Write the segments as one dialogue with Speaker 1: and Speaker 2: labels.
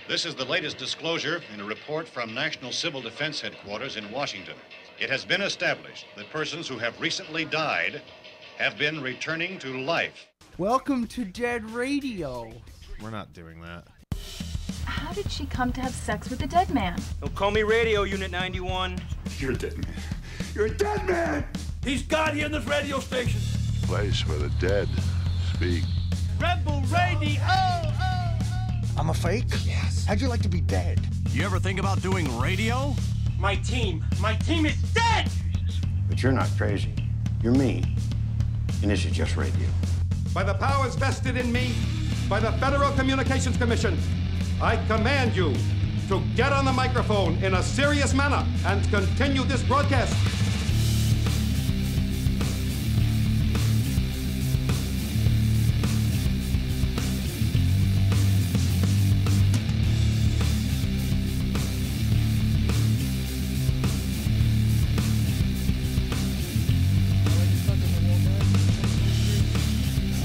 Speaker 1: This is the latest disclosure in a report from National Civil Defense Headquarters in Washington. It has been established that persons who have recently died have been returning to life.
Speaker 2: Welcome to Dead Radio.
Speaker 3: We're not doing that.
Speaker 4: How did she come to have sex with a dead man?
Speaker 5: Don't call me Radio Unit 91.
Speaker 6: You're a dead man. You're a dead man!
Speaker 5: He's God here in this radio station.
Speaker 7: Place where the dead speak.
Speaker 5: Rebel Radio!
Speaker 6: I'm a fake? Yes. How'd you like to be dead?
Speaker 8: You ever think about doing radio?
Speaker 5: My team is dead!
Speaker 9: But you're not crazy. You're me. And this is just radio.
Speaker 10: By the powers vested in me by the Federal Communications Commission, I command you to get on the microphone in a serious manner and continue this broadcast.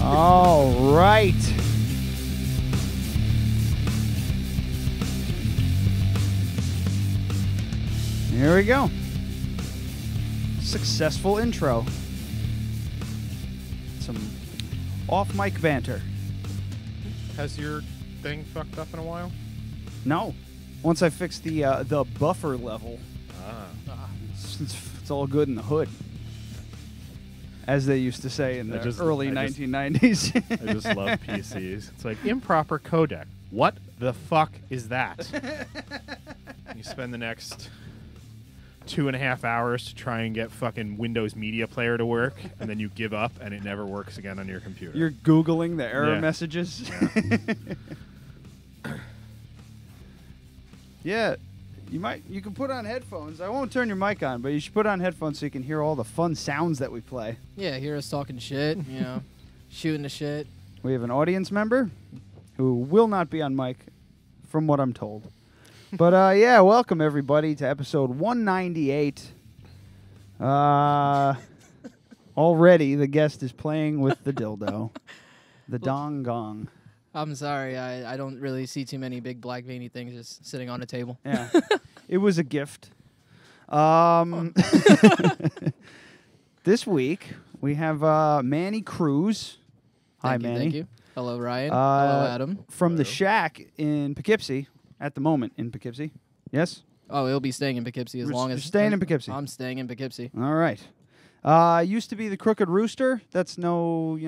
Speaker 2: All right. Here we go. Successful intro. Some off-mic banter.
Speaker 3: Has your thing fucked up in a while?
Speaker 2: No. Once I fix the buffer level, it's all good in the hood, as they used to say in the early 1990s.
Speaker 3: I just love PCs. It's like improper codec. What the fuck is that? You spend the next 2.5 hours to try and get fucking Windows Media Player to work, and then you give up, and it never works again on your computer.
Speaker 2: You're Googling the error messages.
Speaker 3: Yeah.
Speaker 2: Yeah, you can put on headphones. I won't turn your mic on, but you should put on headphones so you can hear all the fun sounds that we play.
Speaker 11: Yeah, hear us talking shit, shooting the shit.
Speaker 2: We have an audience member who will not be on mic, from what I'm told. But, yeah, welcome, everybody, to episode 198. Already, the guest is playing with the dildo. The dong gong.
Speaker 11: I'm sorry, I don't really see too many big black veiny things just sitting on a table.
Speaker 2: Yeah, it was a gift. This week, we have Manny Cruz. Hi, Manny.
Speaker 11: Thank you. Hello, Ryan. Hello, Adam.
Speaker 2: From the Shack in Poughkeepsie, at the moment in Poughkeepsie. Yes?
Speaker 11: Oh, he'll be staying in Poughkeepsie as long as...
Speaker 2: Staying in Poughkeepsie.
Speaker 11: I'm staying in Poughkeepsie.
Speaker 2: All right. Used to be the Crooked Rooster. That's no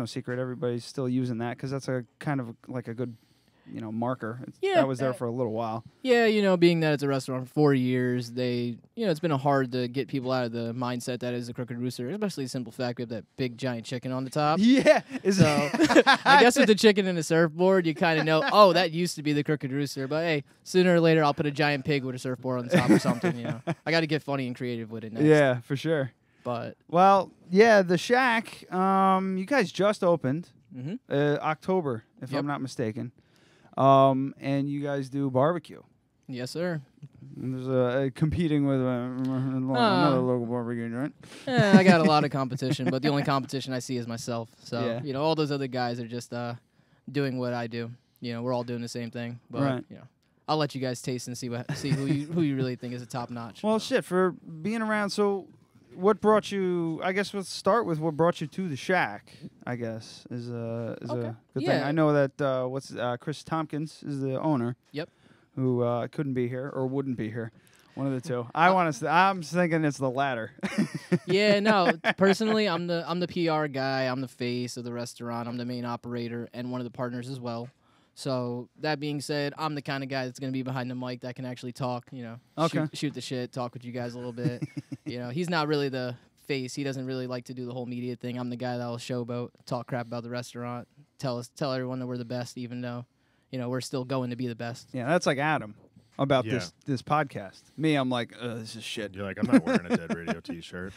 Speaker 2: secret. Everybody's still using that because that's a kind of like a good, marker. That was there for a little while.
Speaker 11: Yeah, being that it's a restaurant for 4 years, it's been hard to get people out of the mindset that is the Crooked Rooster, especially the simple fact we have that big giant chicken on the top.
Speaker 2: Yeah.
Speaker 11: So I guess with the chicken and the surfboard, you kind of know, oh, that used to be the Crooked Rooster. But hey, sooner or later, I'll put a giant pig with a surfboard on the top or something. I got to get funny and creative with it next.
Speaker 2: Yeah, for sure.
Speaker 11: But
Speaker 2: the Shack, you guys just opened October, if
Speaker 11: Yep.
Speaker 2: I'm not mistaken. And you guys do barbecue.
Speaker 11: Yes, sir.
Speaker 2: And there's competing with another local barbecue joint.
Speaker 11: I got a lot of competition, but the only competition I see is myself. So,
Speaker 2: Yeah.
Speaker 11: all those other guys are just doing what I do. We're all doing the same thing. But,
Speaker 2: Right.
Speaker 11: I'll let you guys taste and see who you really think is a top notch.
Speaker 2: Well, shit, for being around, so what brought you, I guess let's start with what brought you to the Shack, I guess, is a good thing. I know that Chris Tompkins is the owner.
Speaker 11: Yep.
Speaker 2: Who couldn't be here or wouldn't be here. One of the two. I'm thinking it's the latter.
Speaker 11: Yeah, no. Personally, I'm the PR guy. I'm the face of the restaurant. I'm the main operator and one of the partners as well. So that being said, I'm the kind of guy that's going to be behind the mic that can actually talk. Shoot the shit, talk with you guys a little bit. He's not really the face. He doesn't really like to do the whole media thing. I'm the guy that'll showboat, talk crap about the restaurant, tell everyone that we're the best, even though we're still going to be the best.
Speaker 2: Yeah, that's like Adam about this podcast. Me, I'm like, this is shit.
Speaker 3: You're like, I'm not wearing a Dead Radio t-shirt.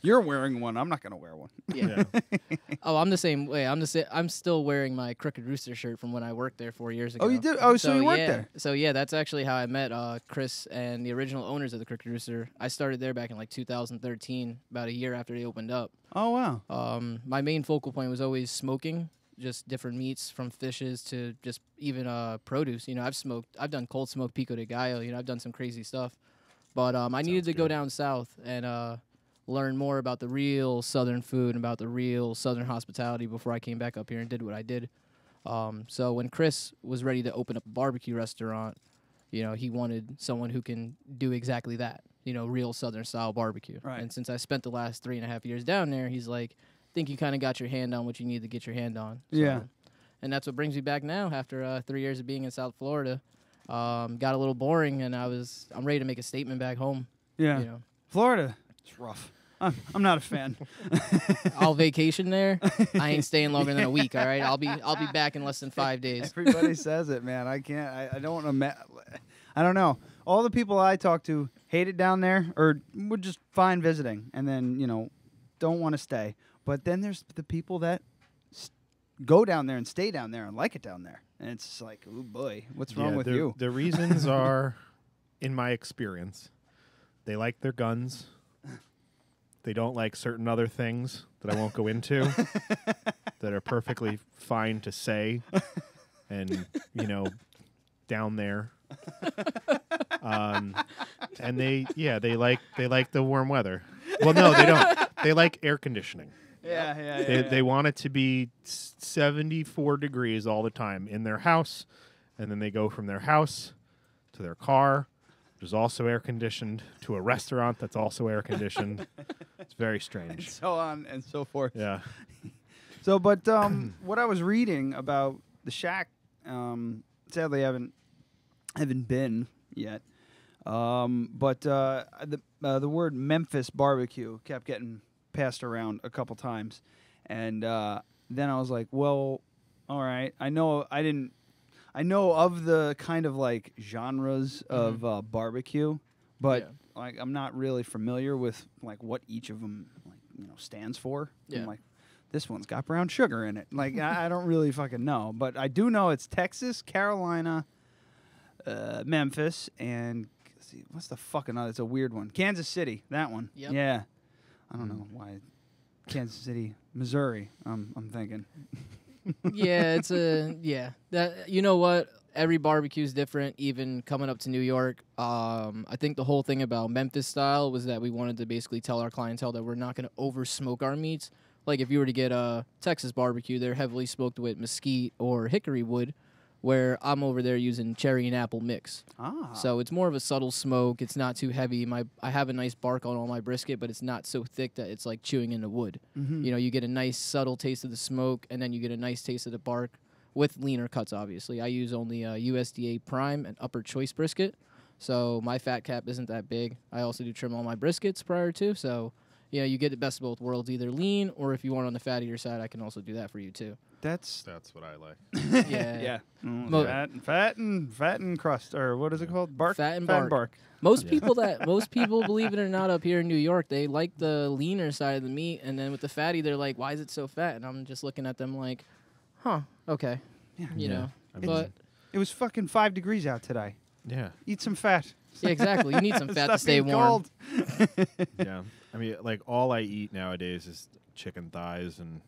Speaker 2: You're wearing one. I'm not going to wear one.
Speaker 11: Yeah. Oh, I'm the same way. I'm still wearing my Crooked Rooster shirt from when I worked there 4 years ago.
Speaker 2: Oh, you did? Oh, so you worked there.
Speaker 11: So yeah, that's actually how I met Chris and the original owners of the Crooked Rooster. I started there back in 2013, about a year after they opened up.
Speaker 2: Oh, wow.
Speaker 11: My main focal point was always smoking. just different meats from fishes to just even produce. You know, I've done cold smoked pico de gallo. You know, I've done some crazy stuff. But I needed to go down south and learn more about the real Southern food and about the real Southern hospitality before I came back up here and did what I did. So when Chris was ready to open up a barbecue restaurant, you know, he wanted someone who can do exactly that, you know, real Southern style barbecue.
Speaker 2: Right.
Speaker 11: And since I spent the last 3.5 years down there, he's like, I think you kind of got your hand on what you need to get your hand on. So,
Speaker 2: yeah.
Speaker 11: And that's what brings me back now after 3 years of being in South Florida. Got a little boring, and I'm ready to make a statement back home.
Speaker 2: Yeah.
Speaker 11: You know.
Speaker 2: Florida, it's rough. I'm not a fan.
Speaker 11: I'll vacation there. I ain't staying longer than a week. All right, I'll be back in less than 5 days.
Speaker 2: Everybody says it, man. I can't. I don't. I don't know. All the people I talk to hate it down there, or would just fine visiting, and then don't want to stay. But then there's the people that go down there and stay down there and like it down there, and it's like, oh boy, what's wrong with you?
Speaker 3: The reasons are, in my experience, they like their guns. They don't like certain other things that I won't go into that are perfectly fine to say and, down there. And they like the warm weather. Well, no, they don't. They like air conditioning. They want it to be 74 degrees all the time in their house, and then they go from their house to their car, which is also air conditioned, to a restaurant that's also air conditioned. It's very strange.
Speaker 2: And so on and so forth.
Speaker 3: Yeah.
Speaker 2: So, but what I was reading about the Shack, sadly I haven't been yet. But the word Memphis barbecue kept getting passed around a couple times, and then I was like, well, all right, I know of the kind of like genres of barbecue, but like I'm not really familiar with like what each of them stands for.
Speaker 11: Yeah.
Speaker 2: I'm like, this one's got brown sugar in it. Like I don't really fucking know, but I do know it's Texas, Carolina, Memphis, and what's the fucking other? It's a weird one. Kansas City, that one.
Speaker 11: Yep.
Speaker 2: Yeah. I don't know why. Kansas City, Missouri. I'm thinking.
Speaker 11: Yeah, it's that, you know what? Every barbecue is different, even coming up to New York. I think the whole thing about Memphis style was that we wanted to basically tell our clientele that we're not going to over smoke our meats. Like if you were to get a Texas barbecue, they're heavily smoked with mesquite or hickory wood, where I'm over there using cherry and apple mix. So it's more of a subtle smoke. It's not too heavy. I have a nice bark on all my brisket, but it's not so thick that it's like chewing into wood.
Speaker 2: Mm-hmm.
Speaker 11: You get a nice subtle taste of the smoke, and then you get a nice taste of the bark with leaner cuts, obviously. I use only USDA Prime and Upper Choice brisket, so my fat cap isn't that big. I also do trim all my briskets prior to, so you get the best of both worlds, either lean, or if you want on the fattier side, I can also do that for you too.
Speaker 3: That's what I like.
Speaker 11: Yeah.
Speaker 2: Fat and crust, or what is it called? Bark.
Speaker 11: Fat and bark. Most people, believe it or not, up here in New York, they like the leaner side of the meat, and then with the fatty, they're like, "Why is it so fat?" And I'm just looking at them like, "Huh, okay."
Speaker 2: Yeah.
Speaker 11: But
Speaker 2: it was fucking 5 degrees out today.
Speaker 3: Yeah.
Speaker 2: Eat some fat.
Speaker 11: Yeah, exactly. You need some fat to
Speaker 2: Stop
Speaker 11: stay
Speaker 2: being
Speaker 11: warm.
Speaker 2: cold.
Speaker 3: Yeah. I mean, like all I eat nowadays is chicken thighs and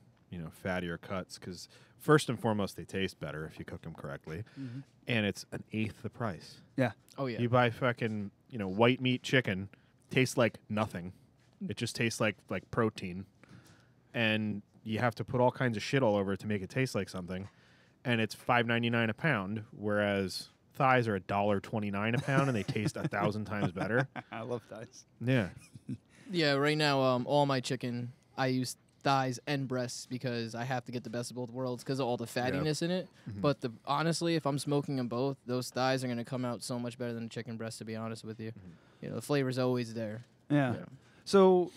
Speaker 3: fattier cuts, because first and foremost they taste better if you cook them correctly, and it's 1/8 the price.
Speaker 2: Yeah.
Speaker 11: Oh yeah.
Speaker 3: You buy fucking white meat chicken, tastes like nothing. It just tastes like protein, and you have to put all kinds of shit all over it to make it taste like something, and it's $5.99 a pound, whereas thighs are $1.29 a pound, and they taste 1,000 times better.
Speaker 2: I love thighs.
Speaker 3: Yeah.
Speaker 11: Yeah. Right now, all my chicken I use thighs and breasts because I have to get the best of both worlds because of all the fattiness in it. But honestly, if I'm smoking them both, those thighs are going to come out so much better than the chicken breast, to be honest with you. The flavor's always there.
Speaker 2: Yeah. So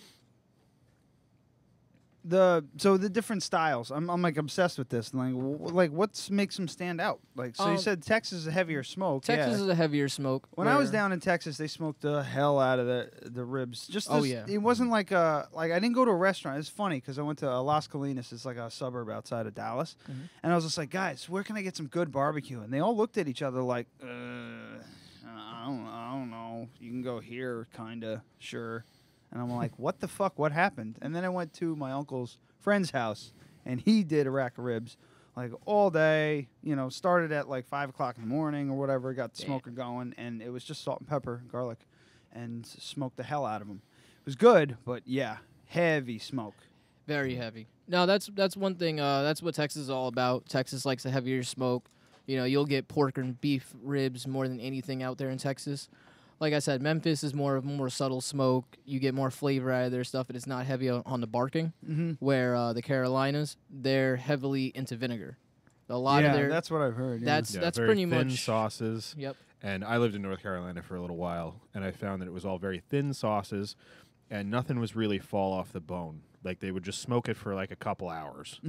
Speaker 2: the different styles, I'm like obsessed with this. Like what makes them stand out? Like, so you said Texas is a heavier smoke.
Speaker 11: Texas is a heavier smoke.
Speaker 2: When I was down in Texas, they smoked the hell out of the ribs. Just it wasn't like I didn't go to a restaurant. It's funny because I went to Las Colinas. It's like a suburb outside of Dallas, and I was just like, guys, where can I get some good barbecue? And they all looked at each other like, I don't know. You can go here, kinda, sure. And I'm like, what the fuck? What happened? And then I went to my uncle's friend's house, and he did a rack of ribs. like all day. You know, started at like 5 o'clock in the morning or whatever. Got the smoker going, and it was just salt and pepper, garlic, and smoked the hell out of them. It was good, but yeah, heavy smoke.
Speaker 11: Very heavy. No, that's one thing. That's what Texas is all about. Texas likes a heavier smoke. You know, you'll get pork and beef ribs more than anything out there in Texas. Like I said, Memphis is more subtle smoke. You get more flavor out of their stuff, and it's not heavy on the barking. Where the Carolinas, they're heavily into vinegar. A lot of their
Speaker 2: that's what I've heard.
Speaker 11: That's
Speaker 3: very
Speaker 11: pretty
Speaker 3: thin
Speaker 11: much
Speaker 3: sauces.
Speaker 11: Yep.
Speaker 3: And I lived in North Carolina for a little while, and I found that it was all very thin sauces, and nothing was really fall off the bone. Like, they would just smoke it for like a couple hours,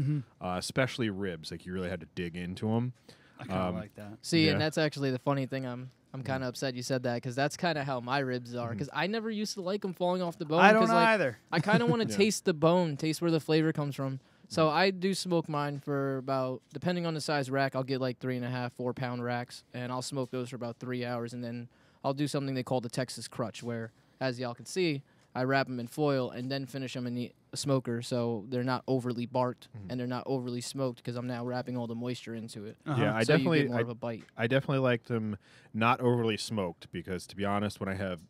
Speaker 3: especially ribs. Like, you really had to dig into them.
Speaker 2: I kind of like that.
Speaker 11: See, and that's actually the funny thing. I'm kind of upset you said that, because that's kind of how my ribs are. Because I never used to like them falling off the bone.
Speaker 2: I don't either.
Speaker 11: I kind of want to taste the bone, taste where the flavor comes from. So I do smoke mine for about, depending on the size rack, I'll get like 3.5, 4 pound racks, and I'll smoke those for about 3 hours, and then I'll do something they call the Texas crutch, where, as y'all can see, I wrap them in foil and then finish them in the smoker, so they're not overly barked and they're not overly smoked, because I'm now wrapping all the moisture into it.
Speaker 3: Yeah, I
Speaker 11: so
Speaker 3: definitely
Speaker 11: you get more of a bite.
Speaker 3: I definitely like them not overly smoked, because to be honest, when I have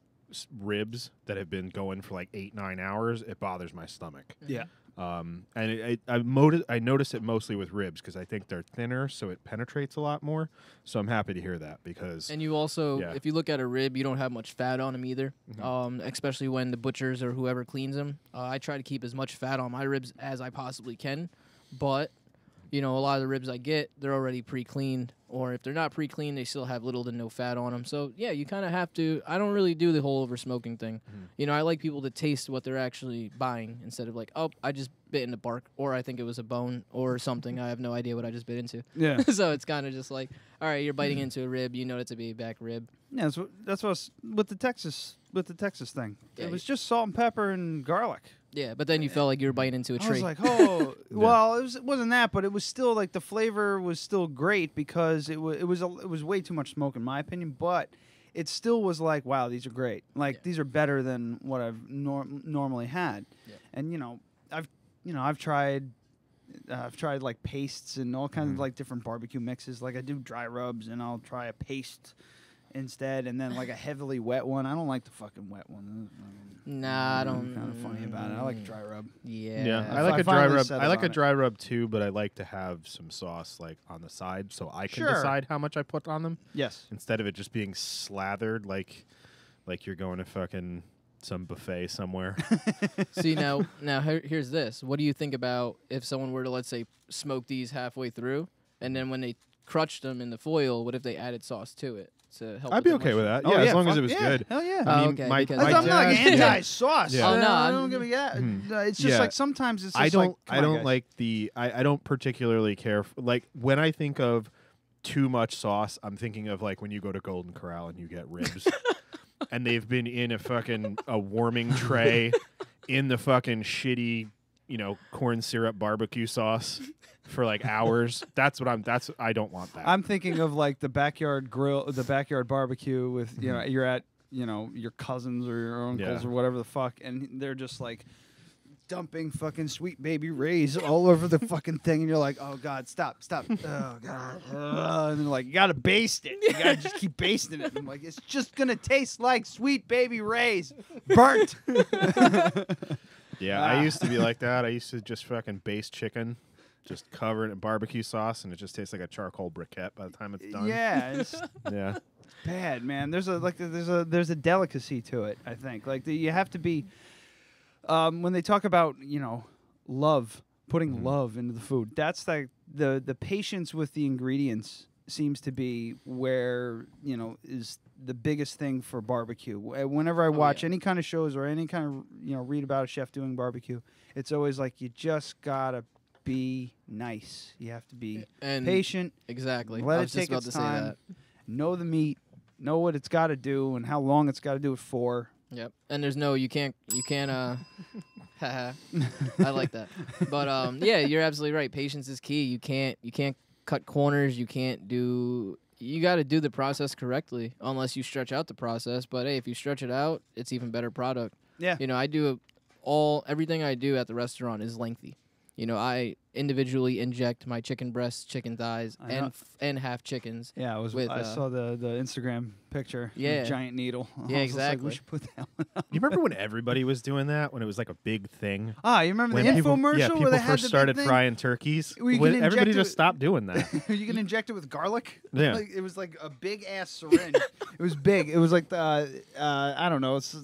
Speaker 3: ribs that have been going for like 8-9 hours, it bothers my stomach.
Speaker 2: Yeah.
Speaker 3: And I notice it mostly with ribs, because I think they're thinner, so it penetrates a lot more. So I'm happy to hear that, because...
Speaker 11: And you also, if you look at a rib, you don't have much fat on them either, especially when the butchers or whoever cleans them. I try to keep as much fat on my ribs as I possibly can, but... You know, a lot of the ribs I get, they're already pre-cleaned, or if they're not pre-cleaned, they still have little to no fat on them. So, yeah, you kind of have to... I don't really do the whole over-smoking thing. You know, I like people to taste what they're actually buying, instead of like, oh, I just bit into bark, or I think it was a bone, or something. I have no idea what I just bit into.
Speaker 2: Yeah.
Speaker 11: So it's kind of just like, all right, you're biting into a rib, you know it's a baby back rib.
Speaker 2: Yeah, that's what's with the Texas thing.
Speaker 11: Yeah,
Speaker 2: it was just salt and pepper and garlic.
Speaker 11: Yeah, but then you felt like you were biting into a tree.
Speaker 2: I was like, oh, well, it wasn't that, but it was still like the flavor was still great, because it was way too much smoke in my opinion, but it still was like, wow, these are great. Like these are better than what I've normally had. Yeah. And I've tried like pastes and all kinds of like different barbecue mixes. Like I do dry rubs, and I'll try a paste instead, and then like a heavily wet one. I don't like the fucking wet one.
Speaker 11: Nah, I don't.
Speaker 2: Kind of funny about it. I like a dry rub.
Speaker 11: Yeah,
Speaker 3: I like a dry rub. I like a dry rub too, but I like to have some sauce like on the side, so I can decide how much I put on them.
Speaker 2: Yes,
Speaker 3: instead of it just being slathered like you're going to fucking some buffet somewhere.
Speaker 11: See, now here's this. What do you think about if someone were to, let's say, smoke these halfway through, and then when they crutched them in the foil, what if they added sauce to it? To help
Speaker 3: I'd be okay with that. Yeah, as long as it was good.
Speaker 2: Hell yeah.
Speaker 3: I mean,
Speaker 11: okay,
Speaker 3: my
Speaker 2: I'm not like anti-sauce.
Speaker 11: Yeah. Oh, no,
Speaker 2: I don't give a It's just like sometimes it's just
Speaker 3: I don't
Speaker 2: like,
Speaker 3: like I don't particularly care. Like when I think of too much sauce, I'm thinking of like when you go to Golden Corral and you get ribs, and they've been in a warming tray in the fucking shitty, corn syrup barbecue sauce for like hours. I don't want that.
Speaker 2: I'm thinking of like the backyard grill, the backyard barbecue with, you're at, your cousins or your uncles or whatever the fuck, and they're just like dumping fucking Sweet Baby Ray's all over the fucking thing, and you're like, oh God, stop. Oh God. And they're like, you gotta baste it. You gotta just keep basting it. And I'm like, it's just gonna taste like Sweet Baby Ray's burnt.
Speaker 3: Yeah, I used to be like that. I used to just fucking baste chicken, just cover it in barbecue sauce, and it just tastes like a charcoal briquette by the time it's done.
Speaker 2: Yeah,
Speaker 3: yeah,
Speaker 2: bad, man. There's a delicacy to it. I think you have to be when they talk about love, putting love into the food. That's like the patience with the ingredients seems to be where is the biggest thing for barbecue. Whenever I watch any kind of shows or any kind of read about a chef doing barbecue, it's always like you just gotta be nice. You have to be patient.
Speaker 11: Exactly.
Speaker 2: Let it take its time. Know the meat. Know what it's got to do and how long it's got to do it for.
Speaker 11: Yep. And there's you can't I like that. But yeah, you're absolutely right. Patience is key. You can't cut corners. You got to do the process correctly unless you stretch out the process. But hey, if you stretch it out, it's even better product.
Speaker 2: Yeah.
Speaker 11: I do everything I do at the restaurant is lengthy. I individually inject my chicken breasts, chicken thighs, and half chickens.
Speaker 2: Yeah, I saw the Instagram picture.
Speaker 11: Yeah,
Speaker 2: the giant needle.
Speaker 11: Yeah, exactly.
Speaker 2: Like, we should put that one up.
Speaker 3: You remember when everybody was doing that? When it was like a big thing?
Speaker 2: Ah, you remember
Speaker 3: when
Speaker 2: the
Speaker 3: people,
Speaker 2: infomercial
Speaker 3: yeah,
Speaker 2: where
Speaker 3: people
Speaker 2: they had
Speaker 3: first
Speaker 2: the
Speaker 3: started
Speaker 2: big thing?
Speaker 3: frying turkeys.
Speaker 2: inject
Speaker 3: Everybody just
Speaker 2: it-
Speaker 3: stopped doing that.
Speaker 2: You can inject it with garlic.
Speaker 3: Yeah.
Speaker 2: Like, it was like a big ass syringe. It was big. It was like I don't know. It's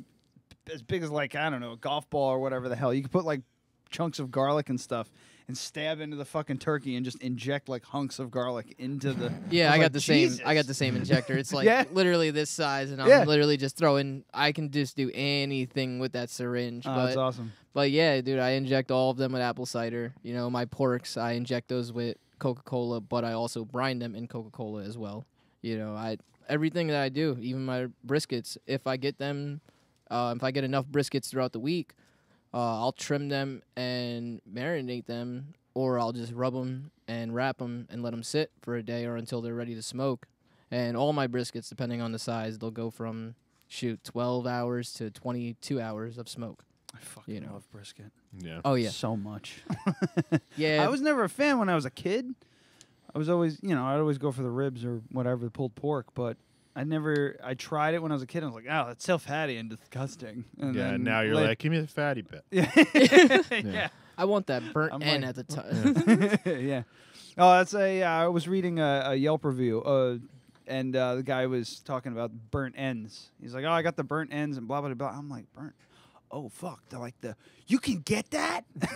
Speaker 2: as big as like, I don't know, a golf ball or whatever the hell. You could put like chunks of garlic and stuff and stab into the fucking turkey and just inject like hunks of garlic into the.
Speaker 11: Yeah, I got
Speaker 2: like,
Speaker 11: the
Speaker 2: Jesus.
Speaker 11: same. I got the same injector. It's like
Speaker 2: Yeah.
Speaker 11: literally this size, and I'm
Speaker 2: Yeah.
Speaker 11: literally just throwing. I can just do anything with that syringe.
Speaker 2: Oh,
Speaker 11: but,
Speaker 2: that's awesome.
Speaker 11: But yeah, dude, I inject all of them with apple cider. My porks, I inject those with Coca-Cola, but I also brine them in Coca-Cola as well. Everything that I do, even my briskets, if I get them, if I get enough briskets throughout the week, I'll trim them and marinate them, or I'll just rub them and wrap them and let them sit for a day or until they're ready to smoke. And all my briskets, depending on the size, they'll go from 12 hours to 22 hours of smoke.
Speaker 2: I fucking love brisket.
Speaker 3: Yeah.
Speaker 11: Oh yeah.
Speaker 2: So much.
Speaker 11: Yeah.
Speaker 2: I was never a fan when I was a kid. I was always, I'd always go for the ribs or whatever, the pulled pork, but I tried it when I was a kid. I was like, oh, that's so fatty and disgusting. And
Speaker 3: Yeah,
Speaker 2: then
Speaker 3: now you're like, give me the fatty bit.
Speaker 2: Yeah.
Speaker 11: I want that burnt
Speaker 2: I'm
Speaker 11: end
Speaker 2: like-
Speaker 11: at the time.
Speaker 2: Yeah. Oh, that's I was reading a Yelp review, and the guy was talking about burnt ends. He's like, oh, I got the burnt ends and blah, blah, blah. I'm like, burnt? Oh, fuck. They're like, you can get that? I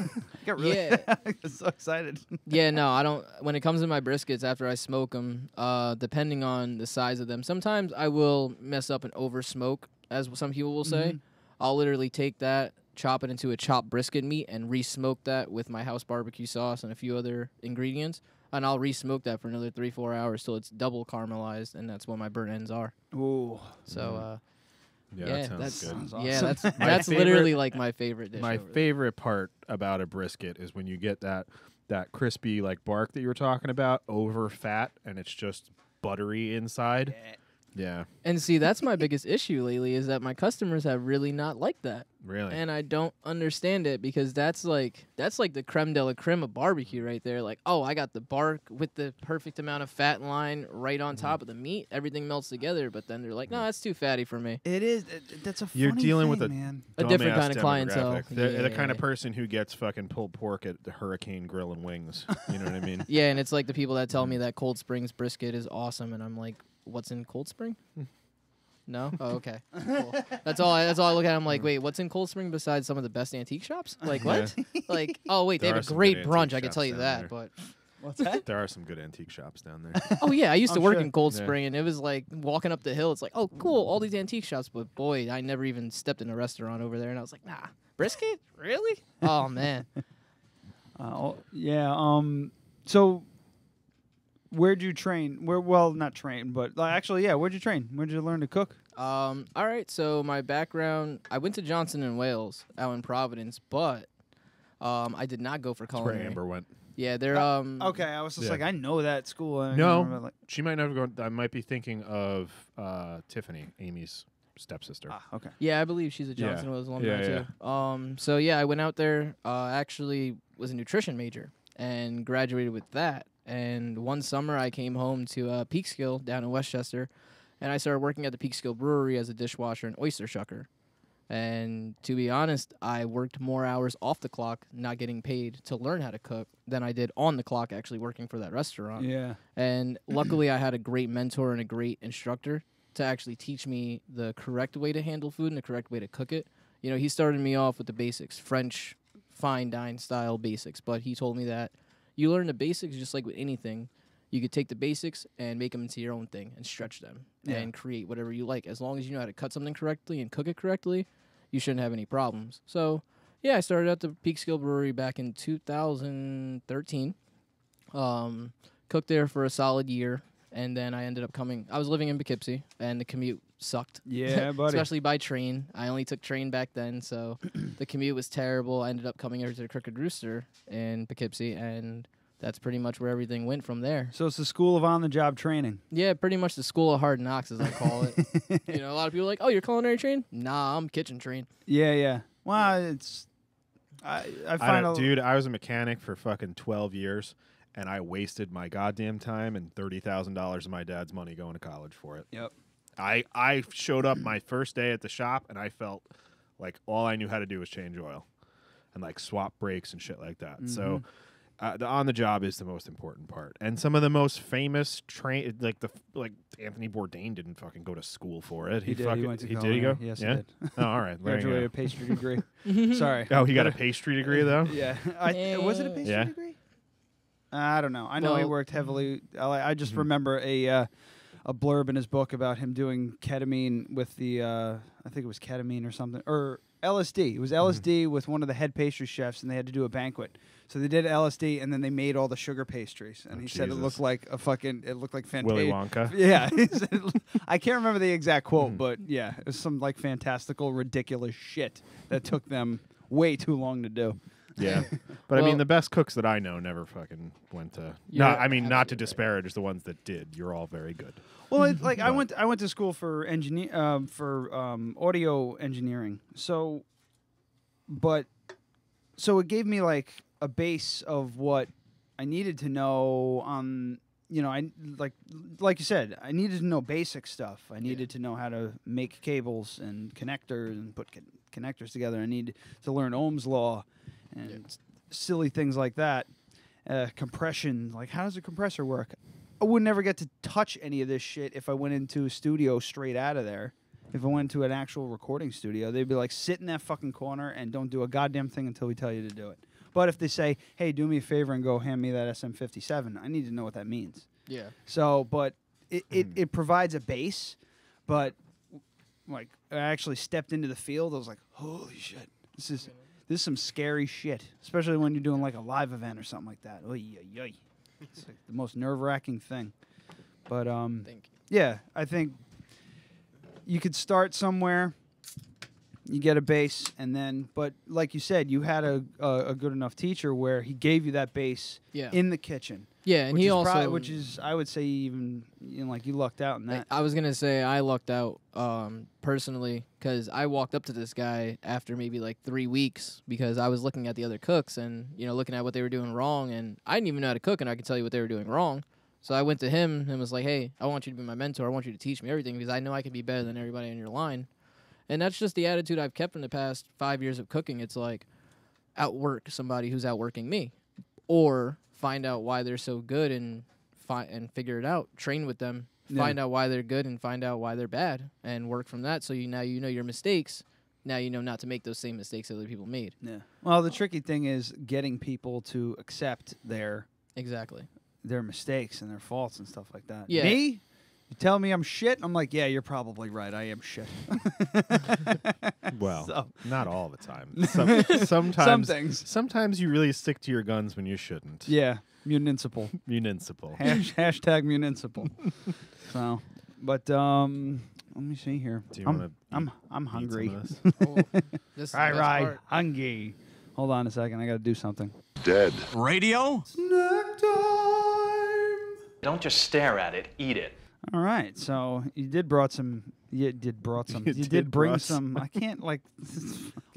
Speaker 2: got really I got so excited.
Speaker 11: Yeah, no, I don't. When it comes to my briskets, after I smoke them, depending on the size of them, sometimes I will mess up and over smoke, as some people will say.
Speaker 2: Mhm.
Speaker 11: I'll literally take that, chop it into a chopped brisket meat, and re-smoke that with my house barbecue sauce and a few other ingredients. And I'll re-smoke that for another 3-4 hours till it's double caramelized, and that's what my burnt ends are.
Speaker 2: Ooh.
Speaker 11: So,
Speaker 3: Yeah,
Speaker 11: yeah,
Speaker 3: that sounds
Speaker 11: that's
Speaker 3: good.
Speaker 2: Sounds awesome.
Speaker 11: yeah, that's
Speaker 3: My
Speaker 11: that's
Speaker 3: favorite-
Speaker 11: literally like my favorite dish.
Speaker 3: My
Speaker 11: over there.
Speaker 3: favorite part about a brisket is when you get that crispy like bark that you were talking about over fat, and it's just buttery inside. Yeah,
Speaker 11: And see, that's my biggest issue lately is that my customers have really not liked that.
Speaker 3: really.
Speaker 11: And I don't understand it because that's like the creme de la creme of barbecue right there. Like, oh, I got the bark with the perfect amount of fat line right on top of the meat. Everything melts together, but then they're like, no, that's too fatty for me.
Speaker 2: It is. That's a
Speaker 3: You're
Speaker 2: funny
Speaker 3: dealing
Speaker 2: thing,
Speaker 3: with
Speaker 2: man.
Speaker 11: A different
Speaker 3: dumbass
Speaker 11: kind of clientele.
Speaker 3: demographic. They're the kind of
Speaker 11: Yeah.
Speaker 3: person who gets fucking pulled pork at the Hurricane Grill and Wings. You know what I mean?
Speaker 11: Yeah, and it's like the people that tell me that Cold Springs brisket is awesome, and I'm like, what's in Cold Spring? No? Oh, okay. Cool. That's all I look at. I'm like, wait, what's in Cold Spring besides some of the best antique shops? Like, what? Like, oh, wait, they
Speaker 3: There
Speaker 11: have
Speaker 3: are
Speaker 11: a
Speaker 3: some
Speaker 11: great
Speaker 3: good
Speaker 11: brunch.
Speaker 3: antique
Speaker 11: I can tell
Speaker 3: shops
Speaker 11: you
Speaker 3: down
Speaker 11: that,
Speaker 3: there.
Speaker 11: but...
Speaker 2: What's that?
Speaker 3: There are some good antique shops down there.
Speaker 11: Oh, yeah, I used to
Speaker 2: I'm
Speaker 11: work
Speaker 2: sure.
Speaker 11: in Cold
Speaker 3: Yeah.
Speaker 11: Spring, and it was like walking up the hill. It's like, oh, cool, all these antique shops. But, boy, I never even stepped in a restaurant over there, and I was like, nah, brisket? Really? Oh, man.
Speaker 2: Yeah. So, where'd you train? Well, not train, but actually, yeah. Where'd you train? Where'd you learn to cook?
Speaker 11: All right, so my background, I went to Johnson and Wales out in Providence, but I did not go for
Speaker 3: That's where
Speaker 11: culinary.
Speaker 3: Amber went.
Speaker 11: Yeah, they're
Speaker 2: Okay, I was just
Speaker 3: Yeah.
Speaker 2: like, I know that school. I
Speaker 3: No,
Speaker 2: remember, like,
Speaker 3: she might never go. I might be thinking of Tiffany, Amy's stepsister.
Speaker 2: okay.
Speaker 11: Yeah, I believe she's a
Speaker 3: Yeah.
Speaker 11: Johnson Wales alumni
Speaker 3: Yeah,
Speaker 11: too. So yeah, I went out there. Actually, was a nutrition major and graduated with that. And one summer, I came home to Peekskill down in Westchester, and I started working at the Peekskill Brewery as a dishwasher and oyster shucker. And to be honest, I worked more hours off the clock, not getting paid to learn how to cook, than I did on the clock actually working for that restaurant.
Speaker 2: Yeah.
Speaker 11: And luckily, I had a great mentor and a great instructor to actually teach me the correct way to handle food and the correct way to cook it. He started me off with the basics, French fine dine style basics, but he told me that you learn the basics just like with anything. You could take the basics and make them into your own thing and stretch them and create whatever you like. As long as you know how to cut something correctly and cook it correctly, you shouldn't have any problems. So, yeah, I started at the Peekskill Brewery back in 2013. Cooked there for a solid year, and then I ended up I was living in Poughkeepsie, and the commute sucked.
Speaker 2: Yeah, buddy.
Speaker 11: Especially by train. I only took train back then, so the commute was terrible. I ended up coming over to the Crooked Rooster in Poughkeepsie, and that's pretty much where everything went from there.
Speaker 2: So it's the school of on-the-job training.
Speaker 11: Yeah, pretty much the school of hard knocks, as I call it. A lot of people are like, oh, you're culinary trained? Nah, I'm kitchen trained.
Speaker 2: Yeah. Well, I find
Speaker 3: dude, I was a mechanic for fucking 12 years, and I wasted my goddamn time and $30,000 of my dad's money going to college for it.
Speaker 2: Yep.
Speaker 3: I showed up my first day at the shop, and I felt like all I knew how to do was change oil and like swap brakes and shit like that. So the on the job is the most important part. And some of the most famous like Anthony Bourdain didn't fucking go to school for it.
Speaker 2: He did.
Speaker 3: Fucking,
Speaker 2: He went to
Speaker 3: did
Speaker 2: culinary.
Speaker 3: he go?
Speaker 2: Yes,
Speaker 3: yeah?
Speaker 2: he did.
Speaker 3: Oh, all right. There you go.
Speaker 2: Graduated a pastry degree. Sorry.
Speaker 3: Oh, he got a pastry degree though.
Speaker 2: Yeah. Was it a pastry degree? I don't know. I know he worked heavily. I just remember a blurb in his book about him doing ketamine with the I think it was ketamine or something, or LSD. It was LSD with one of the head pastry chefs, and they had to do a banquet. So they did LSD, and then they made all the sugar pastries. And he said it looked like it looked like Fantasia.
Speaker 3: Willy Wonka.
Speaker 2: Yeah. He said I can't remember the exact quote, but yeah, it was some like fantastical, ridiculous shit that took them way too long to do.
Speaker 3: Yeah, but I mean, the best cooks that I know never fucking went to. No, I mean, not to disparage the ones that did. You're all very good.
Speaker 2: Well, I went to school for audio engineering. So it gave me like a base of what I needed to know on. I like you said, I needed to know basic stuff. I needed to know how to make cables and connectors and put connectors together. I needed to learn Ohm's law and silly things like that. Compression, like how does a compressor work? I would never get to touch any of this shit if I went into a studio straight out of there. If I went to an actual recording studio, they'd be like, sit in that fucking corner and don't do a goddamn thing until we tell you to do it. But if they say, hey, do me a favor and go hand me that SM57, I need to know what that means. Yeah. So, but it provides a base, but like I actually stepped into the field, I was like, holy shit, this is some scary shit, especially when you're doing like a live event or something like that. Oy, oy, oy. It's like the most nerve-wracking thing. But yeah, I think you could start somewhere. You get a base, and then, but like you said, you had a good enough teacher where he gave you that base in the kitchen.
Speaker 11: Yeah, and he also,
Speaker 2: which is, I would say, even like you lucked out in that.
Speaker 11: I was gonna say I lucked out personally because I walked up to this guy after maybe like 3 weeks because I was looking at the other cooks and looking at what they were doing wrong, and I didn't even know how to cook, and I could tell you what they were doing wrong. So I went to him and was like, "Hey, I want you to be my mentor. I want you to teach me everything because I know I can be better than everybody in your line." And that's just the attitude I've kept in the past 5 years of cooking. It's like outwork somebody who's outworking me, or find out why they're so good and figure it out. Train with them, find out why they're good and find out why they're bad, and work from that. So now you know your mistakes. Now you know not to make those same mistakes that other people made. Yeah.
Speaker 2: Well, the tricky thing is getting people to accept their mistakes and their faults and stuff like that.
Speaker 11: Yeah.
Speaker 2: Me? You tell me I'm shit, I'm like, yeah, you're probably right. I am shit.
Speaker 3: Well, not all the time. Sometimes,
Speaker 2: some things.
Speaker 3: Sometimes you really stick to your guns when you shouldn't.
Speaker 2: Yeah, municipal.
Speaker 3: Municipal.
Speaker 2: Hashtag municipal. So, but let me see here.
Speaker 3: Do you want to?
Speaker 2: I'm hungry.
Speaker 11: This is
Speaker 2: right, hungry. Hold on a second. I got to do something.
Speaker 7: Dead.
Speaker 8: Radio?
Speaker 2: Snack time.
Speaker 12: Don't just stare at it. Eat it.
Speaker 2: All right, so you did bring some. I can't like.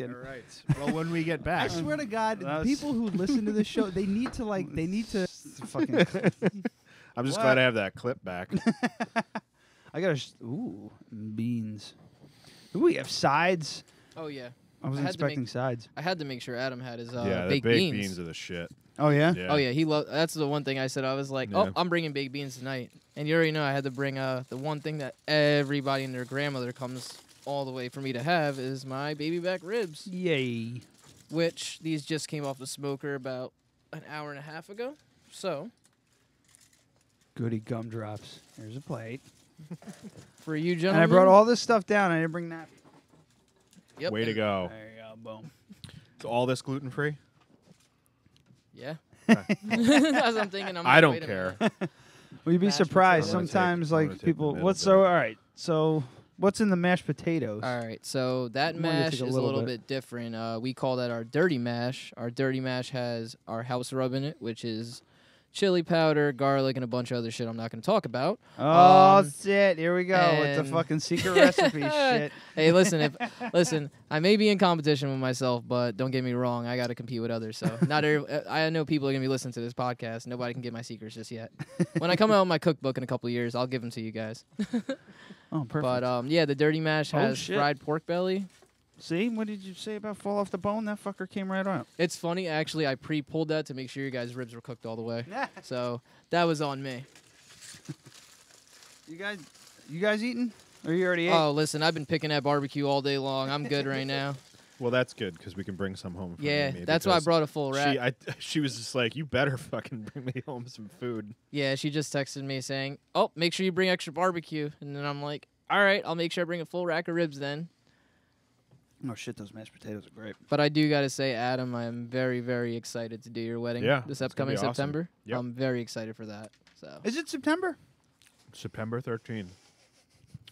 Speaker 3: All right. Well, when we get back,
Speaker 2: I swear to God, people who listen to this show, they need to fucking.
Speaker 3: I'm just glad I have that clip back.
Speaker 2: I got beans. Ooh, we have sides.
Speaker 11: Oh yeah.
Speaker 2: I was expecting sides.
Speaker 11: I had to make sure Adam had his
Speaker 3: the
Speaker 11: baked
Speaker 3: baked
Speaker 11: beans.
Speaker 3: beans are the shit.
Speaker 2: Oh yeah.
Speaker 11: Oh yeah. That's the one thing I said. I was like, oh, I'm bringing baked beans tonight, and you already know I had to bring the one thing that everybody and their grandmother comes all the way for me to have is my baby back ribs.
Speaker 2: Yay.
Speaker 11: Which these just came off the smoker about an hour and a half ago. So.
Speaker 2: Goody gumdrops. Here's a plate.
Speaker 11: For you gentlemen.
Speaker 2: And I brought all this stuff down. I didn't bring that.
Speaker 11: Yep.
Speaker 3: Way to go.
Speaker 2: There you go. Boom.
Speaker 3: Is all this gluten free?
Speaker 11: Yeah. That's what I'm thinking.
Speaker 3: I don't care.
Speaker 2: Well, you'd be surprised
Speaker 3: potatoes.
Speaker 2: sometimes, like people. All right. So, what's in the mashed potatoes?
Speaker 11: All right. So that mash is a little bit different. We call that our dirty mash. Our dirty mash has our house rub in it, which is chili powder, garlic, and a bunch of other shit I'm not going to talk about.
Speaker 2: Oh, shit. Here we go with the fucking secret recipe shit.
Speaker 11: Hey, listen, I may be in competition with myself, but don't get me wrong. I got to compete with others. So I know people are going to be listening to this podcast. Nobody can get my secrets just yet. When I come out with my cookbook in a couple of years, I'll give them to you guys.
Speaker 2: Oh, perfect.
Speaker 11: But, yeah, the Dirty Mash has fried pork belly.
Speaker 2: See? What did you say about fall off the bone? That fucker came right out.
Speaker 11: It's funny, actually. I pre-pulled that to make sure your guys' ribs were cooked all the way. So that was on me.
Speaker 2: You guys eating? Or you already ate?
Speaker 11: Oh, listen, I've been picking at barbecue all day long. I'm good right now.
Speaker 3: Well, that's good because we can bring some home. For Amy
Speaker 11: that's why I brought a full rack.
Speaker 3: She was just like, you better fucking bring me home some food.
Speaker 11: Yeah, she just texted me saying, oh, make sure you bring extra barbecue. And then I'm like, all right, I'll make sure I bring a full rack of ribs then.
Speaker 2: Oh, shit, those mashed potatoes are great.
Speaker 11: But I do got to say, Adam, I am very, very excited to do your wedding this upcoming September.
Speaker 3: Awesome. Yep.
Speaker 11: I'm very excited for that. So
Speaker 2: Is it September?
Speaker 3: September 13th.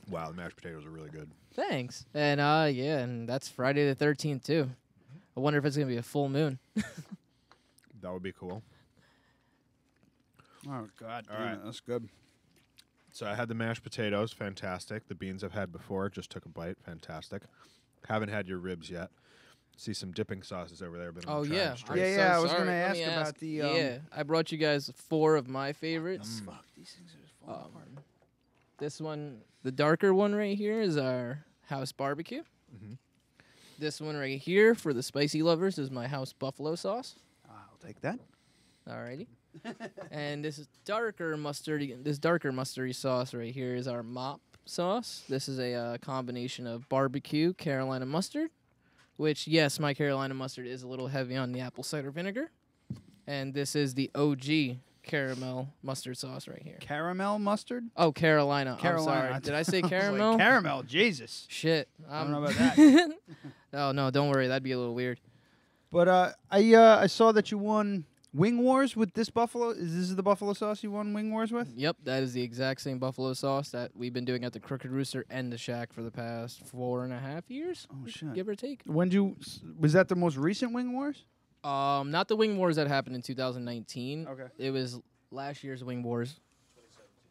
Speaker 3: Wow, the mashed potatoes are really good.
Speaker 11: Thanks. And, and that's Friday the 13th, too. I wonder if it's going to be a full moon.
Speaker 3: That would be cool.
Speaker 2: Oh, God.
Speaker 3: All right.
Speaker 2: That's good.
Speaker 3: So I had the mashed potatoes. Fantastic. The beans I've had before. Just took a bite. Fantastic. Haven't had your ribs yet. See some dipping sauces over there. But
Speaker 11: oh, yeah.
Speaker 2: I was going to ask about the...
Speaker 11: yeah, I brought you guys 4 of my favorites.
Speaker 2: Fuck, these things are just falling apart.
Speaker 11: This one, the darker one right here, is our house barbecue.
Speaker 3: Mm-hmm.
Speaker 11: This one right here, for the spicy lovers, is my house buffalo sauce.
Speaker 2: I'll take that.
Speaker 11: Alrighty. And this is darker mustardy sauce right here is our mop sauce. This is a combination of barbecue, Carolina mustard, which, yes, my Carolina mustard is a little heavy on the apple cider vinegar. And this is the OG caramel mustard sauce right here.
Speaker 2: Caramel mustard?
Speaker 11: Oh, Carolina.
Speaker 2: Carolina.
Speaker 11: I'm sorry. Did I say caramel?
Speaker 2: Like caramel. Jesus.
Speaker 11: Shit.
Speaker 2: I don't know about that.
Speaker 11: Oh, no, don't worry. That'd be a little weird.
Speaker 2: But I saw that you won Wing Wars with this buffalo. Is this the buffalo sauce you won Wing Wars with?
Speaker 11: Yep, that is the exact same buffalo sauce that we've been doing at the Crooked Rooster and the Shack for the past 4.5 years.
Speaker 2: Oh, shit.
Speaker 11: Give or take.
Speaker 2: Was that the most recent Wing Wars?
Speaker 11: Not the Wing Wars that happened in 2019.
Speaker 2: Okay.
Speaker 11: It was last year's Wing Wars.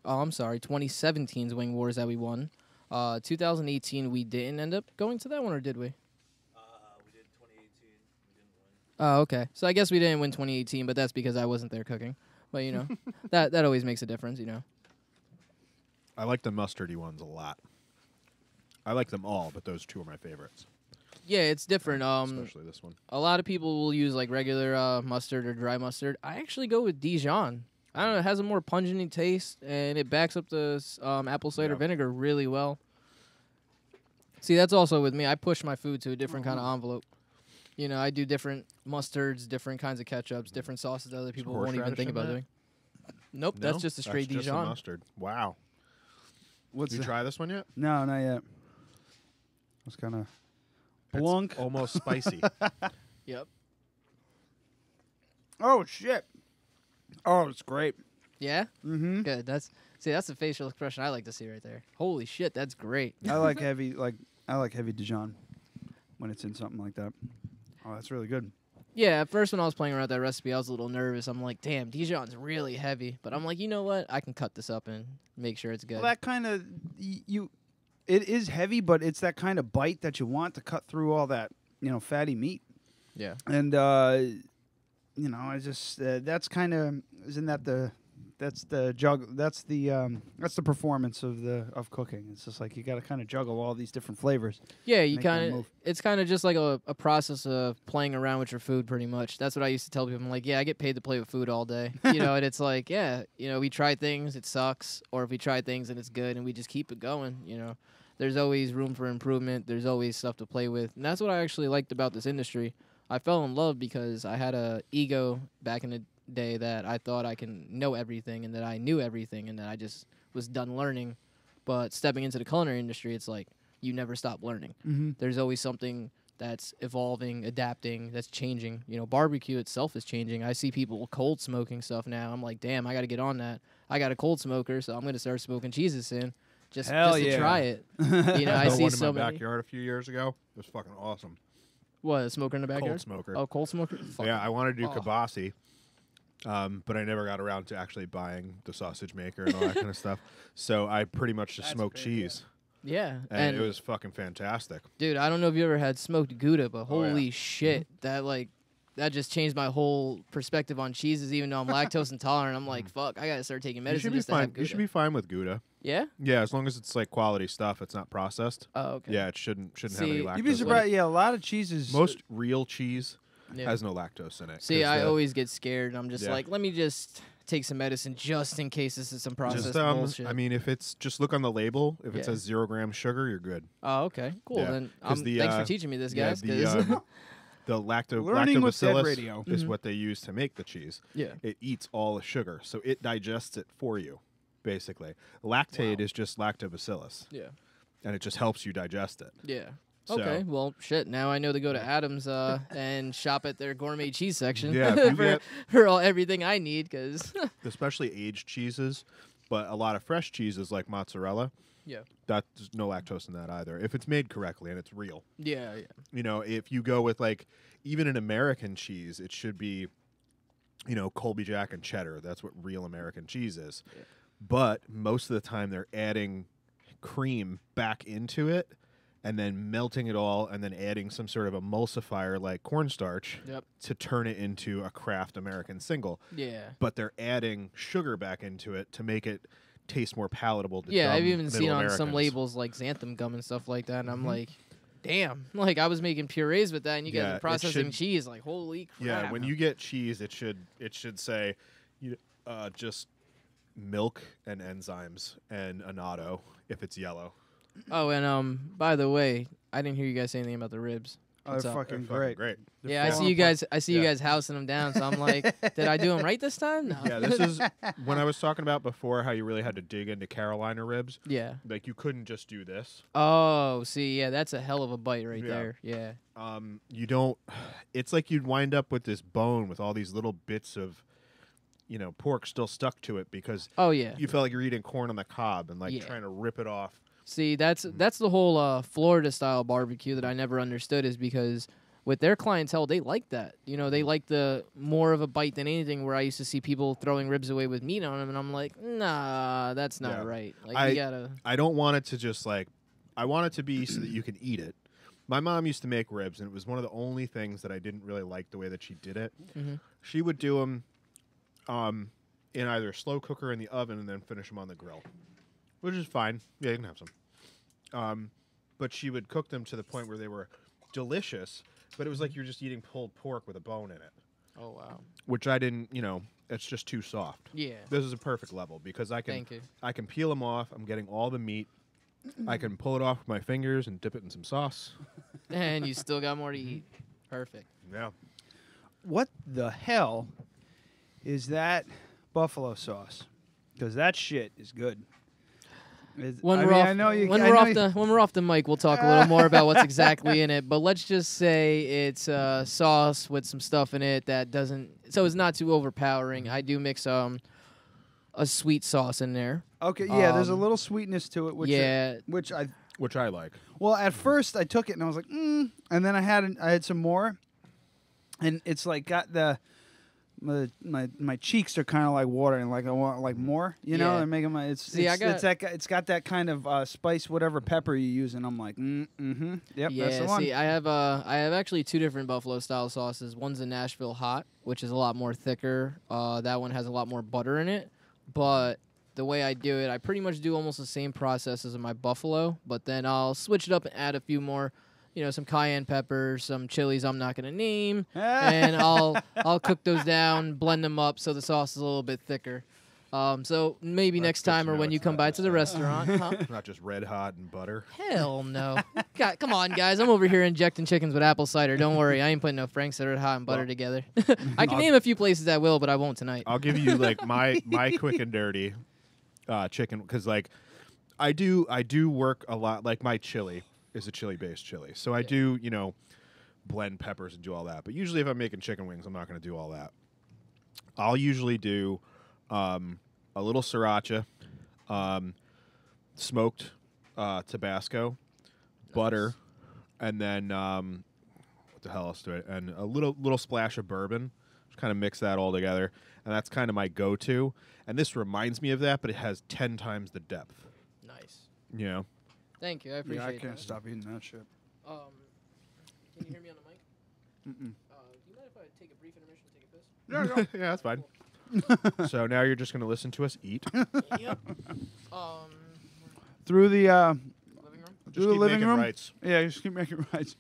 Speaker 11: Oh, I'm sorry, 2017's Wing Wars that we won. 2018 we didn't end up going to that one, or did we?
Speaker 13: We did 2018. We didn't win.
Speaker 11: Oh, okay. So I guess we didn't win 2018, but that's because I wasn't there cooking. But, you know, that always makes a difference, you know.
Speaker 3: I like the mustardy ones a lot. I like them all, but those 2 are my favorites.
Speaker 11: Yeah, it's different.
Speaker 3: Especially this one.
Speaker 11: A lot of people will use like regular mustard or dry mustard. I actually go with Dijon. I don't know. It has a more pungent taste, and it backs up the apple cider vinegar really well. See, that's also with me. I push my food to a different kind of envelope. You know, I do different mustards, different kinds of ketchups, different sauces that other people won't even think about doing. Nope,
Speaker 3: No?
Speaker 11: that's just a straight
Speaker 3: That's
Speaker 11: Dijon.
Speaker 3: just a mustard. Wow. Did you try this one yet?
Speaker 2: No, not yet. It's kind of blunk.
Speaker 3: It's almost spicy.
Speaker 11: Yep.
Speaker 2: Oh, shit. Oh, it's great.
Speaker 11: Yeah?
Speaker 2: Mm-hmm.
Speaker 11: Good. That's the facial expression I like to see right there. Holy shit, that's great.
Speaker 2: I like heavy Dijon when it's in something like that. Oh, that's really good.
Speaker 11: Yeah, at first when I was playing around with that recipe, I was a little nervous. I'm like, damn, Dijon's really heavy. But I'm like, you know what? I can cut this up and make sure it's good.
Speaker 2: Well, that kind of it is heavy, but it's that kind of bite that you want to cut through all that, fatty meat.
Speaker 11: Yeah.
Speaker 2: And I just that's kind of isn't that the that's the performance of cooking. It's just like you got to kind of juggle all these different flavors.
Speaker 11: Yeah, it's kind of just like a process of playing around with your food pretty much. That's what I used to tell people. I'm like, yeah, I get paid to play with food all day. And it's like, yeah, we try things, it sucks, or if we try things and it's good and we just keep it going, There's always room for improvement. There's always stuff to play with. And that's what I actually liked about this industry. I fell in love because I had a ego back in the day that I thought I can know everything and that I knew everything and that I just was done learning. But stepping into the culinary industry, it's like you never stop learning.
Speaker 2: Mm-hmm.
Speaker 11: There's always something that's evolving, adapting, that's changing. Barbecue itself is changing. I see people cold smoking stuff now. I'm like, damn, I got to get on that. I got a cold smoker, so I'm going to start smoking cheeses soon. Just to try it. I see
Speaker 3: one
Speaker 11: so
Speaker 3: in my
Speaker 11: many.
Speaker 3: backyard a few years ago. It was fucking awesome.
Speaker 11: What, a smoker in the backyard?
Speaker 3: Cold smoker.
Speaker 11: Oh, cold smoker?
Speaker 3: Yeah, I want to do kibasi, But I never got around to actually buying the sausage maker and all that kind of stuff. So I pretty much just smoked cheese.
Speaker 11: Yeah.
Speaker 3: And it was fucking fantastic.
Speaker 11: Dude, I don't know if you ever had smoked Gouda, but holy shit, that just changed my whole perspective on cheeses. Even though I'm lactose intolerant, I'm like, fuck, I gotta start taking medicine just to have Gouda.
Speaker 3: You should be fine with Gouda.
Speaker 11: Yeah?
Speaker 3: Yeah, as long as it's like quality stuff, it's not processed.
Speaker 11: Oh, okay.
Speaker 3: Yeah, it shouldn't have any lactose.
Speaker 2: You'd be surprised. Yeah, a lot of cheeses.
Speaker 3: Most real cheese has no lactose in it.
Speaker 11: See, I always get scared. I'm just like, let me just take some medicine just in case this is some processed bullshit.
Speaker 3: I mean, if it's just look on the label. If it says 0 grams sugar, you're good.
Speaker 11: Oh, okay, cool.
Speaker 3: Yeah.
Speaker 11: Then thanks for teaching me this, guys.
Speaker 3: The lactobacillus is what they use to make the cheese.
Speaker 11: Yeah,
Speaker 3: it eats all the sugar, so it digests it for you. Basically, lactate is just lactobacillus.
Speaker 11: Yeah,
Speaker 3: and it just helps you digest it.
Speaker 11: Yeah. Okay, well, shit. Now I know to go to Adam's and shop at their gourmet cheese section for everything I need. Cause
Speaker 3: especially aged cheeses, but a lot of fresh cheeses like mozzarella.
Speaker 11: Yeah,
Speaker 3: there's no lactose in that either. If it's made correctly and it's real.
Speaker 11: Yeah.
Speaker 3: You know, if you go with like even an American cheese, it should be, you know, Colby Jack and cheddar. That's what real American cheese is. Yeah. But most of the time they're adding cream back into it. And then melting it all, and then adding some sort of emulsifier like cornstarch to turn it into a craft American single.
Speaker 11: Yeah.
Speaker 3: But they're adding sugar back into it to make it taste more palatable to
Speaker 11: I've even seen on some labels like xanthan gum and stuff like that, and I'm like, damn. Like, I was making purees with that, and you guys are processing cheese. Like, holy crap.
Speaker 3: Yeah, when you get cheese, it should say just milk and enzymes and annatto if it's yellow.
Speaker 11: Oh, and by the way, I didn't hear you guys say anything about the ribs.
Speaker 2: Oh, they're fucking great.
Speaker 11: Yeah, I see you guys. I see you guys housing them down. So I'm like, did I do them right this time? No.
Speaker 3: Yeah, this is when I was talking about before how you really had to dig into Carolina ribs.
Speaker 11: Yeah,
Speaker 3: like you couldn't just do this.
Speaker 11: Oh, see, yeah, that's a hell of a bite right there. Yeah.
Speaker 3: You don't. It's like you'd wind up with this bone with all these little bits of, you know, pork still stuck to it because.
Speaker 11: Oh yeah.
Speaker 3: You felt like you're eating corn on the cob and like trying to rip it off.
Speaker 11: See, that's the whole Florida style barbecue that I never understood is because with their clientele they like that. You know, they like the more of a bite than anything. Where I used to see people throwing ribs away with meat on them, and I'm like, nah, that's not right. Like you gotta.
Speaker 3: I don't want it to just like. I want it to be so that you can eat it. My mom used to make ribs, and it was one of the only things that I didn't really like the way that she did it.
Speaker 11: Mm-hmm.
Speaker 3: She would do them in either a slow cooker in the oven and then finish them on the grill. Which is fine. Yeah, you can have some. But she would cook them to the point where they were delicious, but it was like you're just eating pulled pork with a bone in it.
Speaker 11: Oh, wow.
Speaker 3: Which I didn't, you know, it's just too soft.
Speaker 11: Yeah.
Speaker 3: This is a perfect level because I can peel them off. I'm getting all the meat. I can pull it off with my fingers and dip it in some sauce.
Speaker 11: And you still got more to eat. Perfect.
Speaker 3: Yeah.
Speaker 2: What the hell is that buffalo sauce? Because that shit is good.
Speaker 11: When we're off the mic, we'll talk a little more about what's exactly in it. But let's just say it's sauce with some stuff in it that doesn't, so it's not too overpowering. I do mix a sweet sauce in there.
Speaker 2: Okay, yeah, there's a little sweetness to it, which I
Speaker 3: like.
Speaker 2: Well, at first I took it and I was like, and then I had some more, and it's like got my cheeks are kind of like watering, like I want like more, you know. They're making my it's got that kind of spice, whatever pepper you use, and I'm like, yep, that's the one.
Speaker 11: See, I have actually two different buffalo style sauces. One's a Nashville hot, which is a lot more thicker. That one has a lot more butter in it, but the way I do it, I pretty much do almost the same process as my buffalo, but then I'll switch it up and add a few more. You know, some cayenne peppers, some chilies I'm not going to name, and I'll cook those down, blend them up so the sauce is a little bit thicker. So maybe next time or when you come by to the restaurant.
Speaker 3: Not just red hot and butter.
Speaker 11: Hell no. God, come on, guys. I'm over here injecting chickens with apple cider. Don't worry. I ain't putting no Frank's that are hot and butter together. I can name a few places that will, but I won't tonight.
Speaker 3: I'll give you, like, my quick and dirty chicken, because, like, I do work a lot, like, my chili is a chili-based chili. So I do, you know, blend peppers and do all that. But usually if I'm making chicken wings, I'm not going to do all that. I'll usually do a little sriracha, smoked Tabasco, butter, and then what the hell else do I? And a little splash of bourbon, kind of mix that all together, and that's kind of my go-to. And this reminds me of that, but it has 10 times the depth.
Speaker 11: Nice.
Speaker 3: You know?
Speaker 11: Thank you. I appreciate it.
Speaker 2: Yeah, I can't stop eating that shit.
Speaker 11: Can you hear me on the mic?
Speaker 2: Mm-mm.
Speaker 11: Do you mind if I take a brief intermission and take a piss?
Speaker 3: Yeah, that's fine. So now you're just going to listen to us eat.
Speaker 11: Yep.
Speaker 2: Through the
Speaker 11: living room?
Speaker 3: Just
Speaker 2: through the
Speaker 3: keep
Speaker 2: living
Speaker 3: making
Speaker 2: room.
Speaker 3: rights.
Speaker 2: Yeah, just keep making rights.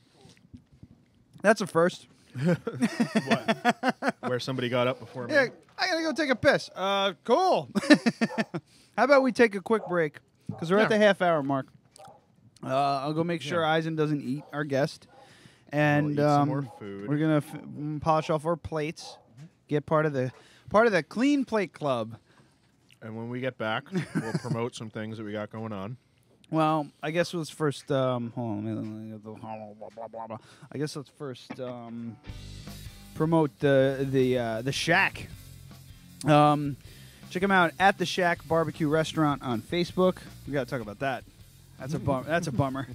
Speaker 2: That's a first.
Speaker 3: What? Where somebody got up before me?
Speaker 2: Yeah, I gotta go take a piss. Cool. How about we take a quick break? Because we're at the half-hour mark. I'll go make sure Eisen doesn't eat our guest. And
Speaker 3: We'll eat some more food.
Speaker 2: we're gonna polish off our plates. Get part of the Clean Plate Club.
Speaker 3: And when we get back, we'll promote some things that we got going on.
Speaker 2: Well, I guess let's first. Hold on. I guess let's first promote the Shack. Check them out at the Shack Barbecue Restaurant on Facebook. We gotta talk about that. That's a bummer. That's a bummer.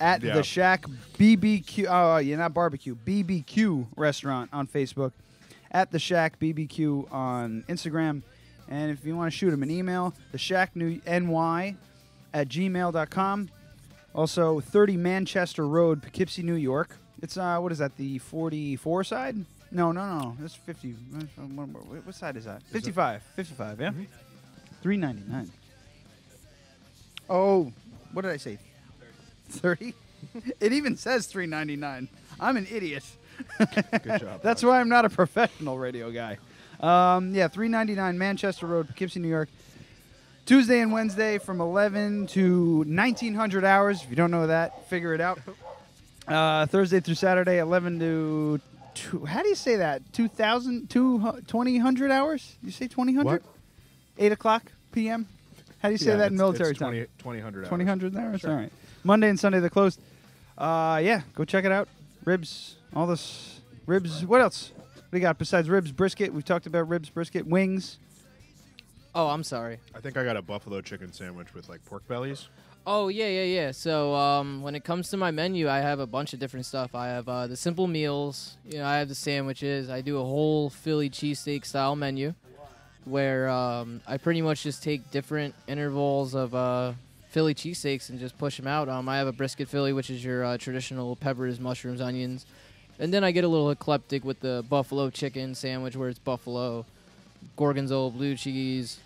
Speaker 2: At the Shack BBQ. Oh, yeah, not barbecue. BBQ Restaurant on Facebook. At the Shack BBQ on Instagram. And if you want to shoot them an email, theshackny@gmail.com. Also, 30 Manchester Road, Poughkeepsie, New York. It's, what is that, the 44 side? No. That's 50. What side is that? 55. 55, yeah?
Speaker 3: Mm-hmm.
Speaker 2: $3.99. Oh, what did I say? 30? It even says $3.99. I'm an idiot.
Speaker 3: Good job.
Speaker 2: That's why I'm not a professional radio guy. Yeah, $3.99 Manchester Road, Poughkeepsie, New York. Tuesday and Wednesday from 11 to 1900 hours. If you don't know that, figure it out. Thursday through Saturday, 11 to 2. How do you say that? 2000 hours? You say 2000?
Speaker 3: What?
Speaker 2: 8 o'clock p.m. How do you say that in military time?
Speaker 3: 2000 hours.
Speaker 2: 2000 hours?
Speaker 3: Sure.
Speaker 2: All right. Monday and Sunday they're closed. Yeah, go check it out. Ribs, all this. Ribs, what else? What do you got besides ribs? Brisket. We've talked about ribs, brisket, wings.
Speaker 11: Oh, I'm sorry.
Speaker 3: I think I got a buffalo chicken sandwich with like pork bellies.
Speaker 11: Oh, yeah. So when it comes to my menu, I have a bunch of different stuff. I have the simple meals. You know, I have the sandwiches. I do a whole Philly cheesesteak style menu where I pretty much just take different intervals of Philly cheesesteaks and just push them out. I have a brisket Philly, which is your traditional peppers, mushrooms, onions. And then I get a little eclectic with the buffalo chicken sandwich where it's buffalo, gorgonzola, blue cheese,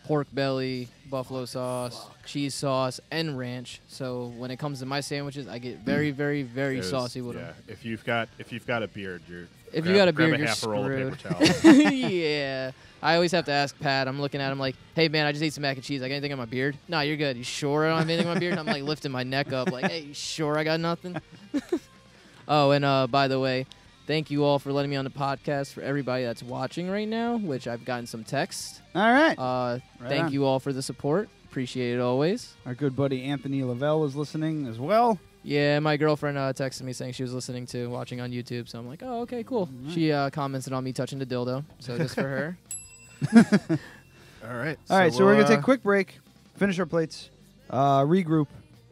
Speaker 11: pork belly, buffalo sauce, cheese sauce, and ranch. So when it comes to my sandwiches, I get very, very, very saucy with them.
Speaker 3: If you've got a beard, you're
Speaker 11: half
Speaker 3: a roll of paper towel.
Speaker 11: Yeah. I always have to ask Pat. I'm looking at him like, hey, man, I just ate some mac and cheese. I got anything on my beard? No, you're good. You sure I don't have anything on my beard? And I'm like lifting my neck up like, hey, you sure I got nothing? Oh, and by the way, thank you all for letting me on the podcast. For everybody that's watching right now, which I've gotten some texts.
Speaker 2: All right.
Speaker 11: Thank you all for the support. Appreciate it always.
Speaker 2: Our good buddy Anthony Lavelle was listening as well.
Speaker 11: Yeah, my girlfriend texted me saying she was listening to watching on YouTube. So I'm like, oh, okay, cool. Right. She commented on me touching the dildo. So just for her.
Speaker 3: All right.
Speaker 2: So we're going to take a quick break, finish our plates, regroup,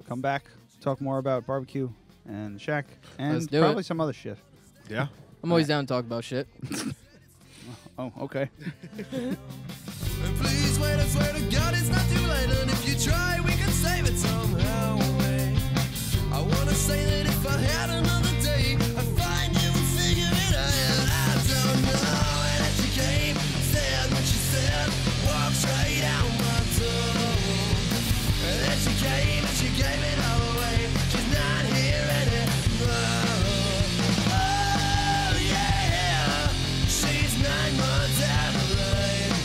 Speaker 2: come back, talk more about barbecue and Shack, and probably some other shit.
Speaker 3: Yeah.
Speaker 11: I'm always down to talk about shit.
Speaker 2: Oh, okay.
Speaker 14: Please wait, I swear to God it's not too late, and if you try, we can save it somehow. I wanna say that if I had another day, I'd find you and figure it out. I don't know, and then she came, said what she said, walked straight out my door. And then she came and she gave it all away. She's not here anymore. Oh yeah, she's 9 months out of line.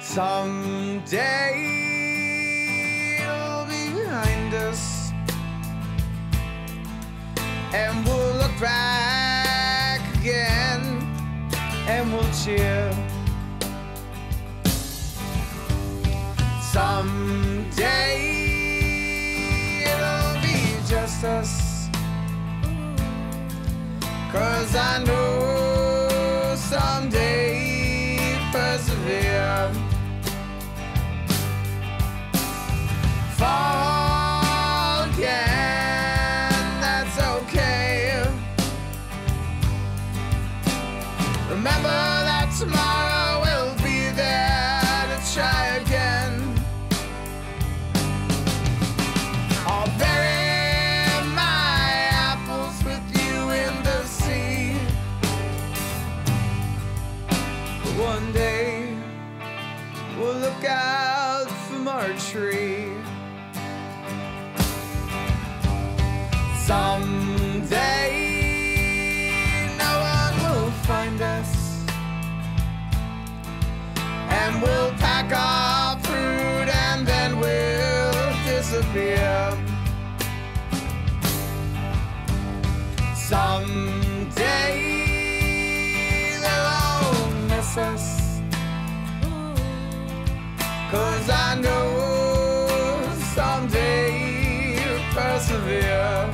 Speaker 14: Someday it'll be behind us, and we'll look back again, and we'll cheer. Someday it'll be just us, 'cause I know someday persevere. Fall again, that's okay. Remember that tomorrow we'll be there to try again. I'll bury my apples with you in the sea. But one day we'll look out from our tree. Someday no one will find us, and we'll pack our fruit and then we'll disappear. Someday they'll all miss us, 'cause I know someday you'll persevere.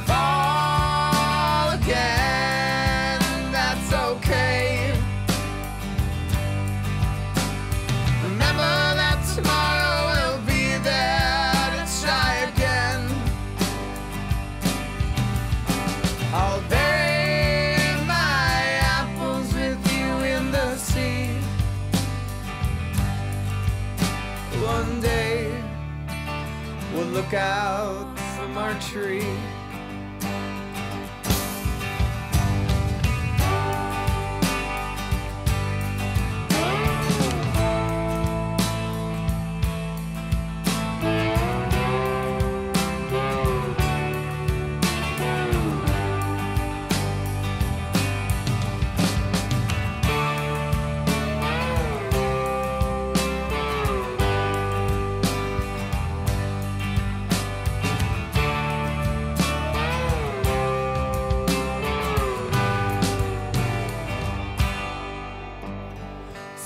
Speaker 14: Fall again, that's okay. Remember that tomorrow we'll be there to try again. I'll bury my apples with you in the sea. One day we'll look out from our tree.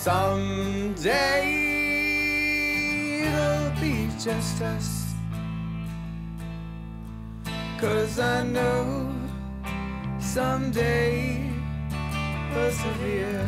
Speaker 14: Someday it'll be just us, 'cause I know someday persevere.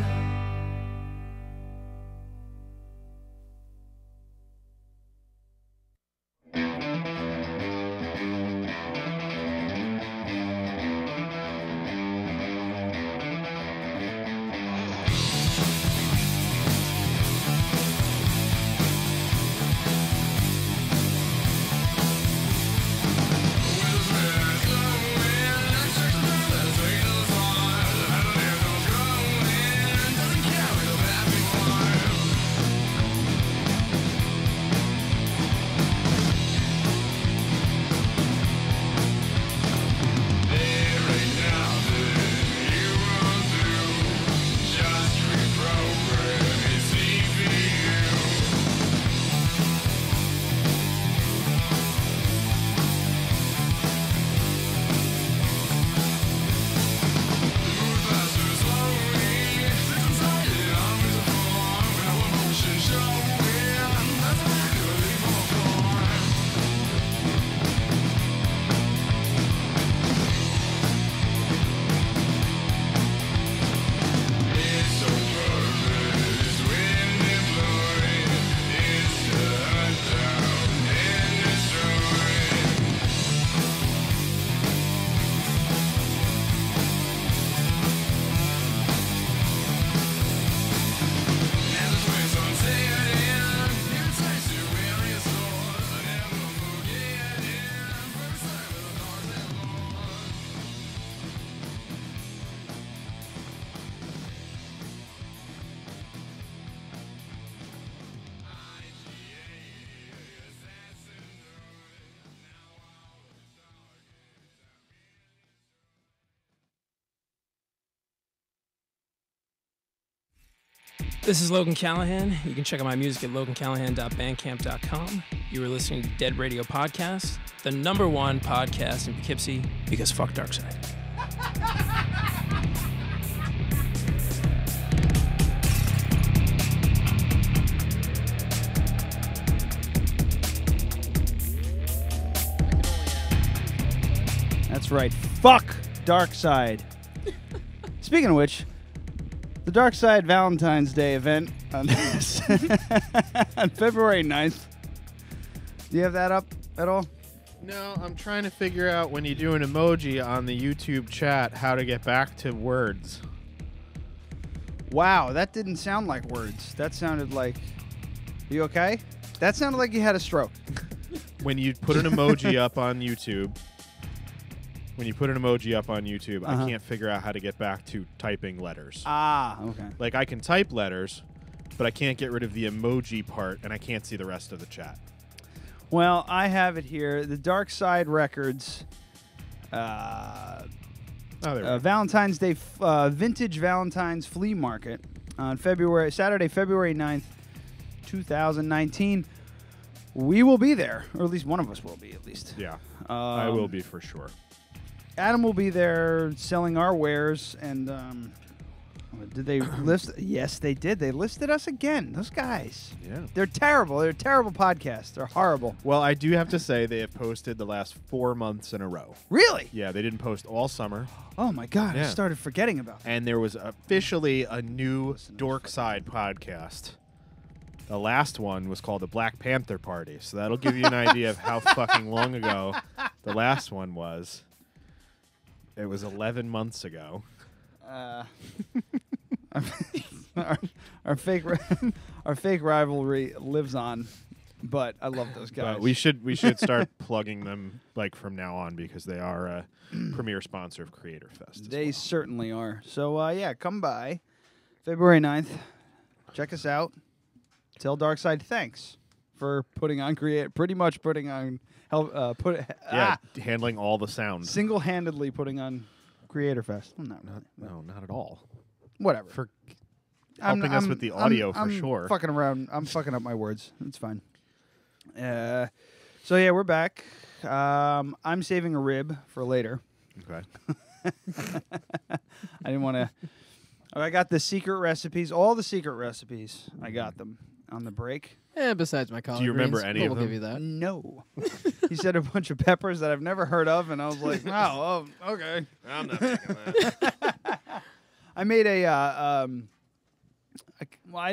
Speaker 15: This is Logan Callahan. You can check out my music at logancallahan.bandcamp.com. You were listening to Dead Radio Podcast, the #1 podcast in Poughkeepsie, because fuck Darkside.
Speaker 2: That's right. Fuck Darkside. Speaking of which, the Darkside Valentine's Day event on, on February 9th. Do you have that up at all?
Speaker 3: No, I'm trying to figure out when you do an emoji on the YouTube chat how to get back to words.
Speaker 2: Wow, that didn't sound like words. That sounded like... You okay? That sounded like you had a stroke.
Speaker 3: When you put an emoji up on YouTube... I can't figure out how to get back to typing letters.
Speaker 2: Ah, okay.
Speaker 3: Like, I can type letters, but I can't get rid of the emoji part, and I can't see the rest of the chat.
Speaker 2: Well, I have it here. The Dark Side Records Valentine's Day Vintage Valentine's Flea Market on Saturday, February 9th, 2019. We will be there, or at least one of us will be, at least.
Speaker 3: Yeah, I will be for sure.
Speaker 2: Adam will be there selling our wares, and did they list? Yes, they did. They listed us again. Those guys.
Speaker 3: Yeah.
Speaker 2: They're terrible. They're a terrible podcast. They're horrible.
Speaker 3: Well, I do have to say they have posted the last 4 months in a row.
Speaker 2: Really?
Speaker 3: Yeah, they didn't post all summer.
Speaker 2: Oh, my God.
Speaker 3: Yeah.
Speaker 2: I started forgetting about that.
Speaker 3: And there was officially a new Dork Side podcast. The last one was called the Black Panther Party, so that'll give you an idea of how fucking long ago the last one was. It was 11 months ago. Our fake rivalry lives on, but I love those guys. But we should start plugging them like from now on because they are a premier sponsor of Creator Fest.
Speaker 2: They certainly are. So yeah, come by February 9th. Check us out. Tell Darkside thanks for putting on
Speaker 3: handling all the sound.
Speaker 2: Single-handedly putting on Creator Fest. Well,
Speaker 3: not at all.
Speaker 2: Whatever.
Speaker 3: For helping us with the audio, for sure.
Speaker 2: Fucking around. I'm fucking up my words. It's fine. So yeah, we're back. I'm saving a rib for later.
Speaker 3: Okay.
Speaker 2: I didn't want to. I got the secret recipes. All the secret recipes. I got them on the break.
Speaker 11: Yeah, besides my collard
Speaker 3: Do you remember
Speaker 11: greens,
Speaker 3: any of
Speaker 11: we'll
Speaker 3: them?
Speaker 11: give you that.
Speaker 2: No. He said a bunch of peppers that I've never heard of, and I was like, oh, okay.
Speaker 3: I'm not making that.
Speaker 2: I made I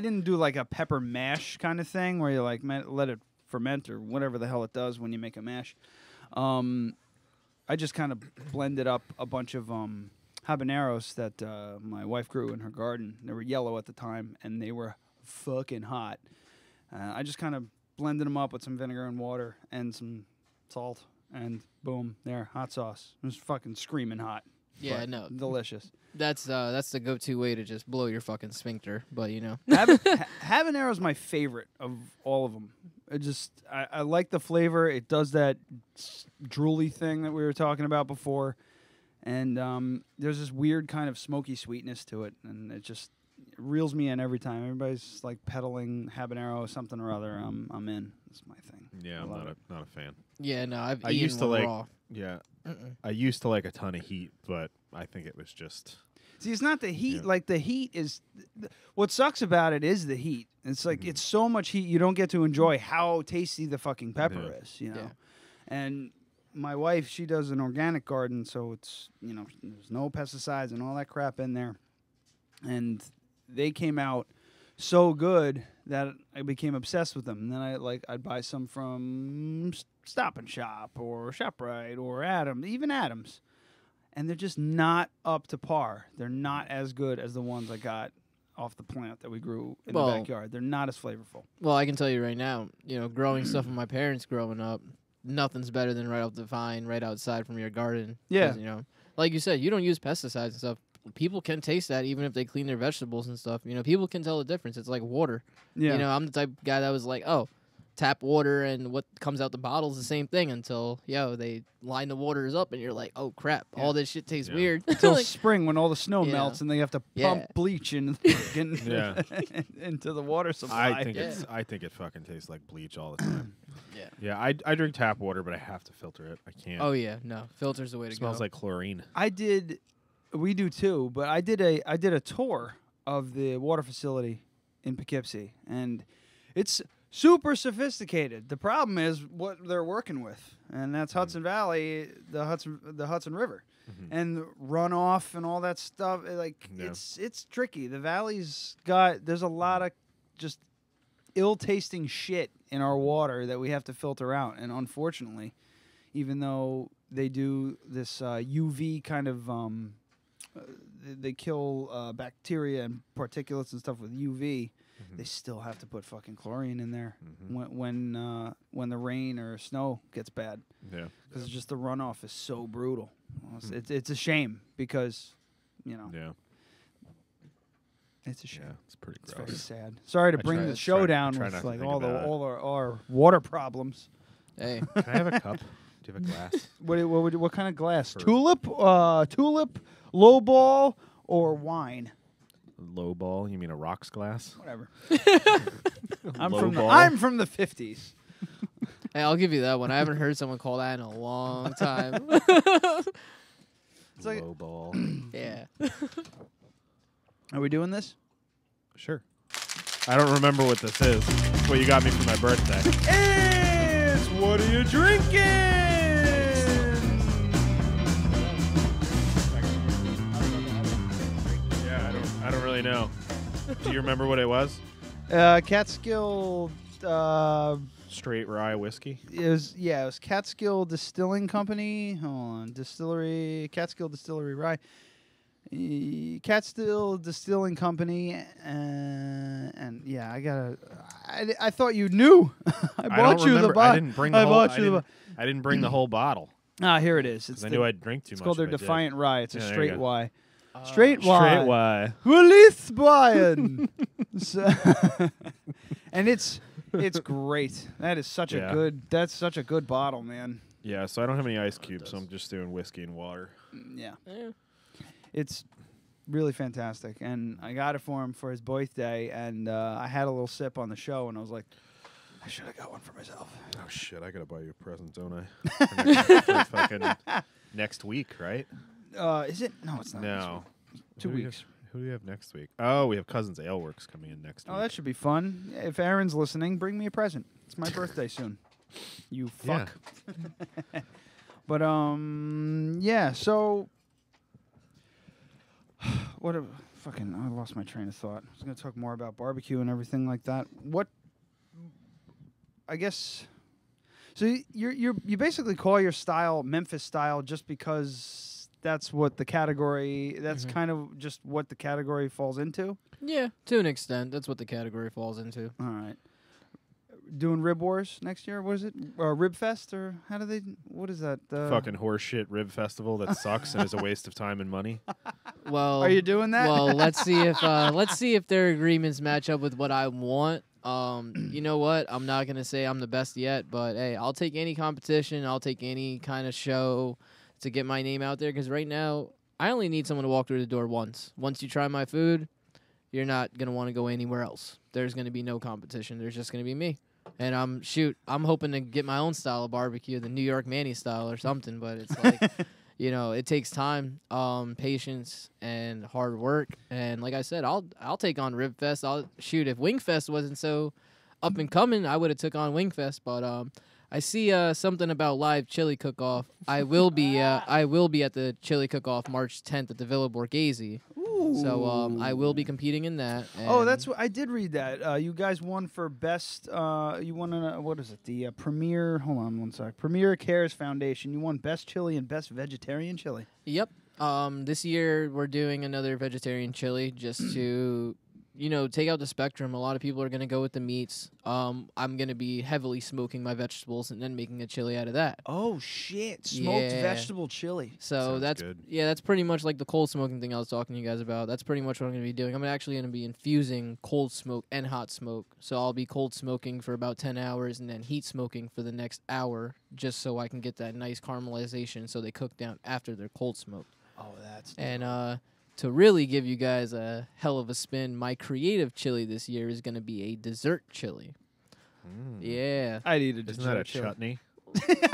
Speaker 2: didn't do like a pepper mash kind of thing where you like let it ferment or whatever the hell it does when you make a mash. I just kind of blended up a bunch of habaneros that my wife grew in her garden. They were yellow at the time, and they were fucking hot. I just kind of blended them up with some vinegar and water and some salt, and boom, there, hot sauce. It was fucking screaming hot.
Speaker 11: Yeah, no,
Speaker 2: delicious.
Speaker 11: That's the go-to way to just blow your fucking sphincter. But you know,
Speaker 2: habanero's my favorite of all of them. I like the flavor. It does that drooly thing that we were talking about before, and there's this weird kind of smoky sweetness to it, and it reels me in every time. Everybody's like peddling habanero something or other. I'm in. It's my thing.
Speaker 3: Yeah, I'm not a fan.
Speaker 11: Yeah, no, I
Speaker 3: used to like
Speaker 11: raw.
Speaker 3: Yeah, I used to like a ton of heat, but I think it was just.
Speaker 2: See, it's not the heat. Yeah. Like the heat is, what sucks about it is the heat. It's like it's so much heat you don't get to enjoy how tasty the fucking pepper is. You know, and my wife, she does an organic garden, so it's there's no pesticides and all that crap in there, and they came out so good that I became obsessed with them. And then I'd buy some from Stop and Shop or ShopRite or Adams. And they're just not up to par. They're not as good as the ones I got off the plant that we grew in the backyard. They're not as flavorful.
Speaker 11: Well, I can tell you right now, growing stuff with my parents growing up, nothing's better than right off the vine, right outside from your garden.
Speaker 2: Yeah.
Speaker 11: Like you said, you don't use pesticides and stuff. People can taste that even if they clean their vegetables and stuff. People can tell the difference. It's like water.
Speaker 2: Yeah.
Speaker 11: I'm the type of guy that was like, oh, tap water and what comes out the bottle is the same thing until they line the waters up and you're like, oh crap, all this shit tastes weird.
Speaker 2: Until
Speaker 11: Like,
Speaker 2: spring when all the snow melts and they have to pump bleach into the water supply.
Speaker 3: I think it fucking tastes like bleach all the time. Yeah, I drink tap water, but I have to filter it. I can't.
Speaker 11: Oh yeah, no, filter's the way to go.
Speaker 3: Smells like chlorine.
Speaker 2: We do too, but I did a tour of the water facility in Poughkeepsie, and it's super sophisticated. The problem is what they're working with, and that's Hudson Valley, the Hudson River, and the runoff and all that stuff. Like it's tricky. The valley's there's a lot of just ill-tasting shit in our water that we have to filter out, and unfortunately, even though they do this UV kind of they kill bacteria and particulates and stuff with UV. They still have to put fucking chlorine in there when the rain or snow gets bad.
Speaker 3: Yeah,
Speaker 2: because just the runoff is so brutal. It's a shame because,
Speaker 3: Yeah.
Speaker 2: It's a shame.
Speaker 3: Yeah, it's pretty gross.
Speaker 2: It's very sad. Sorry to bring the show down with like all our water problems.
Speaker 11: Hey,
Speaker 3: can I have a cup? Do you have a glass?
Speaker 2: What kind of glass? Tulip, low ball, or wine?
Speaker 3: Low ball? You mean a rocks glass?
Speaker 2: Whatever.
Speaker 3: I'm
Speaker 2: I'm from the 50s.
Speaker 11: Hey, I'll give you that one. I haven't heard someone call that in a long time.
Speaker 2: It's like
Speaker 3: low ball.
Speaker 11: Yeah.
Speaker 2: Are we doing this?
Speaker 3: Sure. I don't remember what this is. It's what you got me for my birthday.
Speaker 2: It's What Are You Drinking?
Speaker 3: I don't really know. Do you remember what it was?
Speaker 2: Catskill.
Speaker 3: Straight rye whiskey.
Speaker 2: It was Catskill Distilling Company. Hold on, distillery. Catskill Distillery Rye. Catskill Distilling Company, and yeah, I thought you knew. I bought you the bottle.
Speaker 3: I didn't bring the whole. I didn't bring the whole bottle.
Speaker 2: Ah, here it is.
Speaker 3: I knew I'd drink too much.
Speaker 2: It's called their Defiant Rye. It's a straight rye.
Speaker 3: Straight rye.
Speaker 2: Release Brian. And it's great. That is such that's such a good bottle, man.
Speaker 3: Yeah, so I don't have any ice cubes, so I'm just doing whiskey and water.
Speaker 2: Yeah. It's really fantastic, and I got it for him for his birthday, and I had a little sip on the show, and I was like, I should have got one for myself.
Speaker 3: Oh shit! I gotta buy you a present, don't I? for fucking next week, right?
Speaker 2: Is it? No, it's not.
Speaker 3: No,
Speaker 2: 2 weeks.
Speaker 3: Who do we have next week? Oh, we have Cousins Aleworks coming in next week.
Speaker 2: Oh, that should be fun. If Aaron's listening, bring me a present. It's my birthday soon. You fuck. Yeah. But yeah. So. I lost my train of thought. I was going to talk more about barbecue and everything like that. I guess, so you basically call your style Memphis style just because that's what the category, that's kind of just what the category falls into?
Speaker 11: Yeah, to an extent. That's what the category falls into.
Speaker 2: All right. Doing Rib Wars next year? What is it? Rib Fest? Or what is that?
Speaker 3: Fucking horseshit rib festival that sucks and is a waste of time and money.
Speaker 11: Well,
Speaker 2: are you doing that?
Speaker 11: Well, let's see if their agreements match up with what I want. You know what? I'm not gonna say I'm the best yet, but hey, I'll take any competition. I'll take any kind of show to get my name out there. Because right now, I only need someone to walk through the door once. Once you try my food, you're not gonna want to go anywhere else. There's gonna be no competition. There's just gonna be me. And I'm hoping to get my own style of barbecue, the New York Manny style or something. But it's like, it takes time, patience, and hard work. And like I said, I'll take on Rib Fest. If Wing Fest wasn't so up and coming, I would have took on Wing Fest. But I see something about live chili cook-off. I will be at the chili cook-off March 10th at the Villa Borghese. So I will be competing in that.
Speaker 2: Oh, that's what I did read that. You guys won for best. You won what is it? The Premier. Hold on one sec. Premier Cares Foundation. You won best chili and best vegetarian chili.
Speaker 11: Yep. This year we're doing another vegetarian chili just to take out the spectrum. A lot of people are gonna go with the meats. I'm gonna be heavily smoking my vegetables and then making a chili out of that.
Speaker 2: Oh shit! Smoked vegetable chili.
Speaker 11: So that's pretty much like the cold smoking thing I was talking to you guys about. That's pretty much what I'm gonna be doing. I'm actually gonna be infusing cold smoke and hot smoke. So I'll be cold smoking for about 10 hours and then heat smoking for the next hour, just so I can get that nice caramelization. So they cook down after they're cold smoked.
Speaker 2: Oh, that's
Speaker 11: and to really give you guys a hell of a spin, my creative chili this year is going to be a dessert chili. Yeah.
Speaker 2: I'd eat a
Speaker 3: Isn't that a chutney?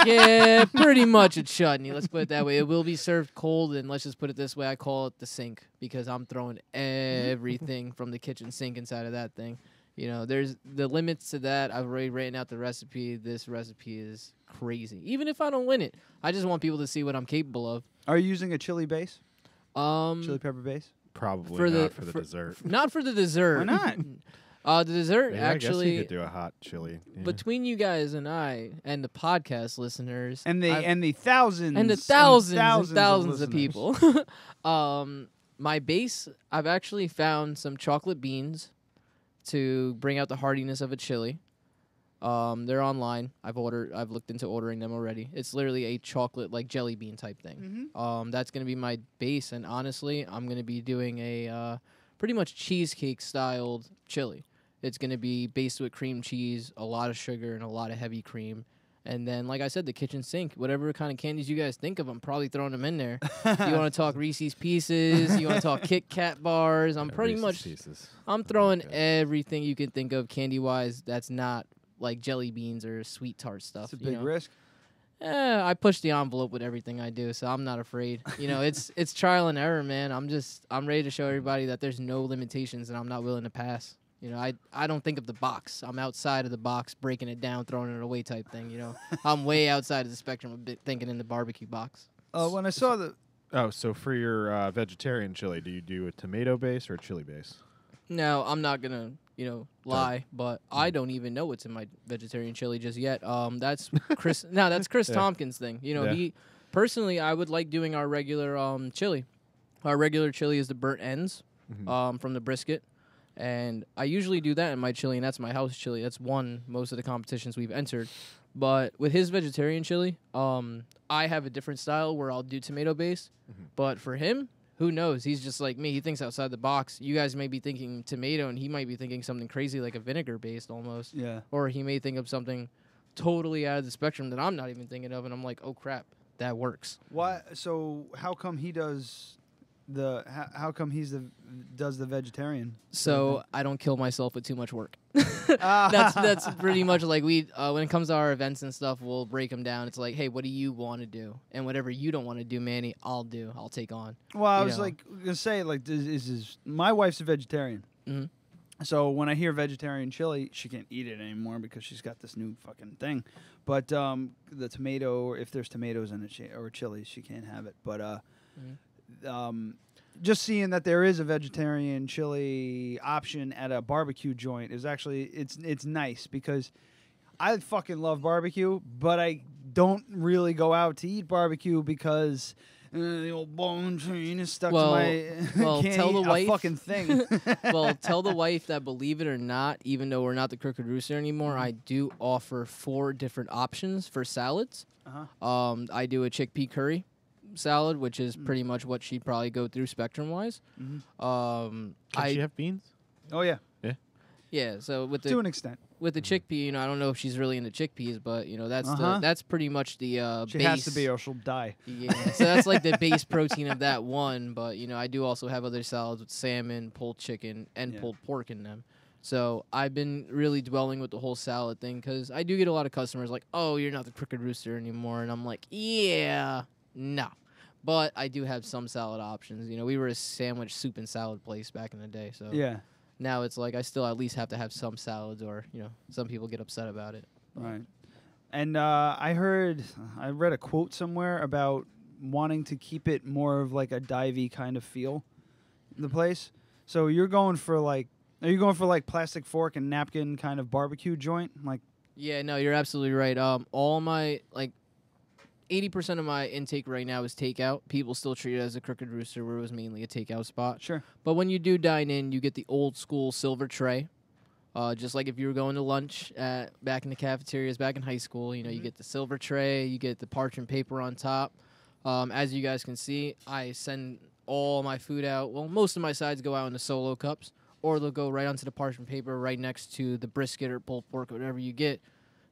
Speaker 11: Yeah, pretty much a chutney. Let's put it that way. It will be served cold, and let's just put it this way. I call it the sink because I'm throwing everything from the kitchen sink inside of that thing. There's the limits to that. I've already written out the recipe. This recipe is crazy. Even if I don't win it, I just want people to see what I'm capable of.
Speaker 2: Are you using a chili base? Chili pepper base?
Speaker 3: Probably not for the dessert.
Speaker 11: Not for the dessert.
Speaker 2: Why not?
Speaker 11: The dessert
Speaker 3: Yeah,
Speaker 11: actually.
Speaker 3: I guess you could do a hot chili. Yeah.
Speaker 11: Between you guys and I, and the podcast listeners,
Speaker 2: and the thousands
Speaker 11: of people, my base, I've actually found some chocolate beans to bring out the hardiness of a chili. They're online. I've looked into ordering them already. It's literally a chocolate like jelly bean type thing. That's gonna be my base, and honestly, I'm gonna be doing a pretty much cheesecake styled chili. It's gonna be based with cream cheese, a lot of sugar, and a lot of heavy cream. And then, like I said, the kitchen sink, whatever kind of candies you guys think of, I'm probably throwing them in there. You want to talk Reese's Pieces? You want to talk Kit Kat bars? I'm pretty much, I'm throwing everything you can think of candy-wise that's not like jelly beans or sweet tart stuff.
Speaker 2: It's a big risk.
Speaker 11: I push the envelope with everything I do, so I'm not afraid. It's trial and error, man. I'm ready to show everybody that there's no limitations and I'm not willing to pass. I don't think of the box. I'm outside of the box, breaking it down, throwing it away type thing. I'm way outside of the spectrum of thinking in the barbecue box.
Speaker 2: When I saw the...
Speaker 3: Oh, so for your vegetarian chili, do you do a tomato base or a chili base?
Speaker 11: No, I'm not going to, lie, but I don't even know what's in my vegetarian chili just yet. That's Chris. No, that's Chris Tompkins' thing. He personally, I would like doing our regular chili. Our regular chili is the burnt ends from the brisket. And I usually do that in my chili, and that's my house chili. That's won most of the competitions we've entered. But with his vegetarian chili, I have a different style where I'll do tomato base. But for him, who knows? He's just like me. He thinks outside the box. You guys may be thinking tomato, and he might be thinking something crazy like a vinegar-based almost.
Speaker 2: Yeah.
Speaker 11: Or he may think of something totally out of the spectrum that I'm not even thinking of, and I'm like, oh, crap, that works.
Speaker 2: Why? So how come he does... how come does the vegetarian?
Speaker 11: So I don't kill myself with too much work. That's pretty much like when it comes to our events and stuff, we'll break them down. It's like, hey, what do you want to do? And whatever you don't want to do, Manny, I'll take on.
Speaker 2: Well, I was gonna say my wife's a vegetarian. So when I hear vegetarian chili, she can't eat it anymore because she's got this new fucking thing. But the tomato, if there's tomatoes in it or chilies, she can't have it. But just seeing that there is a vegetarian chili option at a barbecue joint is actually it's nice because I fucking love barbecue, but I don't really go out to eat barbecue because the old bone chain is stuck to my can't
Speaker 11: tell
Speaker 2: eat
Speaker 11: the wife
Speaker 2: a fucking thing.
Speaker 11: Well, tell the wife that, believe it or not, even though we're not the Crooked Rooster anymore, I do offer 4 different options for salads. I do a chickpea curry salad, which is pretty much what she'd probably go through spectrum-wise.
Speaker 3: Can she have beans?
Speaker 2: Oh, yeah.
Speaker 3: Yeah?
Speaker 11: Yeah, so with
Speaker 2: to an extent.
Speaker 11: With the chickpea, I don't know if she's really into chickpeas, but, that's pretty much the
Speaker 2: she
Speaker 11: base.
Speaker 2: has to be or she'll die.
Speaker 11: Yeah, so that's like the base protein of that one, but, I do also have other salads with salmon, pulled chicken, and pulled pork in them. So I've been really dwelling with the whole salad thing because I do get a lot of customers like, oh, you're not the Crooked Rooster anymore, and I'm like, yeah, no. But I do have some salad options. We were a sandwich, soup, and salad place back in the day. So now it's like I still at least have to have some salads or, some people get upset about it.
Speaker 2: Right. And I read a quote somewhere about wanting to keep it more of like a divey kind of feel in the place. So are you going for like plastic fork and napkin kind of barbecue joint? Like,
Speaker 11: yeah, no, you're absolutely right. All my, 80% of my intake right now is takeout. People still treat it as a Crooked Rooster, where it was mainly a takeout spot.
Speaker 2: Sure.
Speaker 11: But when you do dine in, you get the old school silver tray. Just like if you were going to lunch back in the cafeterias back in high school, you know, you get the silver tray, you get the parchment paper on top. As you guys can see, I send all my food out. Well, most of my sides go out in the solo cups, or they'll go right onto the parchment paper right next to the brisket or pulled pork, whatever you get.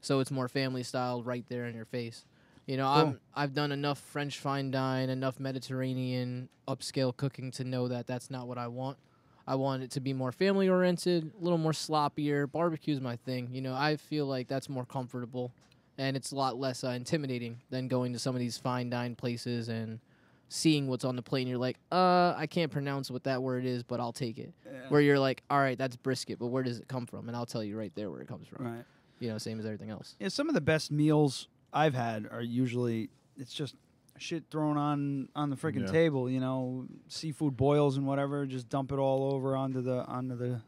Speaker 11: So it's more family style right there in your face. You know,
Speaker 2: Cool.
Speaker 11: I've done enough French fine dine, enough Mediterranean upscale cooking to know that that's not what I want. I want it to be more family-oriented, a little more sloppier. Barbecue's my thing. You know, I feel like that's more comfortable, and it's a lot less intimidating than going to some of these fine dine places and seeing what's on the plate, and you're like, I can't pronounce what that word is, but I'll take it.
Speaker 2: Yeah.
Speaker 11: Where you're like, all right, that's brisket, but where does it come from? And I'll tell you right there where it comes from.
Speaker 2: Right.
Speaker 11: You know, same as everything else.
Speaker 2: Yeah, some of the best meals I've had are usually, it's just shit thrown on the freaking table, you know, seafood boils and whatever, just dump it all over onto the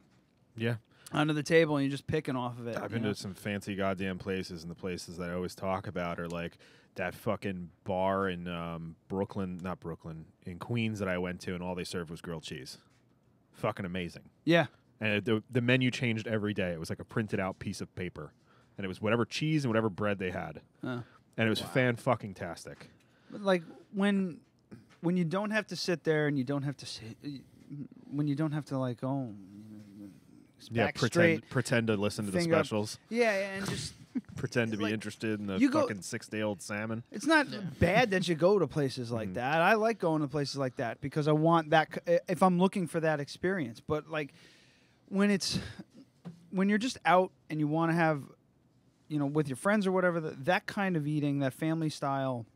Speaker 2: table, and you're just picking off of it.
Speaker 3: I've been to some fancy goddamn places, and the places that I always talk about are like that fucking bar in in Queens that I went to, and all they served was grilled cheese. Fucking amazing.
Speaker 2: Yeah.
Speaker 3: And the menu changed every day. It was like a printed out piece of paper, and it was whatever cheese and whatever bread they had.
Speaker 2: Oh.
Speaker 3: And it was fan-fucking-tastic.
Speaker 2: But like when you don't have to sit there and you don't have to sit, when you don't have to like
Speaker 3: pretend to listen to the specials.
Speaker 2: Yeah, and just
Speaker 3: pretend to be interested in the fucking 6-day-old salmon.
Speaker 2: It's not bad that you go to places like that. I like going to places like that because I want that if I'm looking for that experience. But like when you're just out and you want to have, you know, with your friends or whatever, that kind of eating, that family style.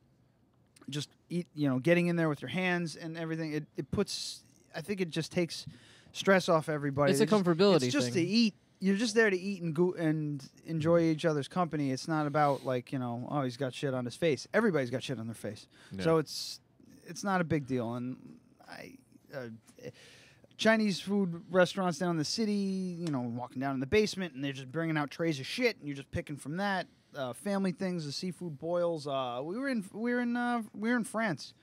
Speaker 2: Just eat, you know, getting in there with your hands and everything. It puts, I think it just takes stress off everybody.
Speaker 11: It's a comfortability
Speaker 2: It's just
Speaker 11: thing.
Speaker 2: to eat. You're just there to eat and enjoy each other's company. It's not about like, you know, oh, he's got shit on his face. Everybody's got shit on their face.
Speaker 3: Yeah.
Speaker 2: So it's not a big deal. And Chinese food restaurants down in the city, you know, walking down in the basement and they're just bringing out trays of shit and you're just picking from that. Family things, the seafood boils. We were in France,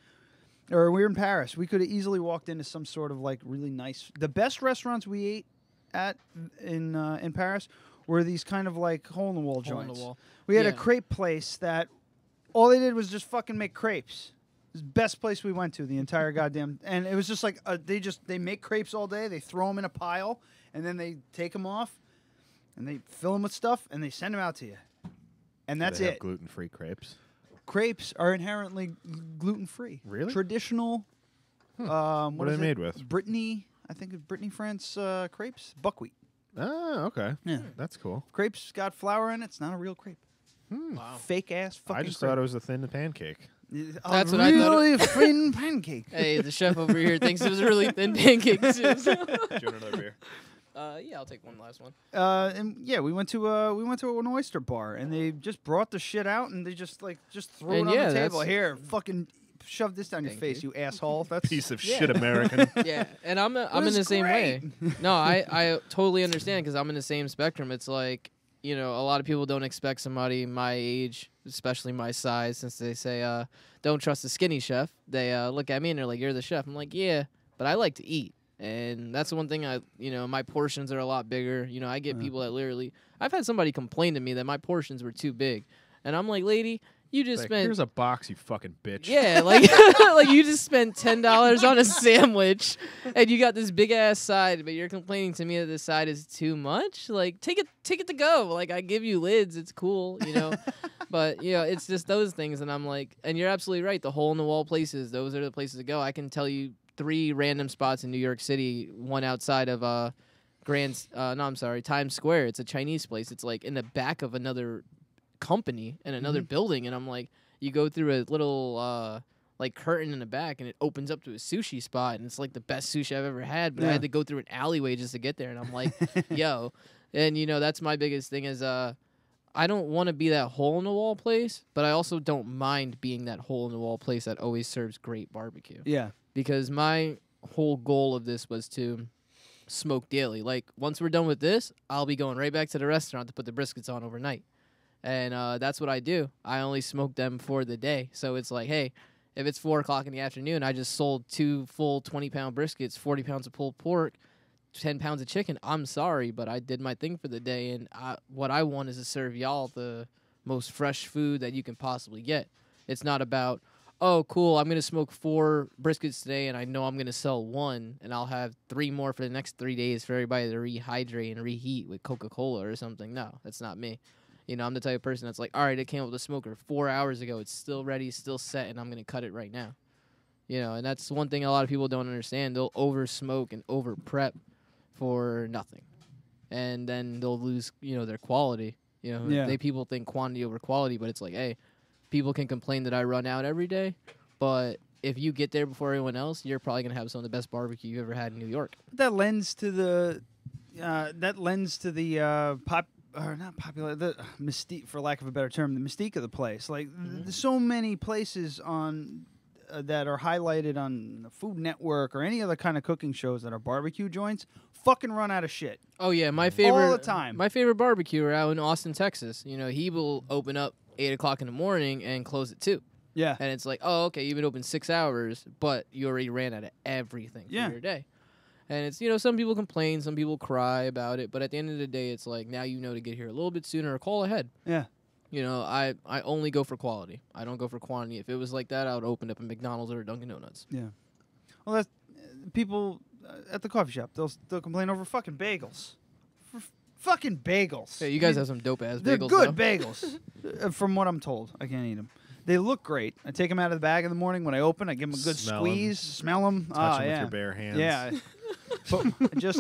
Speaker 2: or we were in Paris. We could have easily walked into some sort of like really nice. The best restaurants we ate at in Paris were these kind of like hole in the wall joints. We had a crepe place that all they did was just fucking make crepes. It was the best place we went to the entire goddamn, and it was just like they make crepes all day. They throw them in a pile, and then they take them off, and they fill them with stuff, and they send them out to you. And that's
Speaker 3: they have
Speaker 2: it.
Speaker 3: Gluten-free crepes.
Speaker 2: Crepes are inherently gluten-free.
Speaker 3: Really?
Speaker 2: Traditional.
Speaker 3: What are they made with?
Speaker 2: Brittany, I think it's Brittany, France crepes. Buckwheat.
Speaker 3: Oh, okay.
Speaker 2: Yeah.
Speaker 3: That's cool.
Speaker 2: Crepes got flour in it. It's not a real crepe.
Speaker 11: Wow.
Speaker 2: Fake ass fucking
Speaker 3: I just
Speaker 2: crepe.
Speaker 3: thought it was a thin pancake.
Speaker 11: That's what I thought.
Speaker 2: Really thin pancake.
Speaker 11: Hey, the chef over here thinks it was a really thin pancake too.
Speaker 3: Do you want another beer?
Speaker 11: Yeah, I'll take one last one.
Speaker 2: And yeah, we went to an oyster bar, and they just brought the shit out, and they just threw it on the table. Here, fucking shove this down your face, you asshole. That's
Speaker 3: piece of shit, American.
Speaker 11: Yeah, and I'm in the same way. No, I totally understand because I'm in the same spectrum. It's like, you know, a lot of people don't expect somebody my age, especially my size, since they say don't trust the skinny chef. They look at me and they're like, "You're the chef." I'm like, "Yeah, but I like to eat." And that's the one thing my portions are a lot bigger. You know, I get people that literally, I've had somebody complain to me that my portions were too big. And I'm like, lady, you just spent.
Speaker 3: Here's a box, you fucking bitch.
Speaker 11: Yeah, like, like you just spent $10 on a sandwich and you got this big ass side, but you're complaining to me that this side is too much? Like, take it to go. Like, I give you lids. It's cool, you know. But, you know, it's just those things. And I'm like, and you're absolutely right. The hole in the wall places, those are the places to go. I can tell you 3 random spots in New York City, one outside of Times Square. It's a Chinese place. It's like in the back of another company in another building, and I'm like, you go through a little like curtain in the back, and it opens up to a sushi spot, and it's like the best sushi I've ever had. But I had to go through an alleyway just to get there, and I'm like, yo, and you know that's my biggest thing is I don't want to be that hole in the wall place, but I also don't mind being that hole in the wall place that always serves great barbecue.
Speaker 2: Yeah.
Speaker 11: Because my whole goal of this was to smoke daily. Like, once we're done with this, I'll be going right back to the restaurant to put the briskets on overnight. And that's what I do. I only smoke them for the day. So it's like, hey, if it's 4 o'clock in the afternoon, I just sold 2 full 20-pound briskets, 40 pounds of pulled pork, 10 pounds of chicken. I'm sorry, but I did my thing for the day. And what I want is to serve y'all the most fresh food that you can possibly get. It's not about, oh, cool, I'm going to smoke 4 briskets today, and I know I'm going to sell 1, and I'll have 3 more for the next 3 days for everybody to rehydrate and reheat with Coca-Cola or something. No, that's not me. You know, I'm the type of person that's like, all right, I came up with a smoker 4 hours ago. It's still ready, still set, and I'm going to cut it right now. You know, and that's one thing a lot of people don't understand. They'll over-smoke and over-prep for nothing. And then they'll lose, you know, their quality. You know, people think quantity over quality, but it's like, hey, people can complain that I run out every day, but if you get there before everyone else, you're probably going to have some of the best barbecue you've ever had in New York.
Speaker 2: That lends to the mystique, for lack of a better term, the mystique of the place. Like, there's so many places on that are highlighted on the Food Network or any other kind of cooking shows that are barbecue joints, fucking run out of shit.
Speaker 11: Oh yeah, my favorite
Speaker 2: all the time.
Speaker 11: My favorite barbecue out in Austin, Texas. You know, he will open up 8 o'clock in the morning and close at 2.
Speaker 2: Yeah,
Speaker 11: and it's like, oh, okay, you've been open 6 hours, but you already ran out of everything for your day. And it's, you know, some people complain, some people cry about it, but at the end of the day, it's like, now you know to get here a little bit sooner or call ahead.
Speaker 2: Yeah.
Speaker 11: You know, I only go for quality. I don't go for quantity. If it was like that, I would open up a McDonald's or a Dunkin' Donuts.
Speaker 2: Yeah. Well, that's people at the coffee shop. They'll complain over fucking bagels. Fucking bagels.
Speaker 11: Yeah, you guys have some dope ass bagels.
Speaker 2: They're good bagels, from what I'm told. I can't eat them. They look great. I take them out of the bag in the morning when I open. I give them a good squeeze, smell them,
Speaker 3: touch them with your bare hands.
Speaker 2: Yeah.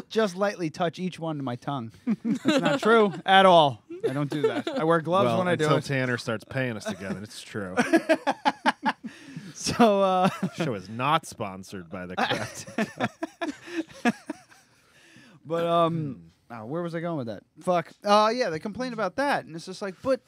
Speaker 2: just lightly touch each one to my tongue. That's not true at all. I don't do that. I wear gloves when I do it.
Speaker 3: Until Tanner starts paying us together, it's true.
Speaker 2: So,
Speaker 3: show is not sponsored by the Crafted.
Speaker 2: But where was I going with that? Fuck. Yeah, they complain about that, and it's just like, but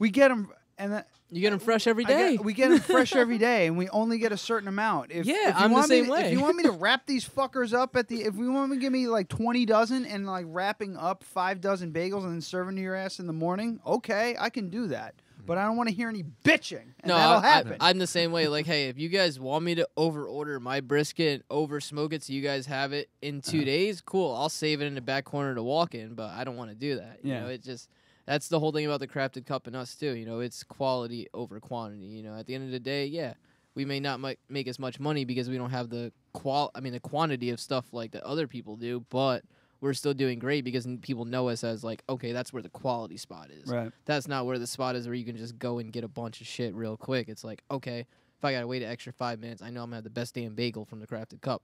Speaker 2: we get them, and
Speaker 11: you get them fresh every day.
Speaker 2: We get them fresh every day, and we only get a certain amount.
Speaker 11: I'm the same way.
Speaker 2: If you want me to wrap these fuckers up if you want me to give me like 20 dozen and like wrapping up 5 dozen bagels and then serving to your ass in the morning, okay, I can do that. But I don't want to hear any bitching. And that'll happen.
Speaker 11: I'm the same way. Like, hey, if you guys want me to over-order my brisket and over-smoke it so you guys have it in 2 days, cool. I'll save it in the back corner to walk in, but I don't want to do that. You know, it just... That's the whole thing about the Crafted Cup and us, too. You know, it's quality over quantity. You know, at the end of the day, yeah, we may not make as much money because we don't have the quantity of stuff like that other people do, but we're still doing great because people know us as, like, okay, that's where the quality spot is.
Speaker 2: Right.
Speaker 11: That's not where the spot is where you can just go and get a bunch of shit real quick. It's like, okay, if I got to wait an extra 5 minutes, I know I'm going to have the best damn bagel from the Crafted Cup.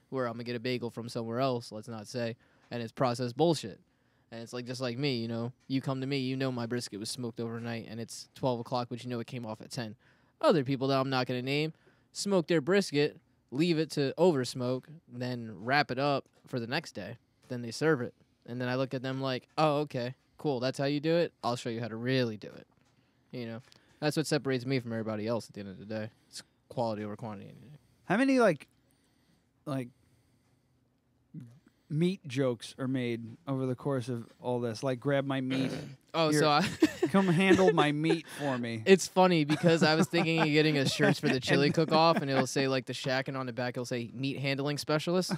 Speaker 11: Where I'm going to get a bagel from somewhere else, let's not say, and it's processed bullshit. And it's like, just like me, you know, you come to me, you know my brisket was smoked overnight, and it's 12 o'clock, but you know it came off at 10. Other people that I'm not going to name smoke their brisket, leave it to over-smoke, then wrap it up for the next day. Then they serve it. And then I look at them like, oh, okay, cool, that's how you do it? I'll show you how to really do it. You know, that's what separates me from everybody else at the end of the day. It's quality over quantity.
Speaker 2: How many, like meat jokes are made over the course of all this? Like, grab my meat. Come handle my meat for me.
Speaker 11: It's funny because I was thinking of getting a shirts for the chili cook-off, and it'll say, like, the shack, and on the back it'll say meat handling specialist.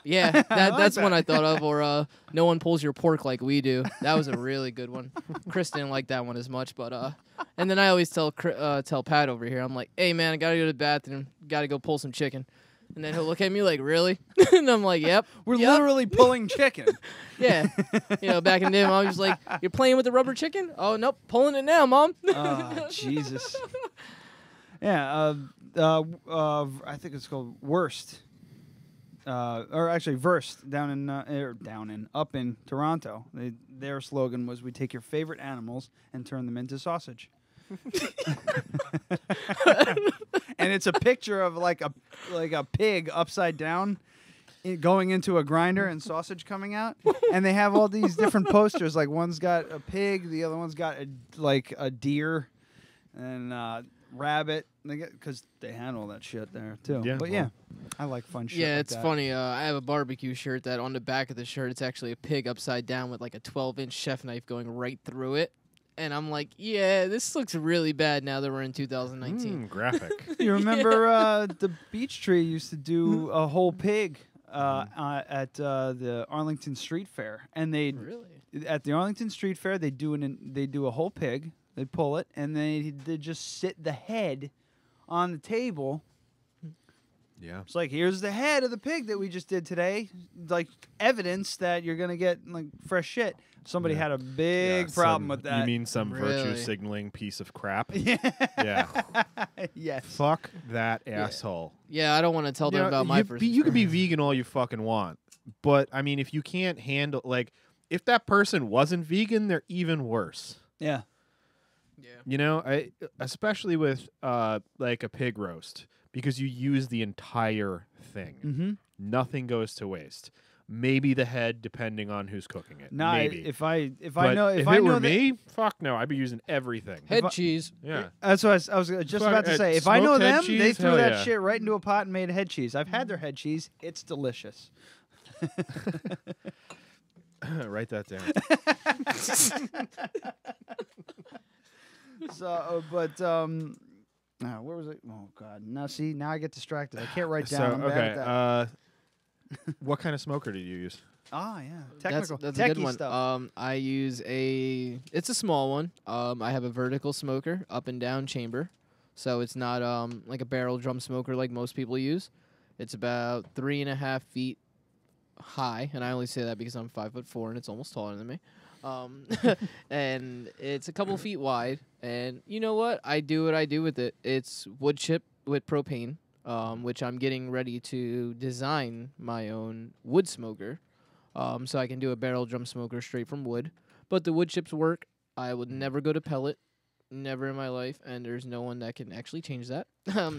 Speaker 11: Yeah, that's one I thought of. Or no one pulls your pork like we do. That was a really good one. Chris didn't like that one as much, but and then I always tell Pat over here, I'm like, hey man, I gotta go to the bathroom, gotta go pull some chicken. And then he'll look at me like, really? And I'm like, yep.
Speaker 2: We're literally pulling chicken.
Speaker 11: Yeah. You know, back in the day, Mom was like, you're playing with the rubber chicken? Oh, nope, pulling it now, Mom.
Speaker 2: Oh, Jesus. Yeah, I think it's called Worst. Or actually, Verst, up in Toronto. Their slogan was, we take your favorite animals and turn them into sausage. And it's a picture of like a pig upside down going into a grinder and sausage coming out, and they have all these different posters. Like, one's got a pig, the other one's got a deer and rabbit, because they handle that shit there too. Yeah, but yeah, I like fun shit.
Speaker 11: Yeah,
Speaker 2: like
Speaker 11: it's
Speaker 2: that.
Speaker 11: funny. I have a barbecue shirt that on the back of the shirt, it's actually a pig upside down with like a 12-inch chef knife going right through it. And I'm like, yeah, this looks really bad now that we're in 2019.
Speaker 3: Graphic.
Speaker 2: You remember the Beach Tree used to do a whole pig at the Arlington Street Fair, and they at the Arlington Street Fair they do a whole pig. They pull it, and they just sit the head on the table.
Speaker 3: Yeah.
Speaker 2: It's like, here's the head of the pig that we just did today. Like, evidence that you're going to get, like, fresh shit. Somebody had a big problem with that.
Speaker 3: You mean some virtue signaling piece of crap?
Speaker 2: Yeah.
Speaker 3: Yeah.
Speaker 2: Yes.
Speaker 3: Fuck that asshole.
Speaker 11: Yeah, I don't want to tell them about my first
Speaker 3: You can be vegan all you fucking want. But, I mean, if you can't handle, like, if that person wasn't vegan, they're even worse.
Speaker 2: Yeah.
Speaker 11: Yeah.
Speaker 3: You know, especially with, like, a pig roast. Because you use the entire thing.
Speaker 2: Mm-hmm.
Speaker 3: Nothing goes to waste. Maybe the head, depending on who's cooking it.
Speaker 2: Nah,
Speaker 3: Maybe.
Speaker 2: if I
Speaker 3: But
Speaker 2: know
Speaker 3: if
Speaker 2: I
Speaker 3: it
Speaker 2: know
Speaker 3: were
Speaker 2: that,
Speaker 3: me, fuck no, I'd be using everything.
Speaker 11: Head cheese.
Speaker 3: Yeah.
Speaker 2: That's what I was just about to say. If I know
Speaker 3: smoked head
Speaker 2: them, they
Speaker 3: cheese?
Speaker 2: threw
Speaker 3: Hell
Speaker 2: that
Speaker 3: yeah.
Speaker 2: shit right into a pot and made head cheese. I've had their head cheese. It's delicious.
Speaker 3: Write that down.
Speaker 2: So, but where was it? Oh God! Now see, now I get distracted. I can't write down.
Speaker 3: So,
Speaker 2: I'm bad at that.
Speaker 3: what kind of smoker do you use?
Speaker 2: Ah, yeah, technical,
Speaker 11: That's a
Speaker 2: techie
Speaker 11: good one.
Speaker 2: stuff.
Speaker 11: I use it's a small one. I have a vertical smoker, up and down chamber, so it's not like a barrel drum smoker like most people use. It's about 3.5 feet high, and I only say that because I'm 5'4" and it's almost taller than me. And it's a couple feet wide, and you know what I do with it. It's wood chip with propane, which I'm getting ready to design my own wood smoker, so I can do a barrel drum smoker straight from wood. But the wood chips work. I would never go to pellet, never in my life, and there's no one that can actually change that.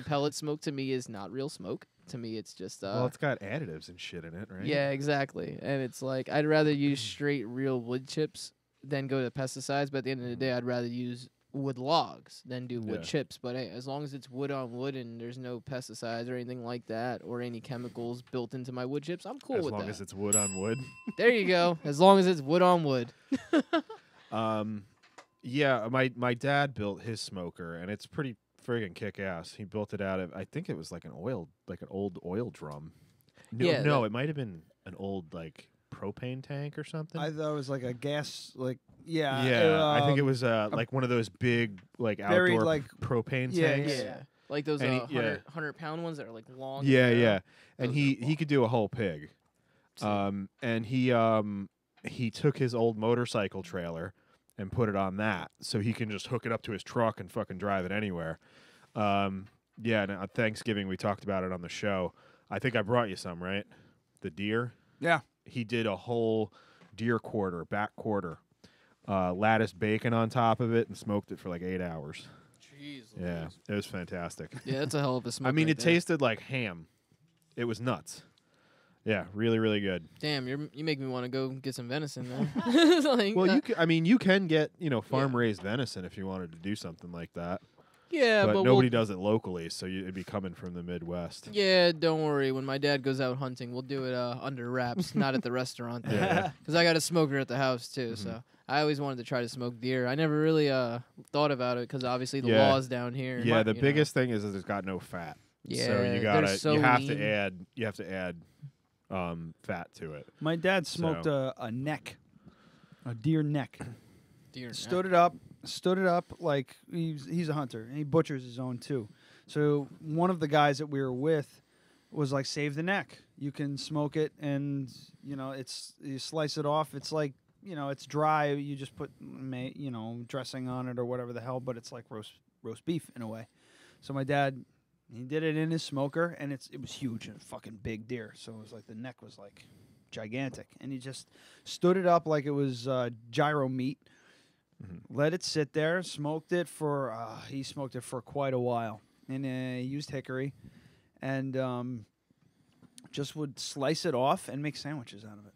Speaker 11: Pellet smoke to me is not real smoke. To me, it's just
Speaker 3: well, it's got additives and shit in it, right?
Speaker 11: Yeah, exactly. And it's like I'd rather use straight real wood chips than go to pesticides. But at the end of the day, I'd rather use wood logs than do wood chips. But hey, as long as it's wood on wood and there's no pesticides or anything like that or any chemicals built into my wood chips, I'm cool with that.
Speaker 3: As long as it's wood on wood.
Speaker 11: There you go. As long as it's wood on wood.
Speaker 3: Yeah, my dad built his smoker, and it's pretty friggin' kick-ass. He built it out of, I think it was like an old oil drum. No, it might have been an old like propane tank or something.
Speaker 2: I thought it was like a gas, like
Speaker 3: I think it was like one of those big like
Speaker 2: buried,
Speaker 3: outdoor
Speaker 2: like
Speaker 3: propane
Speaker 11: Yeah,
Speaker 3: tanks.
Speaker 11: yeah. Like those
Speaker 3: And he-
Speaker 11: 100-pound ones that are like long.
Speaker 3: Yeah,
Speaker 11: and
Speaker 3: yeah. And
Speaker 11: Those
Speaker 3: he could do a whole pig. And he took his old motorcycle trailer and put it on that, so he can just hook it up to his truck and fucking drive it anywhere. Yeah, and on Thanksgiving we talked about it on the show. I think I brought you some, right? The deer.
Speaker 2: Yeah.
Speaker 3: He did a whole deer back quarter, lattice bacon on top of it, and smoked it for like 8 hours.
Speaker 11: Jeez.
Speaker 3: Yeah, it was fantastic.
Speaker 11: Yeah, that's a hell of a smoke.
Speaker 3: I mean,
Speaker 11: right
Speaker 3: it
Speaker 11: there.
Speaker 3: tasted like ham. It was nuts. Yeah, really, really good.
Speaker 11: Damn, you make me want to go get some venison now. Like,
Speaker 3: Well, you can get farm raised venison if you wanted to do something like that.
Speaker 11: Yeah, but
Speaker 3: nobody does it locally, so it'd be coming from the Midwest.
Speaker 11: Yeah, don't worry. When my dad goes out hunting, we'll do it under wraps, not at the restaurant.
Speaker 3: Yeah.
Speaker 11: Because I got a smoker at the house too, so I always wanted to try to smoke deer. I never really thought about it because obviously the laws down here.
Speaker 3: Yeah, the biggest thing is it's got no fat.
Speaker 11: Yeah,
Speaker 3: so
Speaker 11: you
Speaker 3: have
Speaker 11: lean.
Speaker 3: to add fat to it.
Speaker 2: My dad smoked
Speaker 3: So-
Speaker 2: a neck, a deer neck.
Speaker 11: Deer
Speaker 2: stood it up like he's a hunter and he butchers his own too. So one of the guys that we were with was like, save the neck. You can smoke it, and you slice it off. It's like it's dry. You just put dressing on it or whatever the hell, but it's like roast beef in a way. So my dad, he did it in his smoker, and it was huge and fucking big deer. So it was like the neck was like gigantic, and he just stood it up like it was gyro meat. Let it sit there. Smoked it for he smoked it for quite a while, and he used hickory, and just would slice it off and make sandwiches out of it.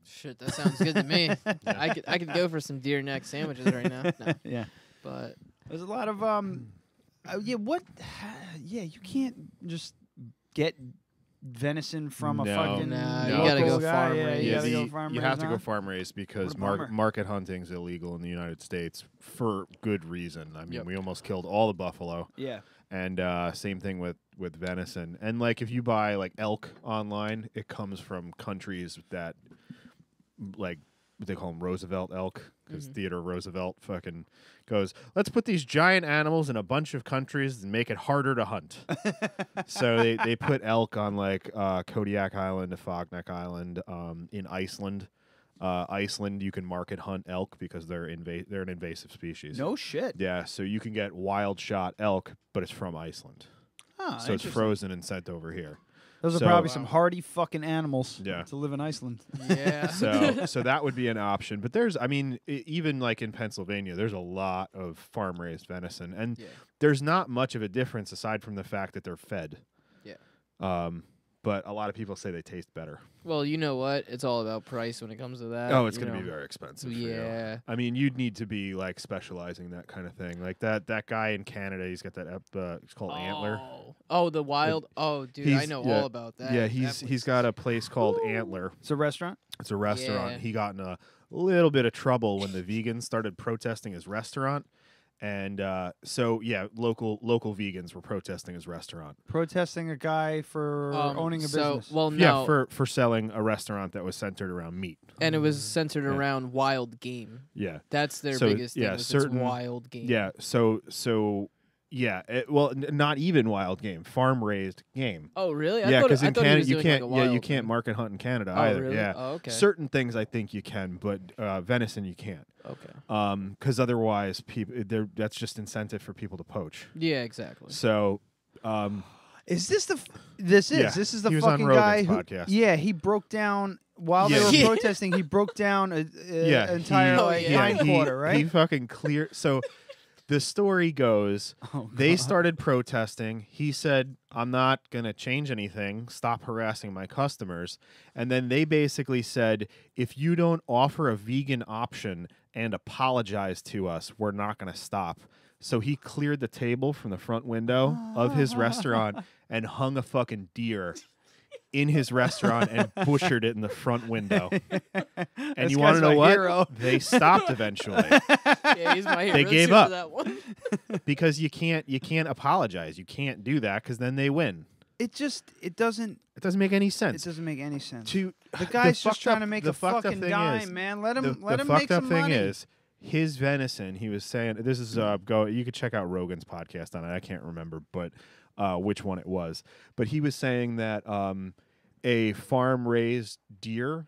Speaker 11: Shit, that sounds good to me. I could go for some deer neck sandwiches right now. No.
Speaker 2: Yeah,
Speaker 11: but
Speaker 2: there's a lot of you can't just get venison from a
Speaker 3: No.
Speaker 2: fucking
Speaker 11: Nah,
Speaker 3: No.
Speaker 11: you gotta go
Speaker 2: local guy?
Speaker 11: farm
Speaker 2: Yeah,
Speaker 11: raised.
Speaker 2: you
Speaker 3: Yeah,
Speaker 2: gotta go farm
Speaker 3: you
Speaker 2: raised
Speaker 3: have to go
Speaker 2: on?
Speaker 3: farm raised because
Speaker 2: What a bummer.
Speaker 3: market hunting is illegal in the United States for good reason. I mean, we almost killed all the buffalo.
Speaker 2: Yeah.
Speaker 3: And same thing with venison. And like if you buy like elk online, it comes from countries that like what they call them Roosevelt elk, because Theodore Roosevelt fucking goes, let's put these giant animals in a bunch of countries and make it harder to hunt. So they put elk on like Kodiak Island, Fognak Island, in Iceland. Iceland, you can market hunt elk because they're an invasive species.
Speaker 2: No shit.
Speaker 3: Yeah, so you can get wild shot elk, but it's from Iceland.
Speaker 2: Huh,
Speaker 3: So it's frozen and sent over here.
Speaker 2: Those are probably some hardy fucking animals to live in Iceland.
Speaker 11: Yeah.
Speaker 3: So that would be an option. But there's, I mean, even like in Pennsylvania, there's a lot of farm raised venison, and there's not much of a difference aside from the fact that they're fed.
Speaker 11: Yeah.
Speaker 3: But a lot of people say they taste better.
Speaker 11: Well, you know what? It's all about price when it comes to that.
Speaker 3: Oh, it's going to be very expensive.
Speaker 11: Yeah.
Speaker 3: For you. I mean, you'd need to be like specializing that kind of thing. Like that guy in Canada, he's got that. It's called Antler.
Speaker 11: Oh, the wild. Oh, dude, I know all about that.
Speaker 3: Yeah, he's got a place called Antler.
Speaker 2: It's a restaurant.
Speaker 3: It's a restaurant.
Speaker 11: Yeah.
Speaker 3: He got in a little bit of trouble when the vegans started protesting his restaurant. And so, yeah, local vegans were protesting his restaurant.
Speaker 2: Protesting a guy for owning a business.
Speaker 11: Well, no.
Speaker 3: Yeah, for selling a restaurant that was centered around meat.
Speaker 11: And it was centered around wild game.
Speaker 3: Yeah.
Speaker 11: That's their biggest thing.
Speaker 3: Yeah,
Speaker 11: It's wild game.
Speaker 3: Yeah, yeah, not even wild game, farm raised game.
Speaker 11: Oh, really?
Speaker 3: Yeah, because in Canada
Speaker 11: you can't.
Speaker 3: you can't market hunt in Canada either.
Speaker 11: Really?
Speaker 3: Yeah.
Speaker 11: Oh, okay.
Speaker 3: Certain things I think you can, but venison you can't.
Speaker 11: Okay.
Speaker 3: Because otherwise, that's just incentive for people to poach.
Speaker 11: Yeah, exactly.
Speaker 3: So,
Speaker 2: is this the? This is the
Speaker 3: he was on
Speaker 2: fucking
Speaker 3: Rogan's
Speaker 2: guy who?
Speaker 3: podcast.
Speaker 2: Yeah, he broke down while they were protesting. He broke down an entire hindquarter, right?
Speaker 3: He fucking cleared. So. The story goes, they started protesting. He said, I'm not going to change anything. Stop harassing my customers. And then they basically said, if you don't offer a vegan option and apologize to us, we're not going to stop. So he cleared the table from the front window of his restaurant and hung a fucking deer in his restaurant and butchered it in the front window. And you want to know what?
Speaker 2: Hero.
Speaker 3: They stopped eventually.
Speaker 11: Yeah, he's my hero.
Speaker 3: They gave
Speaker 11: too
Speaker 3: up
Speaker 11: for that one.
Speaker 3: because you can't apologize. You can't do that because then they win.
Speaker 2: It doesn't
Speaker 3: make any sense.
Speaker 2: It doesn't make any sense.
Speaker 3: The
Speaker 2: guy's just trying to make a
Speaker 3: fucked up
Speaker 2: fucking
Speaker 3: thing
Speaker 2: dime,
Speaker 3: is,
Speaker 2: man. Let him
Speaker 3: the
Speaker 2: make
Speaker 3: fucked up
Speaker 2: some
Speaker 3: thing
Speaker 2: money.
Speaker 3: is his venison. He was saying this is you could check out Rogan's podcast on it. I can't remember, but which one it was. But he was saying that a farm raised deer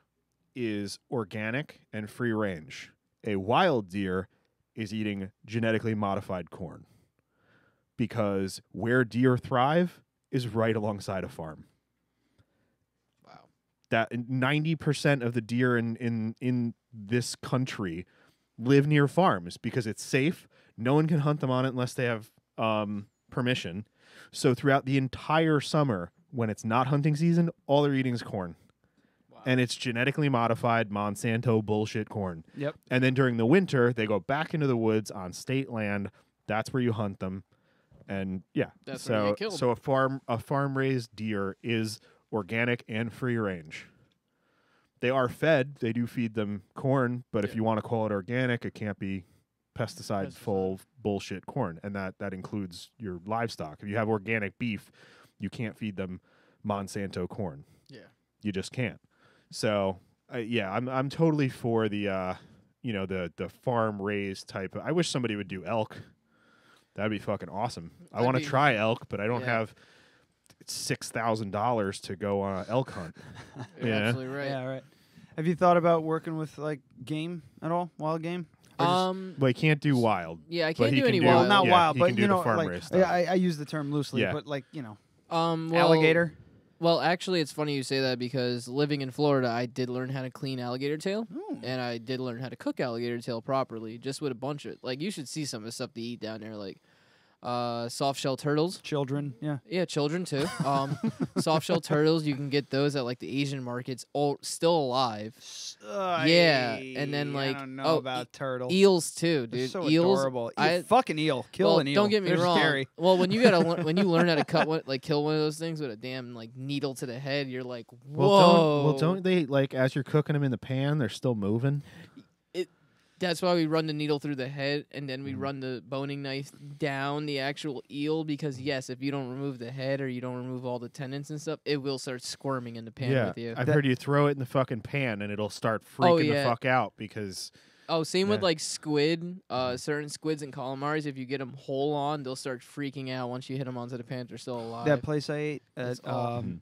Speaker 3: is organic and free range. A wild deer is eating genetically modified corn because where deer thrive is right alongside a farm.
Speaker 11: Wow.
Speaker 3: That 90% of the deer in this country live near farms because it's safe. No one can hunt them on it unless they have permission. So throughout the entire summer, when it's not hunting season, all they're eating is corn. And it's genetically modified Monsanto bullshit corn.
Speaker 2: Yep.
Speaker 3: And then during the winter, they go back into the woods on state land. That's where you hunt them. And yeah,
Speaker 11: That's where they get killed.
Speaker 3: So a farm raised deer is organic and free range. They are fed. They do feed them corn, but if you want to call it organic, it can't be pesticide full bullshit corn, and that includes your livestock. If you have organic beef, you can't feed them Monsanto corn.
Speaker 11: Yeah.
Speaker 3: You just can't. So, I'm totally for the the farm raised type. I wish somebody would do elk. That'd be fucking awesome. I want to try elk, but I don't have $6,000 to go on an elk hunt.
Speaker 11: You're absolutely right.
Speaker 2: Yeah, right. Have you thought about working with like game at all, wild game?
Speaker 3: Well, he can't do wild.
Speaker 11: Yeah, I
Speaker 3: but
Speaker 11: can't
Speaker 3: he
Speaker 11: do
Speaker 3: can
Speaker 11: any wild.
Speaker 2: Well, not wild,
Speaker 3: he
Speaker 2: but
Speaker 3: can do
Speaker 2: you know,
Speaker 3: the farm
Speaker 2: like
Speaker 3: raised stuff.
Speaker 2: I use the term loosely,
Speaker 3: Yeah.
Speaker 2: but like
Speaker 11: Well,
Speaker 2: alligator.
Speaker 11: Well, actually, it's funny you say that because living in Florida, I did learn how to clean alligator tail, and I did learn how to cook alligator tail properly, just with a bunch of you should see some of the stuff they eat down there. Like, soft shell turtles.
Speaker 2: Children, yeah.
Speaker 11: Yeah, children too. Soft shell turtles, you can get those at like the Asian markets, still alive. Yeah, and then like
Speaker 2: I don't know about turtles.
Speaker 11: Eels too,
Speaker 2: They're
Speaker 11: dude.
Speaker 2: so
Speaker 11: Eels,
Speaker 2: adorable. Fucking eel, kill an eel.
Speaker 11: Don't get me
Speaker 2: They're
Speaker 11: wrong.
Speaker 2: Scary.
Speaker 11: Well, when you when you learn how to kill one of those things with a damn like needle to the head, you're like, whoa.
Speaker 3: Well, don't they like as you're cooking them in the pan, they're still moving?
Speaker 11: That's why we run the needle through the head, and then we run the boning knife down the actual eel, because, yes, if you don't remove the head or you don't remove all the tendons and stuff, it will start squirming in the pan with you.
Speaker 3: I've heard you throw it in the fucking pan, and it'll start freaking the fuck out because...
Speaker 11: Oh, same with like squid. Certain squids and calamars, if you get them whole on, they'll start freaking out once you hit them onto the pan if they're still alive.
Speaker 2: That place I ate at,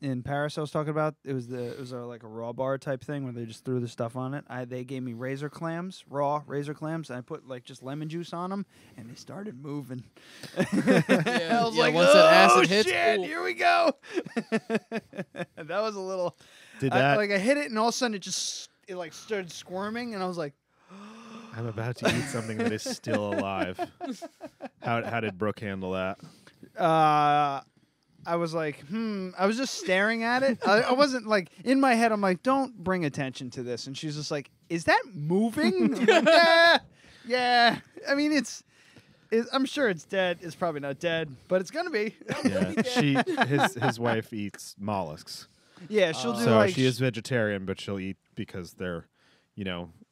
Speaker 2: in Paris, I was talking about, it was like a raw bar type thing where they just threw the stuff on it. They gave me razor clams, raw razor clams, and I put like just lemon juice on them, and they started moving. I was like,
Speaker 11: once that acid hits,
Speaker 2: shit, here we go. That was a little. I hit it, and all of a sudden it like started squirming, and I was like.
Speaker 3: I'm about to eat something that is still alive. How did Brooke handle that?
Speaker 2: I was like, I was just staring at it. I wasn't like, in my head, I'm like, don't bring attention to this. And she's just like, is that moving? I'm like, yeah. I mean, I'm sure it's dead. It's probably not dead, but it's gonna be.
Speaker 3: Yeah, his wife eats mollusks.
Speaker 2: Yeah, she'll do
Speaker 3: so
Speaker 2: like.
Speaker 3: She is vegetarian, but she'll eat because they're,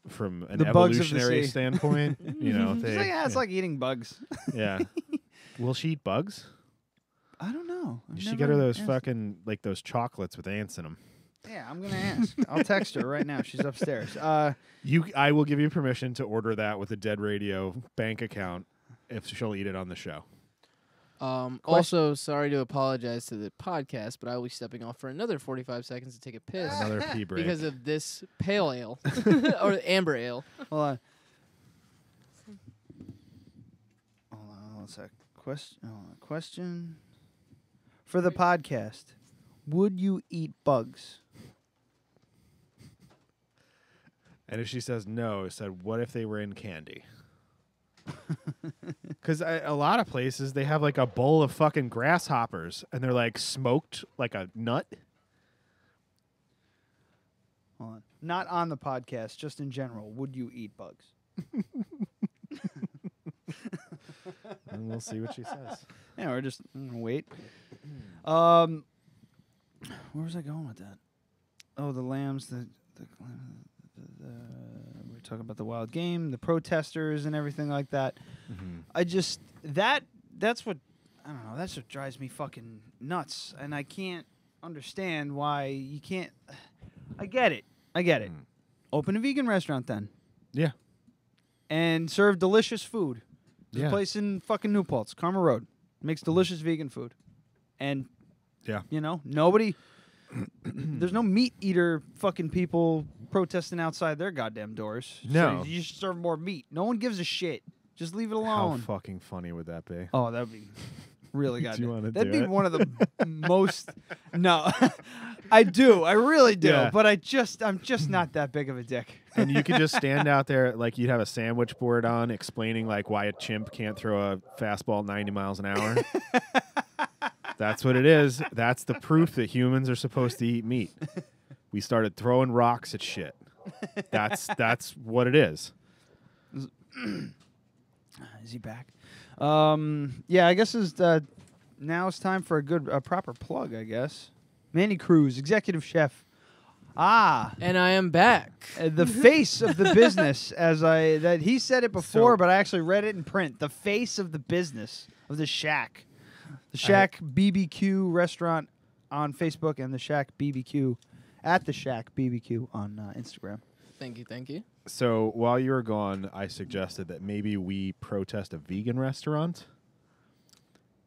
Speaker 3: from an
Speaker 2: the bugs
Speaker 3: evolutionary
Speaker 2: of the sea.
Speaker 3: standpoint,
Speaker 2: it's like eating bugs.
Speaker 3: Yeah. Will she eat bugs?
Speaker 2: I don't know.
Speaker 3: You should get her those fucking those chocolates with ants in them.
Speaker 2: Yeah, I'm gonna ask. I'll text her right now. She's upstairs.
Speaker 3: I will give you permission to order that with a Dead Radio bank account if she'll eat it on the show.
Speaker 11: Also, sorry to apologize to the podcast, but I will be stepping off for another 45 seconds to take a piss.
Speaker 3: Another pee break.
Speaker 11: Because of this pale ale. Or amber ale.
Speaker 2: Hold on. What's that question? For the podcast, would you eat bugs?
Speaker 3: And if she says no, I said, what if they were in candy? Because a lot of places, they have like a bowl of fucking grasshoppers, and they're like smoked like a nut.
Speaker 2: Hold on. Not on the podcast, just in general. Would you eat bugs?
Speaker 3: And we'll see what she says.
Speaker 2: Yeah, we're just wait. Where was I going with that? Oh, the lambs, we're talking about the wild game, the protesters, and everything like that.
Speaker 3: Mm-hmm.
Speaker 2: I just that's what I don't know. That's what drives me fucking nuts, and I can't understand why you can't. I get it. Open a vegan restaurant then.
Speaker 3: Yeah.
Speaker 2: And serve delicious food. There's
Speaker 3: Yeah.
Speaker 2: a place in fucking New Paltz, Karma Road, makes delicious vegan food, and nobody. There's no meat eater fucking people protesting outside their goddamn doors.
Speaker 3: No.
Speaker 2: So you should serve more meat. No one gives a shit. Just leave it alone.
Speaker 3: How fucking funny would that be?
Speaker 2: Oh, that would be really goddamn.
Speaker 3: Do you want to
Speaker 2: That'd
Speaker 3: do
Speaker 2: be
Speaker 3: it?
Speaker 2: one of the most. No, I do. I really do.
Speaker 3: Yeah.
Speaker 2: But I'm just not that big of a dick.
Speaker 3: And you could just stand out there, like you'd have a sandwich board on explaining like why a chimp can't throw a fastball 90 miles an hour. That's what it is. That's the proof that humans are supposed to eat meat. We started throwing rocks at shit. That's what it is.
Speaker 2: Is he back? Yeah, I guess now it's time for a proper plug, I guess. Manny Cruz, executive chef.
Speaker 11: And I am back.
Speaker 2: The face of the business, that he said it before, but I actually read it in print. The face of the business of the Shack. The Shack BBQ restaurant on Facebook, and the Shack BBQ at the Shack BBQ on Instagram.
Speaker 11: Thank you.
Speaker 3: So while you were gone, I suggested that maybe we protest a vegan restaurant.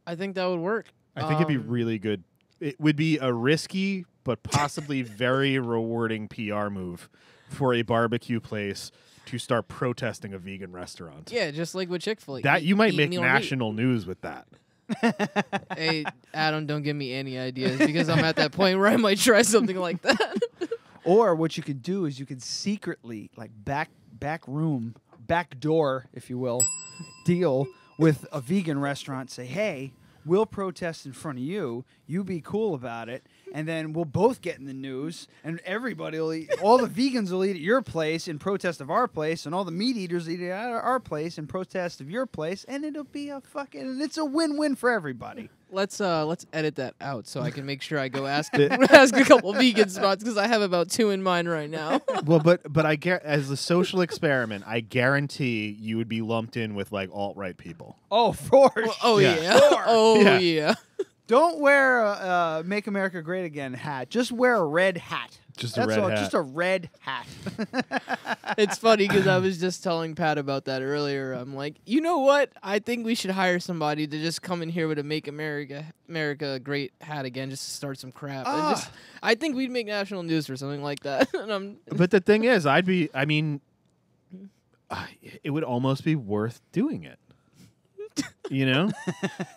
Speaker 11: I think that would work.
Speaker 3: I think it'd be really good. It would be a risky but possibly very rewarding PR move for a barbecue place to start protesting a vegan restaurant.
Speaker 11: Yeah, just like with Chick-fil-A.
Speaker 3: That you might make national news with that.
Speaker 11: Hey, Adam, don't give me any ideas because I'm at that point where I might try something like that.
Speaker 2: Or what you could do is you could secretly, like back door, if you will, deal with a vegan restaurant, say, hey, we'll protest in front of you. You be cool about it. And then we'll both get in the news, and everybody will eat. All the vegans will eat at your place in protest of our place, and all the meat eaters eat at our place in protest of your place, and it'll be it's a win-win for everybody.
Speaker 11: Let's edit that out so I can make sure I go ask a couple vegan spots because I have about 2 in mind right now.
Speaker 3: Well, but as a social experiment, I guarantee you would be lumped in with like alt-right people.
Speaker 2: Oh, for sure.
Speaker 11: Oh yeah. Oh yeah.
Speaker 2: Don't wear a Make America Great Again hat. Just wear a red hat.
Speaker 3: Just a red hat.
Speaker 2: Just a red hat.
Speaker 11: It's funny because I was just telling Pat about that earlier. I'm like, you know what? I think we should hire somebody to just come in here with a Make America Great hat again, just to start some crap. I think we'd make national news for something like that.
Speaker 3: But the thing is, it would almost be worth doing it. You know?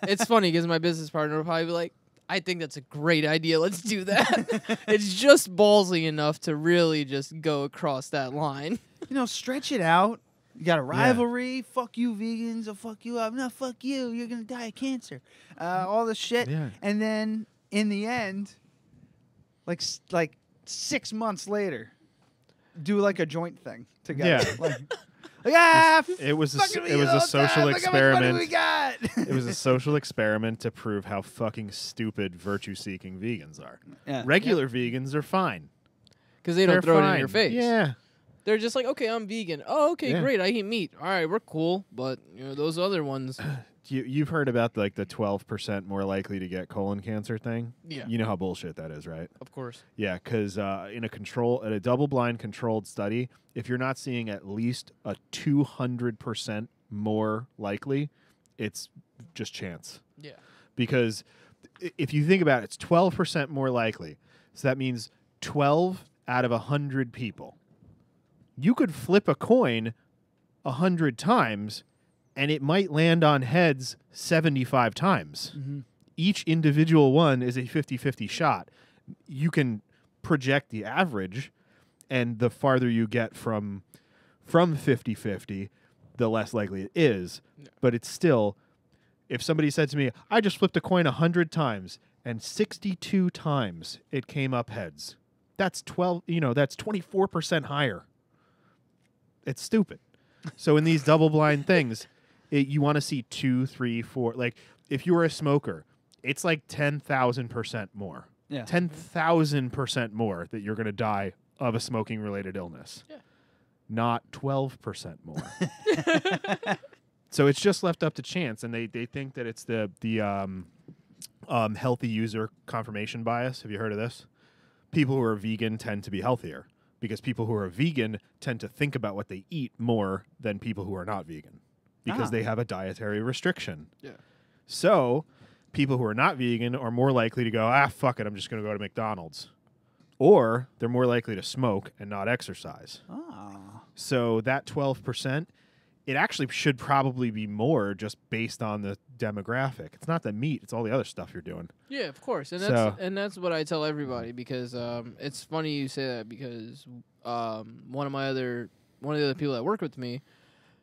Speaker 11: It's funny because my business partner will probably be like, I think that's a great idea. Let's do that. It's just ballsy enough to really just go across that line.
Speaker 2: Stretch it out. You got a rivalry. Yeah. Fuck you, vegans. Or fuck you up. No, fuck you. You're going to die of cancer. All this shit. Yeah. And then, in the end, like 6 months later, do like a joint thing together.
Speaker 3: Yeah. It was a social experiment. It was a social experiment to prove how fucking stupid virtue-seeking vegans are. Yeah. Regular vegans are fine
Speaker 11: because they don't throw it in your face.
Speaker 3: Yeah,
Speaker 11: they're just like, okay, I'm vegan. Oh, okay, great. I eat meat. All right, we're cool. But those other ones.
Speaker 3: You've heard about like the 12% more likely to get colon cancer thing?
Speaker 11: Yeah.
Speaker 3: You know how bullshit that is, right?
Speaker 11: Of course.
Speaker 3: Yeah, because in a double-blind controlled study, if you're not seeing at least a 200% more likely, it's just chance.
Speaker 11: Yeah.
Speaker 3: Because if you think about it, it's 12% more likely. So that means 12 out of 100 people. You could flip a coin 100 times, and it might land on heads 75 times.
Speaker 2: Mm-hmm.
Speaker 3: Each individual one is a 50-50 shot. You can project the average, and the farther you get from 50-50, the less likely it is. Yeah. But it's still, if somebody said to me, I just flipped a coin 100 times, and 62 times it came up heads. That's 24% higher. It's stupid. So in these double-blind things, you want to see 2, 3, 4. Like, if you were a smoker, it's like 10,000% more.
Speaker 2: Yeah.
Speaker 3: 10,000% more that you're going to die of a smoking-related illness.
Speaker 11: Yeah.
Speaker 3: Not 12% more. So it's just left up to chance, and they think that it's the healthy user confirmation bias. Have you heard of this? People who are vegan tend to be healthier because people who are vegan tend to think about what they eat more than people who are not vegan because they have a dietary restriction.
Speaker 11: Yeah.
Speaker 3: So people who are not vegan are more likely to go, fuck it, I'm just going to go to McDonald's. Or they're more likely to smoke and not exercise. So that 12%, it actually should probably be more just based on the demographic. It's not the meat; it's all the other stuff you're doing.
Speaker 11: Yeah, of course, and that's what I tell everybody because it's funny you say that because one of the other people that work with me,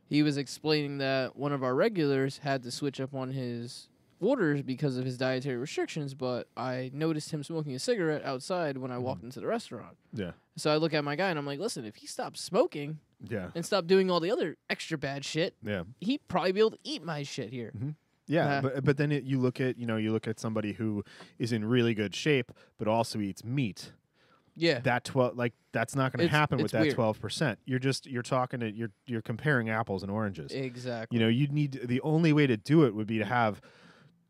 Speaker 11: he was explaining that one of our regulars had to switch up on his orders because of his dietary restrictions, but I noticed him smoking a cigarette outside when I walked into the restaurant.
Speaker 3: Yeah.
Speaker 11: So I look at my guy and I'm like, listen, if he stopped smoking and stopped doing all the other extra bad shit, he'd probably be able to eat my shit here.
Speaker 3: Mm-hmm. Yeah, but then you look at somebody who is in really good shape but also eats meat.
Speaker 11: Yeah.
Speaker 3: That's not going to happen with that 12%. You're comparing apples and oranges.
Speaker 11: Exactly.
Speaker 3: The only way to do it would be to have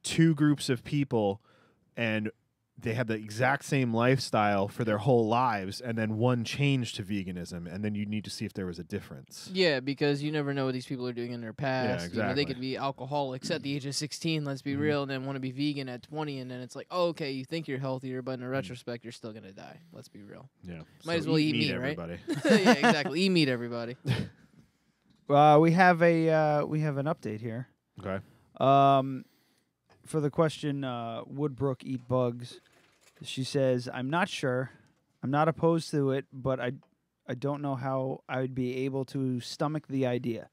Speaker 3: two groups of people and they have the exact same lifestyle for their whole lives and then one change to veganism, and then you need to see if there was a difference.
Speaker 11: Yeah, because you never know what these people are doing in their past.
Speaker 3: Yeah, exactly.
Speaker 11: They could be alcoholics at the age of 16, let's be real, and then want to be vegan at 20, and then it's like, oh, okay, you think you're healthier, but in retrospect, you're still going to die. Let's be real.
Speaker 3: Yeah.
Speaker 11: Might as well eat meat,
Speaker 3: everybody.
Speaker 11: Right? Yeah, exactly. Eat meat, everybody.
Speaker 2: We have an update here.
Speaker 3: Okay.
Speaker 2: For the question, Woodbrook eat bugs? She says, I'm not sure. I'm not opposed to it, but I don't know how I would be able to stomach the idea.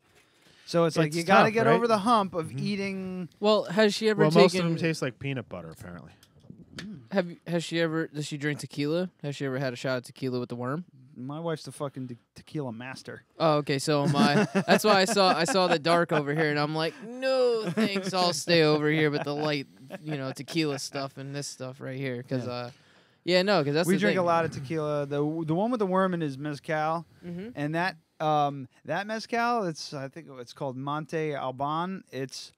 Speaker 2: So it's like you got to get over the hump of eating.
Speaker 11: Well, has she ever
Speaker 3: Well,
Speaker 11: taken?
Speaker 3: most of them taste like peanut butter, apparently.
Speaker 11: Has she ever? Does she drink tequila? Has she ever had a shot of tequila with the worm?
Speaker 2: My wife's the fucking tequila master.
Speaker 11: Oh, okay. So am I. That's why I saw the dark over here, and I'm like, no, thanks. I'll stay over here with the light, tequila stuff and this stuff right here, because because that's
Speaker 2: we
Speaker 11: the
Speaker 2: drink
Speaker 11: thing.
Speaker 2: a lot of tequila. The one with the worm in is mezcal, and that mezcal, I think it's called Monte Alban. It's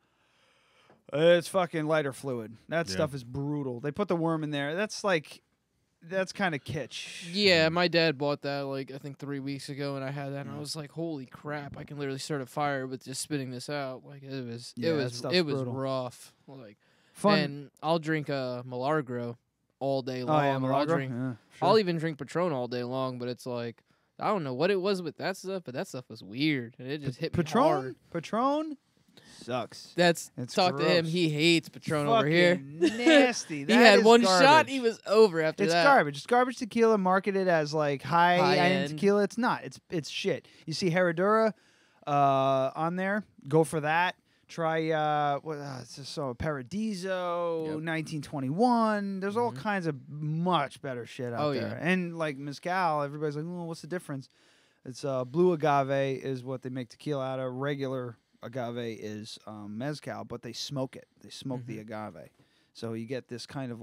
Speaker 2: fucking lighter fluid. That stuff is brutal. They put the worm in there. That's kind of kitsch.
Speaker 11: Yeah, my dad bought that I think 3 weeks ago, and I had that, and I was like, holy crap! I can literally start a fire with just spitting this out. It was
Speaker 2: brutal.
Speaker 11: rough.
Speaker 2: Fun.
Speaker 11: And I'll drink Milagro all day long.
Speaker 2: Oh yeah,
Speaker 11: or
Speaker 2: Milagro.
Speaker 11: I'll even drink Patron all day long, but it's like I don't know what it was with that stuff, but that stuff was weird, and it just hit me hard.
Speaker 2: Patron sucks.
Speaker 11: It's talk
Speaker 2: gross.
Speaker 11: to him. He hates Patron over here.
Speaker 2: Nasty.
Speaker 11: He had one shot. He was over after
Speaker 2: It's
Speaker 11: that.
Speaker 2: garbage. It's garbage tequila marketed as high-end tequila. It's not. It's shit. You see Herradura on there. Go for that. Try Paradiso, 1921. There's all kinds of much better shit out there.
Speaker 11: Yeah.
Speaker 2: And mezcal, everybody's like, "Oh, what's the difference?" It's blue agave is what they make tequila out of. Regular agave is mezcal, but they smoke it. They smoke the agave. So you get this kind of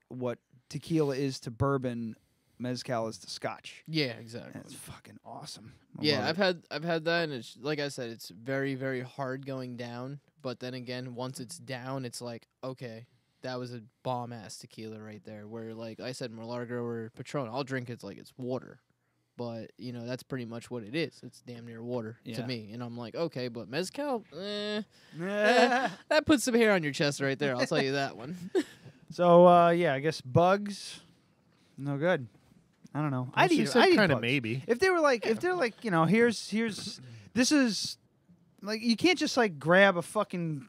Speaker 2: what tequila is to bourbon, mezcal is to scotch.
Speaker 11: Yeah, exactly.
Speaker 2: And it's fucking awesome.
Speaker 11: I've had that, and it's like I said, it's very, very hard going down. But then again, once it's down, it's like, okay, that was a bomb ass tequila right there. Where like I said, Milagro or Patron, I'll drink it like it's water. But that's pretty much what it is. It's damn near water to me, and I'm like, okay, but mezcal, that puts some hair on your chest right there. I'll tell you that one.
Speaker 2: So I guess bugs, no good. I don't know. I'd eat
Speaker 3: kind of
Speaker 2: bugs.
Speaker 3: maybe.
Speaker 2: If they're like, here's this is you can't just grab a fucking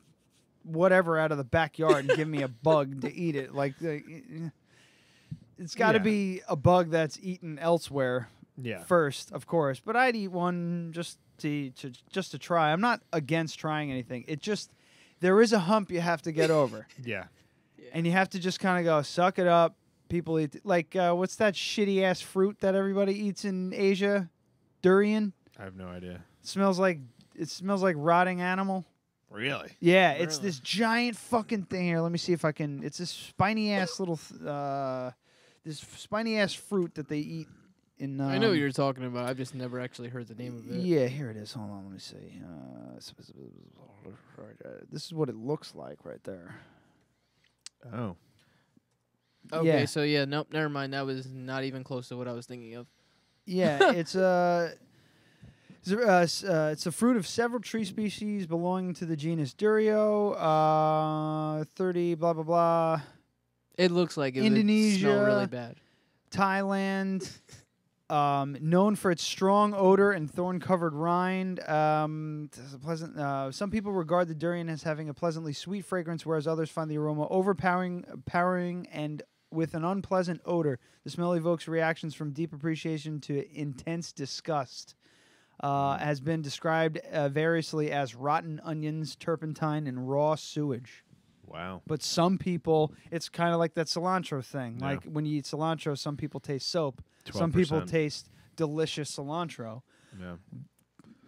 Speaker 2: whatever out of the backyard and give me a bug to eat it. It's got to be a bug that's eaten elsewhere.
Speaker 3: Yeah.
Speaker 2: First, of course, but I'd eat one just to try. I'm not against trying anything. There is a hump you have to get over.
Speaker 3: Yeah.
Speaker 2: And you have to just kind of go, suck it up. People eat what's that shitty ass fruit that everybody eats in Asia? Durian.
Speaker 3: I have no idea.
Speaker 2: It smells like rotting animal.
Speaker 3: Really?
Speaker 2: Yeah, it's this giant fucking thing here. Let me see if I can. It's this spiny ass little this spiny ass fruit that they eat.
Speaker 11: I know what you're talking about. I've just never actually heard the name of it.
Speaker 2: Yeah, here it is. Hold on, let me see. This is what it looks like right there.
Speaker 3: Oh.
Speaker 11: Okay, so nope, never mind. That was not even close to what I was thinking of.
Speaker 2: Yeah, it's a fruit of several tree species belonging to the genus Durio. 30 blah blah blah.
Speaker 11: It looks like it
Speaker 2: Indonesia,
Speaker 11: would smell really bad.
Speaker 2: Thailand. Known for its strong odor and thorn-covered rind. Some people regard the durian as having a pleasantly sweet fragrance, whereas others find the aroma overpowering and with an unpleasant odor. The smell evokes reactions from deep appreciation to intense disgust. Has been described variously as rotten onions, turpentine, and raw sewage.
Speaker 3: Wow.
Speaker 2: But some people, it's kind of like that cilantro thing.
Speaker 3: Yeah.
Speaker 2: Like when you eat cilantro, some people taste soap.
Speaker 3: 12%.
Speaker 2: Some people taste delicious cilantro.
Speaker 3: Yeah.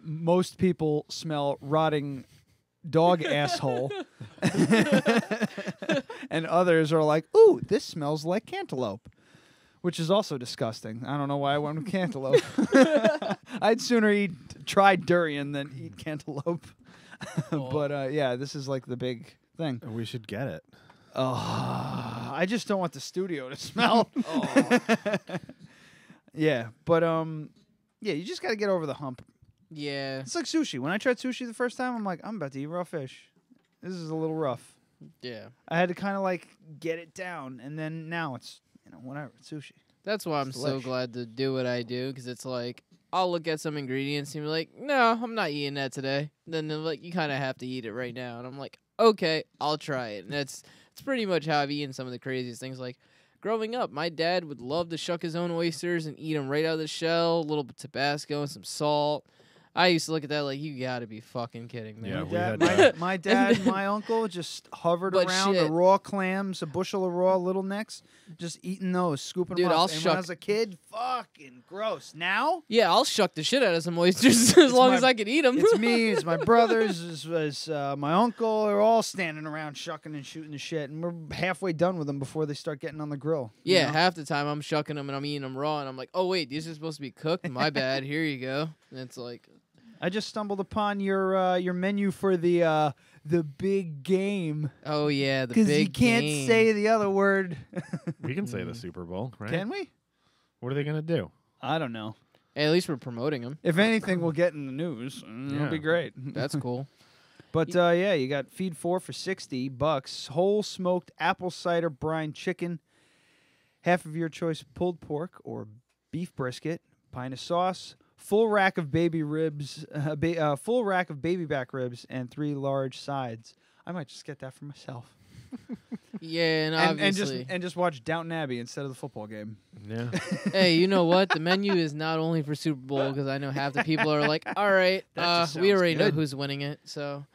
Speaker 2: Most people smell rotting dog asshole. And others are like, ooh, this smells like cantaloupe. Which is also disgusting. I don't know why I went with cantaloupe. I'd sooner try durian than eat cantaloupe. But this is like the big thing.
Speaker 3: We should get it.
Speaker 2: Oh, I just don't want the studio to smell. Yeah, but you just got to get over the hump.
Speaker 11: Yeah.
Speaker 2: It's like sushi. When I tried sushi the first time, I'm like, I'm about to eat raw fish. This is a little rough.
Speaker 11: Yeah.
Speaker 2: I had to kind of get it down, and then now it's whatever. It's sushi.
Speaker 11: That's why I'm so glad to do what I do, because it's like I'll look at some ingredients and be like, no, I'm not eating that today. Then they're like, you kind of have to eat it right now, and I'm like, okay, I'll try it. And it's pretty much how I've eaten some of the craziest things. Like growing up, my dad would love to shuck his own oysters and eat them right out of the shell, a little bit of Tabasco and some salt. I used to look at that like, you gotta be fucking kidding me.
Speaker 3: Yeah,
Speaker 2: my dad and my uncle just hovered around the raw clams, a bushel of raw little necks, just eating those, scooping them up. And when I was a kid, fucking gross. Now?
Speaker 11: Yeah, I'll shuck the shit out of some oysters as long as I can eat them.
Speaker 2: It's me, it's my brothers, it's my uncle. They're all standing around shucking and shooting the shit, and we're halfway done with them before they start getting on the grill.
Speaker 11: Yeah, half the time I'm shucking them and I'm eating them raw, and I'm like, oh wait, these are supposed to be cooked? My bad. Here you go. And it's like,
Speaker 2: I just stumbled upon your menu for the big game.
Speaker 11: Oh yeah, the big game.
Speaker 2: Because you can't say the other word.
Speaker 3: We can say the Super Bowl, right?
Speaker 2: Can we?
Speaker 3: What are they gonna do?
Speaker 2: I don't know.
Speaker 11: Hey, at least we're promoting them.
Speaker 2: If anything, we'll get in the news. It'll be great.
Speaker 11: That's cool.
Speaker 2: But yeah, you got feed 4 for $60. Whole smoked apple cider brine chicken, half of your choice of pulled pork or beef brisket, pint of sauce. Full rack of baby ribs, full rack of baby back ribs, and 3 large sides. I might just get that for myself.
Speaker 11: Yeah, and obviously,
Speaker 2: and just watch Downton Abbey instead of the football game.
Speaker 3: Yeah.
Speaker 11: Hey, you know what? The menu is not only for Super Bowl, because I know half the people are like, all right, we already know who's winning it. So,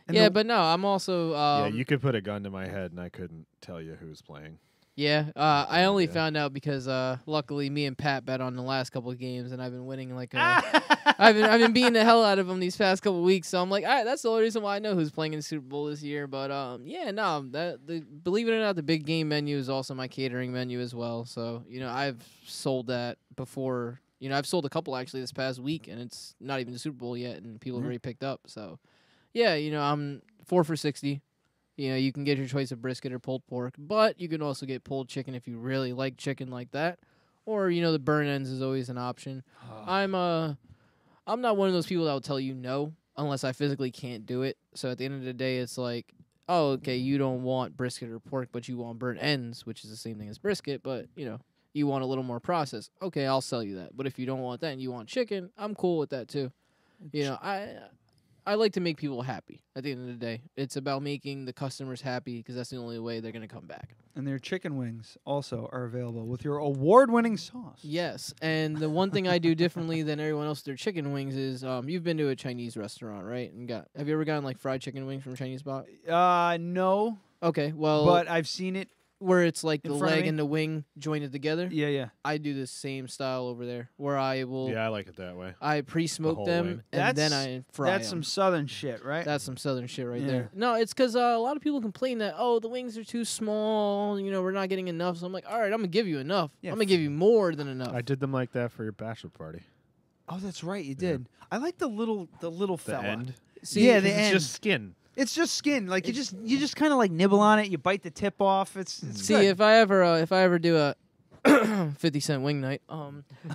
Speaker 11: yeah, but no, I'm also.
Speaker 3: Yeah, you could put a gun to my head and I couldn't tell you who's playing.
Speaker 11: Yeah, I only found out because luckily me and Pat bet on the last couple of games, and I've been winning like I've been beating the hell out of them these past couple of weeks. So I'm like, all right, that's the only reason why I know who's playing in the Super Bowl this year. But yeah, no, believe it or not, the big game menu is also my catering menu as well. So I've sold that before. I've sold a couple actually this past week, and it's not even the Super Bowl yet, and people have already picked up. So yeah, I'm 4 for $60. You can get your choice of brisket or pulled pork, but you can also get pulled chicken if you really like chicken like that. Or, the burn ends is always an option. I'm not one of those people that will tell you no unless I physically can't do it. So at the end of the day, it's like, oh, okay, you don't want brisket or pork, but you want burnt ends, which is the same thing as brisket, but, you want a little more process. Okay, I'll sell you that. But if you don't want that and you want chicken, I'm cool with that too. I like to make people happy at the end of the day. It's about making the customers happy because that's the only way they're going to come back.
Speaker 2: And their chicken wings also are available with your award-winning sauce.
Speaker 11: Yes, and the one thing I do differently than everyone else with their chicken wings is you've been to a Chinese restaurant, right? And have you ever gotten like fried chicken wings from a Chinese spot?
Speaker 2: No.
Speaker 11: Okay, well.
Speaker 2: But I've seen it.
Speaker 11: Where it's like the leg and the wing jointed together.
Speaker 2: Yeah, yeah.
Speaker 11: I do the same style over there, where I will.
Speaker 3: Yeah, I like it that way.
Speaker 11: I pre-smoke them and then I fry them.
Speaker 2: That's some southern shit, right?
Speaker 11: That's some southern shit right there. No, it's because a lot of people complain that the wings are too small. We're not getting enough. So I'm like, all right, I'm gonna give you enough.
Speaker 2: Yeah,
Speaker 11: I'm gonna give you more than enough.
Speaker 3: I did them like that for your bachelor party.
Speaker 2: Oh, that's right, you did. I like the little fella.
Speaker 3: End.
Speaker 11: See,
Speaker 2: yeah, the end.
Speaker 3: It's just skin.
Speaker 2: It's just skin. Like you just kind of like nibble on it. You bite the tip off. It's
Speaker 11: See,
Speaker 2: good.
Speaker 11: if I ever do a 50-cent wing night,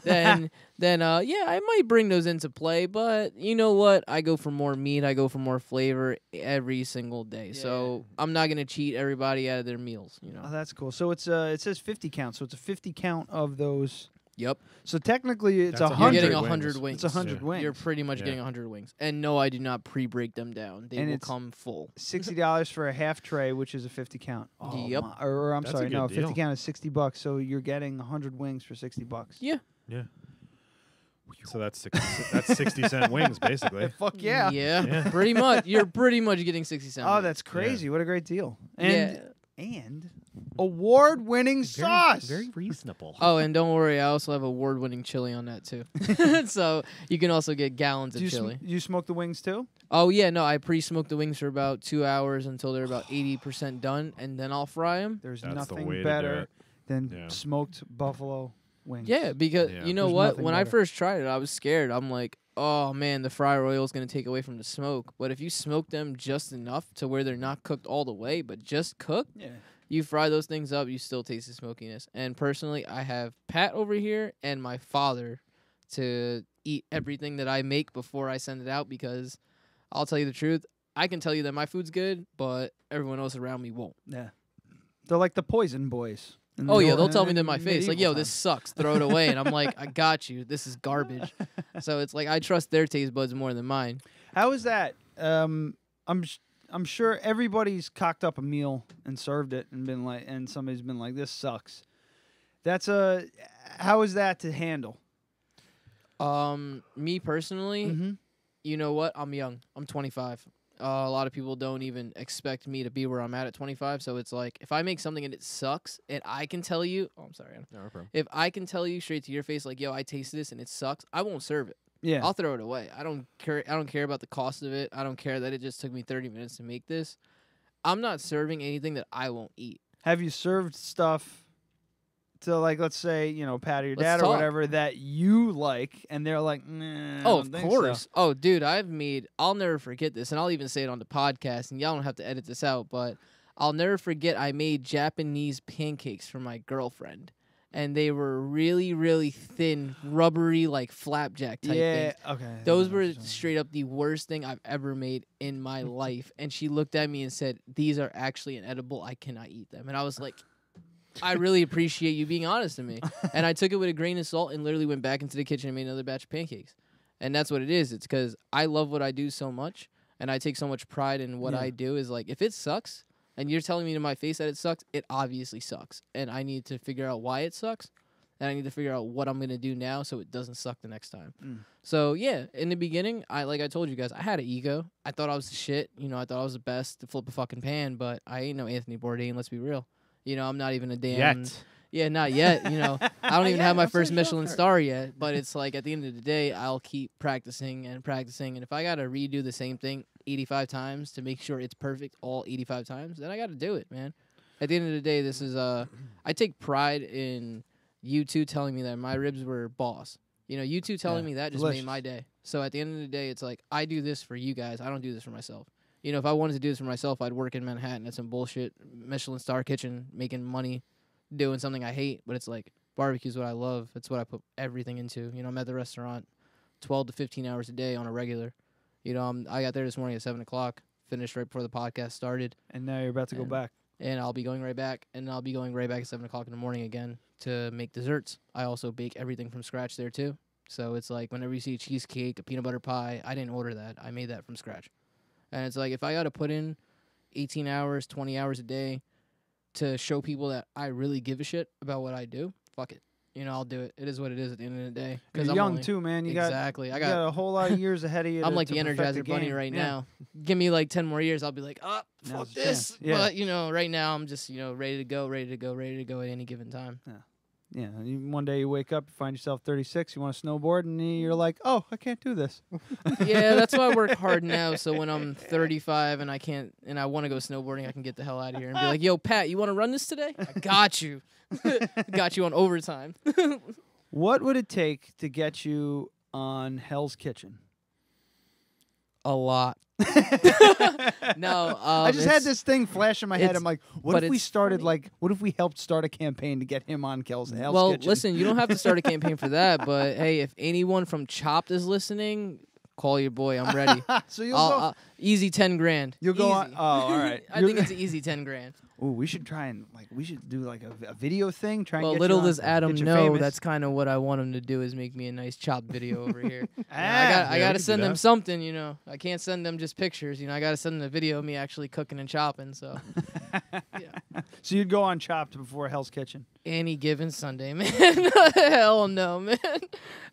Speaker 11: then yeah, I might bring those into play. But you know what? I go for more meat. I go for more flavor every single day. Yeah. So I'm not gonna cheat everybody out of their meals.
Speaker 2: Oh, that's cool. So it's it says 50 count. So it's a 50 count of those.
Speaker 11: Yep.
Speaker 2: So technically, it's 100.
Speaker 11: You're getting 100 wings.
Speaker 2: It's 100 wings.
Speaker 11: You're pretty much getting 100 wings. And no, I do not pre-break them down. They will come full.
Speaker 2: $60 for a half tray, which is a 50 count. Oh,
Speaker 11: yep.
Speaker 2: Or I'm sorry, no, 50 count is $60. So you're getting 100 wings for $60.
Speaker 11: Yeah.
Speaker 3: Yeah. So that's 60-cent wings, basically.
Speaker 2: Fuck yeah.
Speaker 11: Yeah. Pretty much. You're pretty much getting 60-cent.
Speaker 2: Oh, that's crazy! Yeah. What a great deal. And award-winning sauce.
Speaker 3: Very reasonable.
Speaker 11: Oh, and don't worry, I also have award-winning chili on that too. So you can also get gallons of chili.
Speaker 2: You smoke the wings too?
Speaker 11: Oh yeah, no, I pre-smoke the wings for about 2 hours until they're about 80% done, and then I'll fry them.
Speaker 2: There's nothing better than smoked buffalo wings.
Speaker 11: Yeah, because you know what? When I first tried it, I was scared. I'm like, oh man, the fryer oil is going to take away from the smoke. But if you smoke them just enough to where they're not cooked all the way, but just cooked, you fry those things up, you still taste the smokiness. And personally, I have Pat over here and my father to eat everything that I make before I send it out because I'll tell you the truth, I can tell you that my food's good, but everyone else around me won't.
Speaker 2: Yeah. They're like the poison boys.
Speaker 11: Oh, yeah, they'll tell me to my face, like, yo, this sucks, throw it away. And I'm like, I got you, this is garbage. So it's like, I trust their taste buds more than mine.
Speaker 2: How is that? I'm sure everybody's cocked up a meal and served it and been like, and somebody's been like, this sucks. How is that to handle?
Speaker 11: Me personally, you know what? I'm young. I'm 25. A lot of people don't even expect me to be where I'm at 25. So it's like, if I make something and it sucks, and I can tell you, oh, I'm sorry, Anna.
Speaker 3: No problem.
Speaker 11: If I can tell you straight to your face, like, yo, I tasted this and it sucks, I won't serve it.
Speaker 2: Yeah.
Speaker 11: I'll throw it away. I don't care about the cost of it. I don't care that it just took me 30 minutes to make this. I'm not serving anything that I won't eat.
Speaker 2: Have you served stuff to, like, let's say, you know, Pat or your dad or
Speaker 11: talk.
Speaker 2: whatever that you like, and they're like, nah, I
Speaker 11: Oh,
Speaker 2: don't
Speaker 11: of
Speaker 2: think
Speaker 11: course.
Speaker 2: so.
Speaker 11: Oh, dude, I'll never forget this, and I'll even say it on the podcast, and y'all don't have to edit this out, but I'll never forget I made Japanese pancakes for my girlfriend, and they were really, really thin, rubbery, like flapjack type
Speaker 2: Yeah,
Speaker 11: things.
Speaker 2: okay.
Speaker 11: Those were straight up the worst thing I've ever made in my life, and she looked at me and said, these are actually inedible. I cannot eat them. And I was like, I really appreciate you being honest to me. And I took it with a grain of salt and literally went back into the kitchen and made another batch of pancakes. And that's what it is. It's because I love what I do so much, and I take so much pride in what I do. Is like, if it sucks, and you're telling me to my face that it sucks, it obviously sucks. And I need to figure out why it sucks, and I need to figure out what I'm going to do now so it doesn't suck the next time. So, yeah, in the beginning, like I told you guys, I had an ego. I thought I was the shit. You know, I thought I was the best to flip a fucking pan, but I ain't no Anthony Bourdain, let's be real. You know, I'm not even a damn...
Speaker 3: Yet.
Speaker 11: Yeah, not yet. You know, I don't even have my first Michelin star yet. But it's like, at the end of the day, I'll keep practicing and practicing. And if I got to redo the same thing 85 times to make sure it's perfect all 85 times, then I got to do it, man. At the end of the day, this is... I take pride in you two telling me that my ribs were boss. You know, you two telling me that just made my day. So at the end of the day, it's like, I do this for you guys. I don't do this for myself. You know, if I wanted to do this for myself, I'd work in Manhattan at some bullshit Michelin star kitchen, making money, doing something I hate. But it's like, barbecue's what I love. It's what I put everything into. You know, I'm at the restaurant 12 to 15 hours a day on a regular. You know, I got there this morning at 7 o'clock, finished right before the podcast started.
Speaker 2: And now you're about to go back.
Speaker 11: And I'll be going right back. And I'll be going right back at 7 o'clock in the morning again to make desserts. I also bake everything from scratch there, too. So it's like, whenever you see a cheesecake, a peanut butter pie, I didn't order that. I made that from scratch. And it's like, if I got to put in 18 hours, 20 hours a day to show people that I really give a shit about what I do, fuck it. You know, I'll do it. It is what it is at the end of the day.
Speaker 2: You're young, too, man. You got a whole lot of years ahead of you.
Speaker 11: I'm like the Energizer Bunny right now. Give me like 10 more years, I'll be like, fuck this. But, you know, right now, I'm just, you know, ready to go at any given time.
Speaker 2: Yeah, one day you wake up, you find yourself 36, you want to snowboard, and you're like, oh, I can't do this.
Speaker 11: Yeah, that's why I work hard now, so when I'm 35 and I want to go snowboarding, I can get the hell out of here and be like, yo, Pat, you want to run this today? I got you. Got you on overtime.
Speaker 2: What would it take to get you on Hell's Kitchen?
Speaker 11: A lot. No,
Speaker 2: I just had this thing flash in my head. I'm like, what if we started what if we helped start a campaign to get him on Hell's Kitchen?
Speaker 11: Well, listen, you don't have to start a campaign for that, but hey, if anyone from Chopped is listening, call your boy. I'm ready.
Speaker 2: So you'll go
Speaker 11: easy 10 grand.
Speaker 2: You'll go on. Oh, all right.
Speaker 11: I think it's an easy 10 grand.
Speaker 2: Oh, we should try and we should do like a video thing. Try and
Speaker 11: well,
Speaker 2: get
Speaker 11: little
Speaker 2: you on,
Speaker 11: does Adam
Speaker 2: get you
Speaker 11: know
Speaker 2: famous.
Speaker 11: that's kind of what I want him to do is make me a nice Chopped video over here. I got to send them something, you know. I can't send them just pictures, you know. I got to send them a video of me actually cooking and chopping. So, yeah.
Speaker 2: So you'd go on Chopped before Hell's Kitchen?
Speaker 11: Any given Sunday, man. Hell no, man.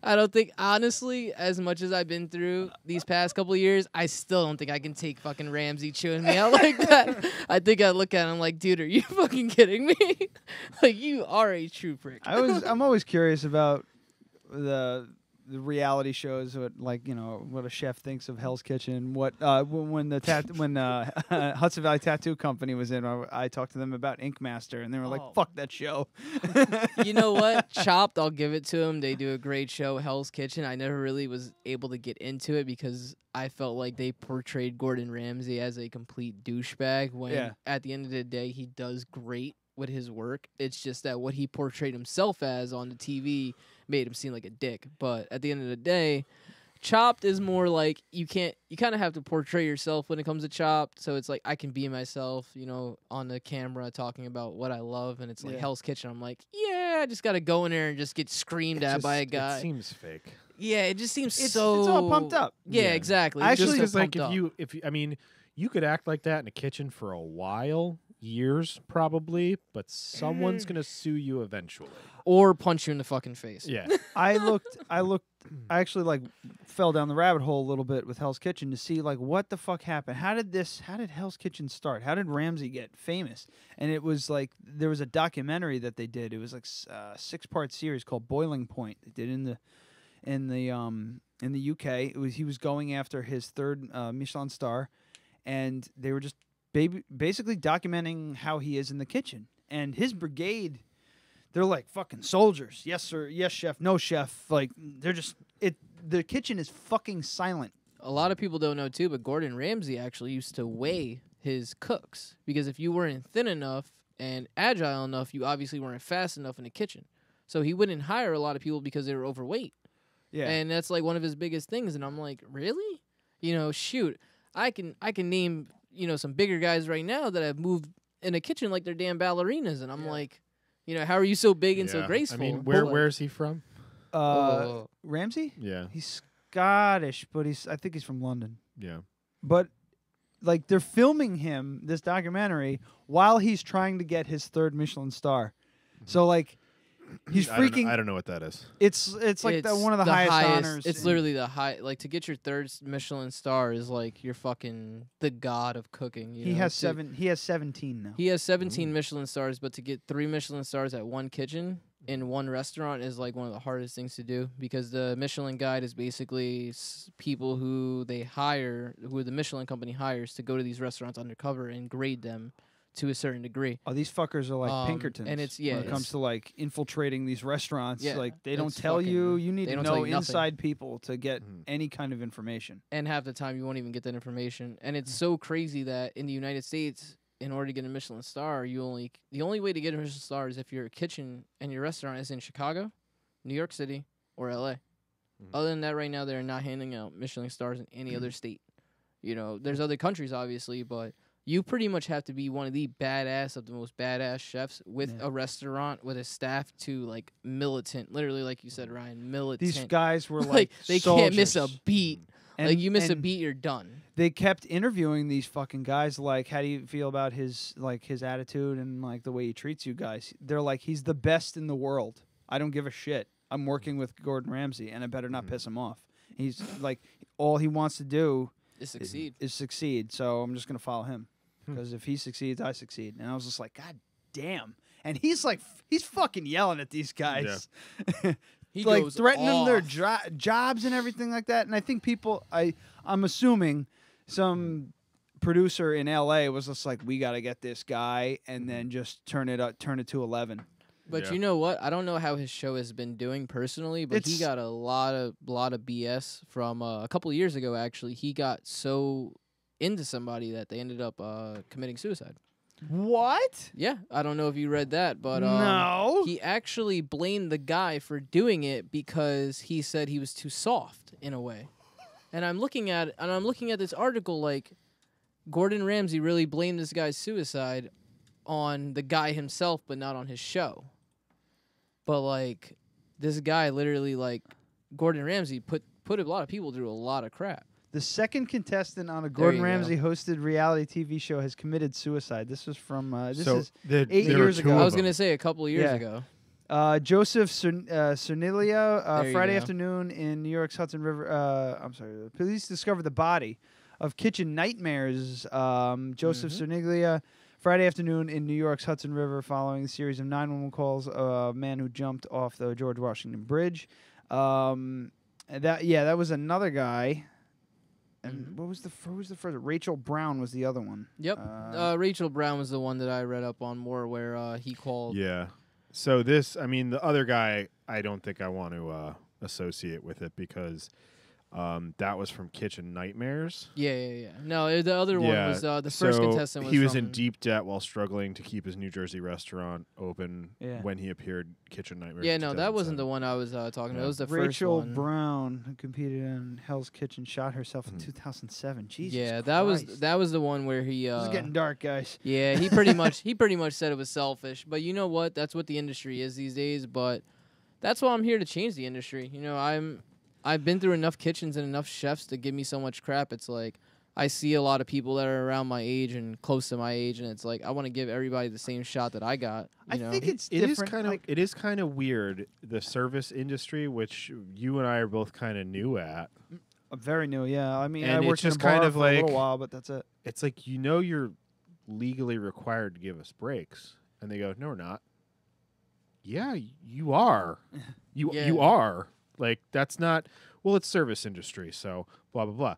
Speaker 11: I don't think, honestly, as much as I've been through these past couple of years, I still don't think I can take fucking Ramsey chewing me out like that. I think I look at him like, dude, are you fucking kidding me? Like, you are a true prick.
Speaker 2: I'm always curious about the reality shows, what a chef thinks of Hell's Kitchen. What when Hudson Valley Tattoo Company was in, I talked to them about Ink Master, and they were like, "Fuck that show."
Speaker 11: You know what? Chopped, I'll give it to them. They do a great show. Hell's Kitchen, I never really was able to get into it because I felt like they portrayed Gordon Ramsay as a complete douchebag when at the end of the day, he does great with his work. It's just that what he portrayed himself as on the TV made him seem like a dick. But at the end of the day, Chopped is more like you kind of have to portray yourself when it comes to Chopped. So it's like I can be myself, you know, on the camera talking about what I love. And it's like Hell's Kitchen. I'm like, yeah, I just got to go in there and just get screamed at by a guy.
Speaker 3: It seems fake.
Speaker 11: Yeah, it just seems
Speaker 2: it's
Speaker 11: all
Speaker 2: pumped up.
Speaker 11: Yeah, exactly.
Speaker 3: Actually, just like if you, I mean, you could act like that in a kitchen for a while. Years probably, but someone's gonna sue you eventually,
Speaker 11: or punch you in the fucking face.
Speaker 3: Yeah,
Speaker 2: I actually fell down the rabbit hole a little bit with Hell's Kitchen to see like what the fuck happened. How did Hell's Kitchen start? How did Ramsay get famous? And it was like there was a documentary that they did. It was like a 6-part series called Boiling Point. They did in the UK. He was going after his 3rd Michelin star, and they were just basically documenting how he is in the kitchen. And his brigade, they're like fucking soldiers. Yes, sir. Yes, chef. No, chef. Like they're just the kitchen is fucking silent.
Speaker 11: A lot of people don't know too, but Gordon Ramsay actually used to weigh his cooks because if you weren't thin enough and agile enough, you obviously weren't fast enough in the kitchen. So he wouldn't hire a lot of people because they were overweight.
Speaker 2: Yeah.
Speaker 11: And that's like one of his biggest things. And I'm like, really? Shoot, I can name, some bigger guys right now that have moved in a kitchen like they're damn ballerinas. And I'm like, how are you so big and so graceful?
Speaker 3: I mean, where's he from?
Speaker 2: Ramsay?
Speaker 3: Yeah.
Speaker 2: He's Scottish, but I think he's from London.
Speaker 3: Yeah.
Speaker 2: But like they're filming him, this documentary, while he's trying to get his 3rd Michelin star. So like he's freaking.
Speaker 3: I don't know what that is.
Speaker 2: It's like one of the highest honors.
Speaker 11: It's literally the high. Like to get your 3rd Michelin star is like you're fucking the god of cooking.
Speaker 2: He has 17 now.
Speaker 11: He has 17 Michelin stars, but to get 3 Michelin stars at one kitchen in one restaurant is like one of the hardest things to do because the Michelin Guide is basically people who they hire, who the Michelin company hires to go to these restaurants undercover and grade them to a certain degree.
Speaker 2: Oh, these fuckers are like Pinkertons.
Speaker 11: And it's
Speaker 2: when it comes to like infiltrating these restaurants.
Speaker 11: Yeah,
Speaker 2: like they don't tell you. You need to know inside people to get any kind of information.
Speaker 11: And half the time you won't even get that information. And it's so crazy that in the United States, in order to get a Michelin star, the only way to get a Michelin star is if your kitchen and your restaurant is in Chicago, New York City, or LA. Other than that, right now they're not handing out Michelin stars in any other state. There's other countries obviously, but you pretty much have to be one of the most badass chefs with a restaurant with a staff to like militant, literally like you said, Ryan, militant.
Speaker 2: These guys were like
Speaker 11: they
Speaker 2: soldiers.
Speaker 11: can't miss a beat.
Speaker 2: And,
Speaker 11: like you miss a beat, you're done.
Speaker 2: They kept interviewing these fucking guys. Like, how do you feel about his attitude and like the way he treats you guys? They're like, he's the best in the world. I don't give a shit. I'm working with Gordon Ramsay, and I better not piss him off. He's like, all he wants to do
Speaker 11: is succeed.
Speaker 2: Is succeed. So I'm just gonna follow him because if he succeeds, I succeed. And I was just like, God damn. And he's fucking yelling at these guys.
Speaker 11: Yeah. He
Speaker 2: like
Speaker 11: goes
Speaker 2: threatening their
Speaker 11: off.
Speaker 2: jobs and everything like that. And I think I'm assuming some producer in LA was just like, we got to get this guy and then just turn it to 11.
Speaker 11: But you know what? I don't know how his show has been doing personally, but he got a lot of BS from a couple of years ago. Actually, he got so into somebody that they ended up committing suicide.
Speaker 2: What?
Speaker 11: Yeah, I don't know if you read that, but
Speaker 2: no,
Speaker 11: he actually blamed the guy for doing it because he said he was too soft in a way. And I'm looking at this article like Gordon Ramsay really blamed this guy's suicide on the guy himself, but not on his show. But like this guy literally like Gordon Ramsay put a lot of people through a lot of crap.
Speaker 2: The second contestant on a Gordon Ramsay hosted reality TV show has committed suicide. This was from 8 years ago.
Speaker 11: I was going to say a couple of years ago.
Speaker 2: Joseph Cernilia, Friday afternoon in New York's Hudson River. I'm sorry. Police discovered the body of kitchen nightmares. Joseph Cernilia, Friday afternoon in New York's Hudson River following a series of 911 calls. A man who jumped off the George Washington Bridge. That was another guy. And what was the first? Rachel Brown was the other one.
Speaker 11: Yep. Rachel Brown was the one that I read up on more where he called.
Speaker 3: Yeah. So the other guy, I don't think I want to associate with it because that was from Kitchen Nightmares.
Speaker 11: Yeah. No, the other one was the first contestant was
Speaker 3: he was in deep debt while struggling to keep his New Jersey restaurant open when he appeared Kitchen Nightmares.
Speaker 11: Yeah, no, that wasn't the one I was talking about. It was the
Speaker 2: Rachel
Speaker 11: first one.
Speaker 2: Brown, who competed in Hell's Kitchen, shot herself in 2007. Jesus
Speaker 11: yeah,
Speaker 2: Christ.
Speaker 11: that was the one where he.
Speaker 2: This is getting dark, guys.
Speaker 11: Yeah, he pretty much said it was selfish. But you know what? That's what the industry is these days. But that's why I'm here to change the industry. You know, I've been through enough kitchens and enough chefs to give me so much crap. It's like I see a lot of people that are around my age and close to my age, and it's like I want to give everybody the same shot that I got. You know?
Speaker 2: think it's
Speaker 3: it is
Speaker 2: different.
Speaker 3: kind of it is kind of weird, the service industry, which you and I are both kind of new at.
Speaker 2: Very new, yeah. I mean,
Speaker 3: And
Speaker 2: I worked in a
Speaker 3: just
Speaker 2: bar
Speaker 3: kind of
Speaker 2: for
Speaker 3: like
Speaker 2: a little while, but that's it.
Speaker 3: It's like, you're legally required to give us breaks, and they go, no, we're not. Yeah, you are. You are. Like, that's not. Well, it's service industry, so blah blah blah.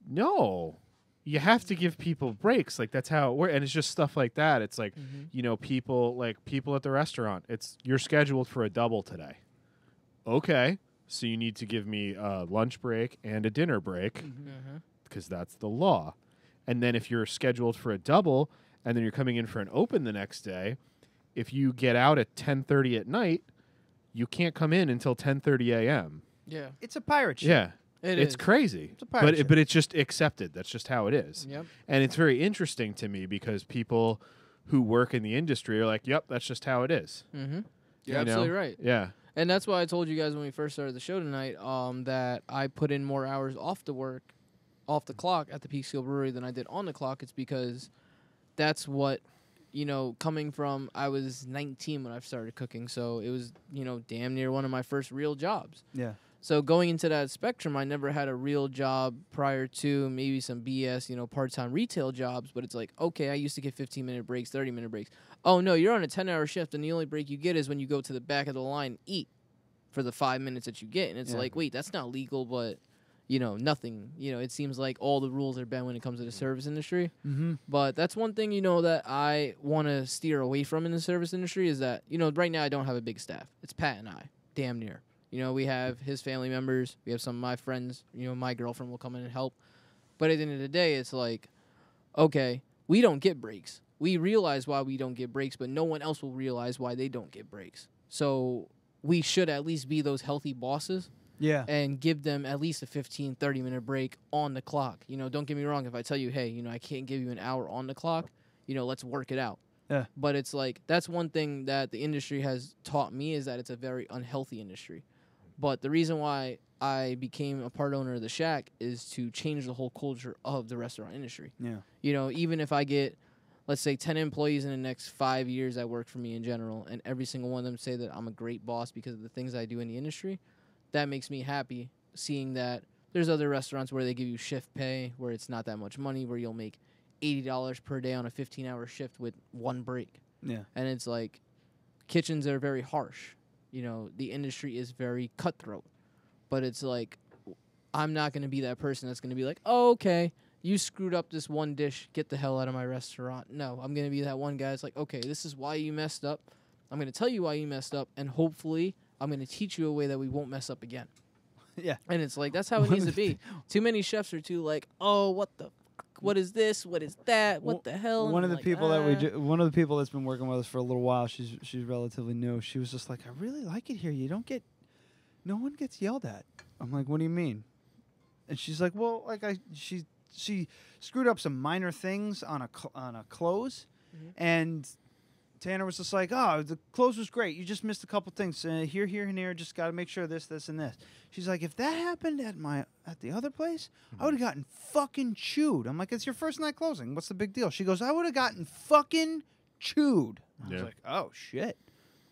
Speaker 3: No, you have to give people breaks. Like, that's how it works. And it's just stuff like that. It's like, people at the restaurant. It's, you're scheduled for a double today. Okay. So you need to give me a lunch break and a dinner break because that's the law. And then if you're scheduled for a double and then you're coming in for an open the next day, if you get out at 10:30 at night, you can't come in until 10:30 a.m.
Speaker 11: Yeah.
Speaker 2: It's a pirate ship.
Speaker 3: Yeah.
Speaker 11: It's
Speaker 3: It's crazy.
Speaker 2: It's a pirate ship.
Speaker 3: But it's just accepted. That's just how it is.
Speaker 11: Yep.
Speaker 3: And it's very interesting to me because people who work in the industry are like, yep, that's just how it is.
Speaker 11: Mm-hmm.
Speaker 3: You
Speaker 11: You're absolutely right.
Speaker 3: Yeah.
Speaker 11: And that's why I told you guys when we first started the show tonight that I put in more hours off the clock at the Peak Seal Brewery than I did on the clock. It's because that's what, coming from, I was 19 when I started cooking, so it was, damn near one of my first real jobs.
Speaker 2: Yeah.
Speaker 11: So going into that spectrum, I never had a real job prior to maybe some BS, part-time retail jobs. But it's like, okay, I used to get 15-minute breaks, 30-minute breaks. Oh, no, you're on a 10-hour shift, and the only break you get is when you go to the back of the line and eat for the 5 minutes that you get. And it's like, wait, that's not legal, but, nothing. It seems like all the rules are bent when it comes to the service industry.
Speaker 2: Mm-hmm.
Speaker 11: But that's one thing, that I want to steer away from in the service industry is that, right now I don't have a big staff. It's Pat and I, damn near. We have his family members. We have some of my friends. My girlfriend will come in and help. But at the end of the day, it's like, okay, we don't get breaks. We realize why we don't get breaks, but no one else will realize why they don't get breaks. So we should at least be those healthy bosses.
Speaker 2: Yeah.
Speaker 11: And give them at least a 15, 30-minute break on the clock. Don't get me wrong. If I tell you, hey, I can't give you an hour on the clock, let's work it out.
Speaker 2: Yeah.
Speaker 11: But it's like, that's one thing that the industry has taught me is that it's a very unhealthy industry. But the reason why I became a part owner of the Shack is to change the whole culture of the restaurant industry.
Speaker 2: Yeah.
Speaker 11: Even if I get, let's say, 10 employees in the next 5 years that work for me in general, and every single one of them say that I'm a great boss because of the things I do in the industry, that makes me happy seeing that there's other restaurants where they give you shift pay, where it's not that much money, where you'll make $80 per day on a 15-hour shift with one break.
Speaker 2: Yeah.
Speaker 11: And it's like, kitchens are very harsh. The industry is very cutthroat. But it's like, I'm not going to be that person that's going to be like, oh, okay, you screwed up this one dish, get the hell out of my restaurant. No, I'm going to be that one guy that's like, okay, this is why you messed up. I'm going to tell you why you messed up, and hopefully I'm going to teach you a way that we won't mess up again.
Speaker 2: Yeah.
Speaker 11: And it's like, that's how it needs to be. Too many chefs are too like, oh, what the fuck? What is this? What is that? What the hell?
Speaker 2: One of the
Speaker 11: like,
Speaker 2: people one of the people that's been working with us for a little while, she's relatively new. She was just like, I really like it here. No one gets yelled at. I'm like, what do you mean? And she's like, well, like she screwed up some minor things on a close, and Tanner was just like, oh, the close was great. You just missed a couple things here, and here. Just got to make sure this, and this. She's like, if that happened at the other place, I would have gotten fucking chewed. I'm like, it's your first night closing. What's the big deal? She goes, I would have gotten fucking chewed. I was like, oh shit.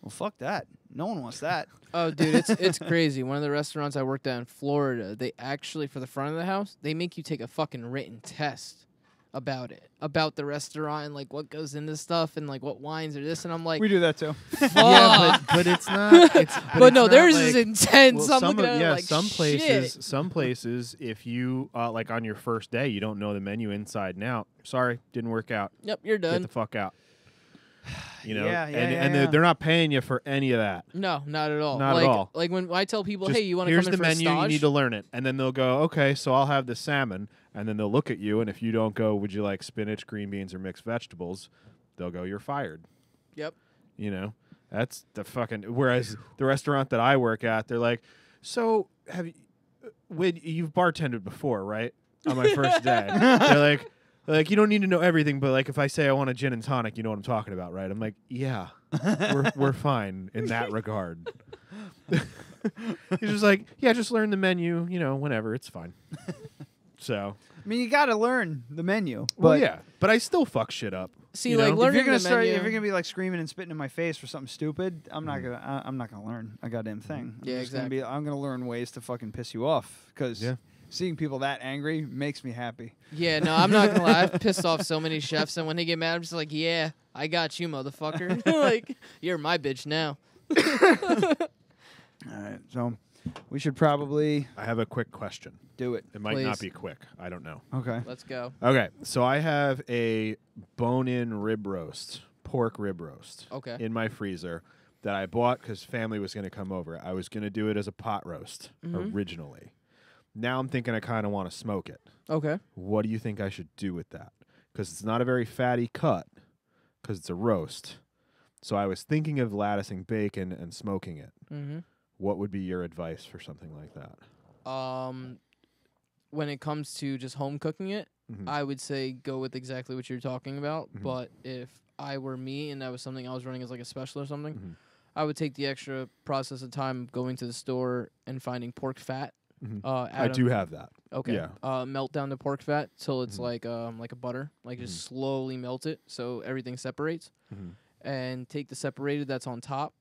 Speaker 2: Well, fuck that. No one wants that.
Speaker 11: Oh, dude, it's crazy. One of the restaurants I worked at in Florida, they actually, for the front of the house, they make you take a fucking written test about it, about the restaurant and like what goes into stuff and like what wines are this, and I'm like,
Speaker 2: we do that too.
Speaker 3: Yeah, but it's not.
Speaker 11: But no, theirs
Speaker 3: like,
Speaker 11: is intense.
Speaker 3: Well,
Speaker 11: I'm looking at it like
Speaker 3: some places, if you like on your first day, you don't know the menu inside and out. Sorry, didn't work out.
Speaker 11: Yep, you're done.
Speaker 3: Get the fuck out.
Speaker 2: Yeah,
Speaker 3: they're not paying you for any of that.
Speaker 11: No, not at all.
Speaker 3: Not at all.
Speaker 11: Like when I tell people,
Speaker 3: Just,
Speaker 11: hey, you want to
Speaker 3: here's
Speaker 11: come in
Speaker 3: the
Speaker 11: for
Speaker 3: menu,
Speaker 11: a stage?
Speaker 3: you need to learn it, and then they'll go, okay, so I'll have the salmon, and then they'll look at you, and if you don't go, would you like spinach, green beans, or mixed vegetables? They'll go, you're fired.
Speaker 11: Yep.
Speaker 3: That's the fucking. Whereas the restaurant that I work at, they're like, so have you? You've bartended before, right? On my first day, they're like, you don't need to know everything, but like if I say I want a gin and tonic, you know what I'm talking about, right? I'm like, yeah, we're fine in that regard. He's just like, yeah, just learn the menu, whenever, it's fine. So
Speaker 2: I mean, you got to learn the menu.
Speaker 3: well,
Speaker 2: But
Speaker 3: yeah, but I still fuck shit up.
Speaker 11: See,
Speaker 3: you
Speaker 11: like
Speaker 3: know?
Speaker 11: learning
Speaker 2: if you're
Speaker 11: the
Speaker 2: gonna
Speaker 11: menu.
Speaker 2: if you're gonna be like screaming and spitting in my face for something stupid, I'm not gonna learn a goddamn thing.
Speaker 11: Yeah, exactly.
Speaker 2: I'm gonna learn ways to fucking piss you off because seeing people that angry makes me happy.
Speaker 11: Yeah, no, I'm not gonna lie. I've pissed off so many chefs, and when they get mad, I'm just like, yeah, I got you, motherfucker. Like, you're my bitch now.
Speaker 2: All right, so we should probably
Speaker 3: I have a quick question.
Speaker 2: do it.
Speaker 3: It might not
Speaker 11: Please.
Speaker 3: be quick. I don't know.
Speaker 2: Okay.
Speaker 11: Let's go.
Speaker 3: Okay, so I have a bone-in rib roast, pork rib roast,
Speaker 11: Okay.
Speaker 3: in my freezer that I bought because family was going to come over. I was going to do it as a pot roast originally. Now I'm thinking I kind of want to smoke it.
Speaker 11: Okay.
Speaker 3: What do you think I should do with that? Because it's not a very fatty cut because it's a roast. So I was thinking of latticing bacon and smoking it.
Speaker 11: Mm-hmm.
Speaker 3: What would be your advice for something like that?
Speaker 11: When it comes to just home cooking it, I would say go with exactly what you're talking about. But if I were me and that was something I was running as like a special or something, I would take the extra process of time going to the store and finding pork fat.
Speaker 3: I do have that.
Speaker 11: Okay.
Speaker 3: Yeah.
Speaker 11: Melt down the pork fat till it's like a butter. Like just slowly melt it so everything separates. And take the separated that's on top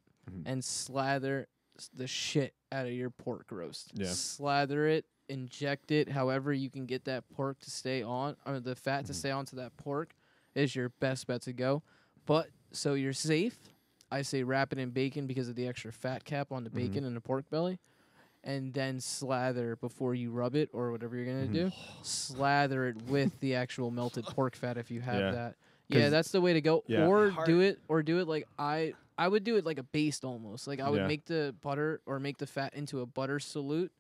Speaker 11: and slather the shit out of your pork roast.
Speaker 3: Yeah.
Speaker 11: Slather it, inject it, however you can get that pork to stay on, or the fat to stay onto that pork is your best bet to go. But so you're safe, I say wrap it in bacon because of the extra fat cap on the bacon and the pork belly. And then slather before you rub it or whatever you're going to do. Slather it with the actual melted pork fat if you have that. Yeah, that's the way to go.
Speaker 3: Yeah.
Speaker 11: Or do it like I would do it like a baste almost. Like I would make the butter or make the fat into a butter salute,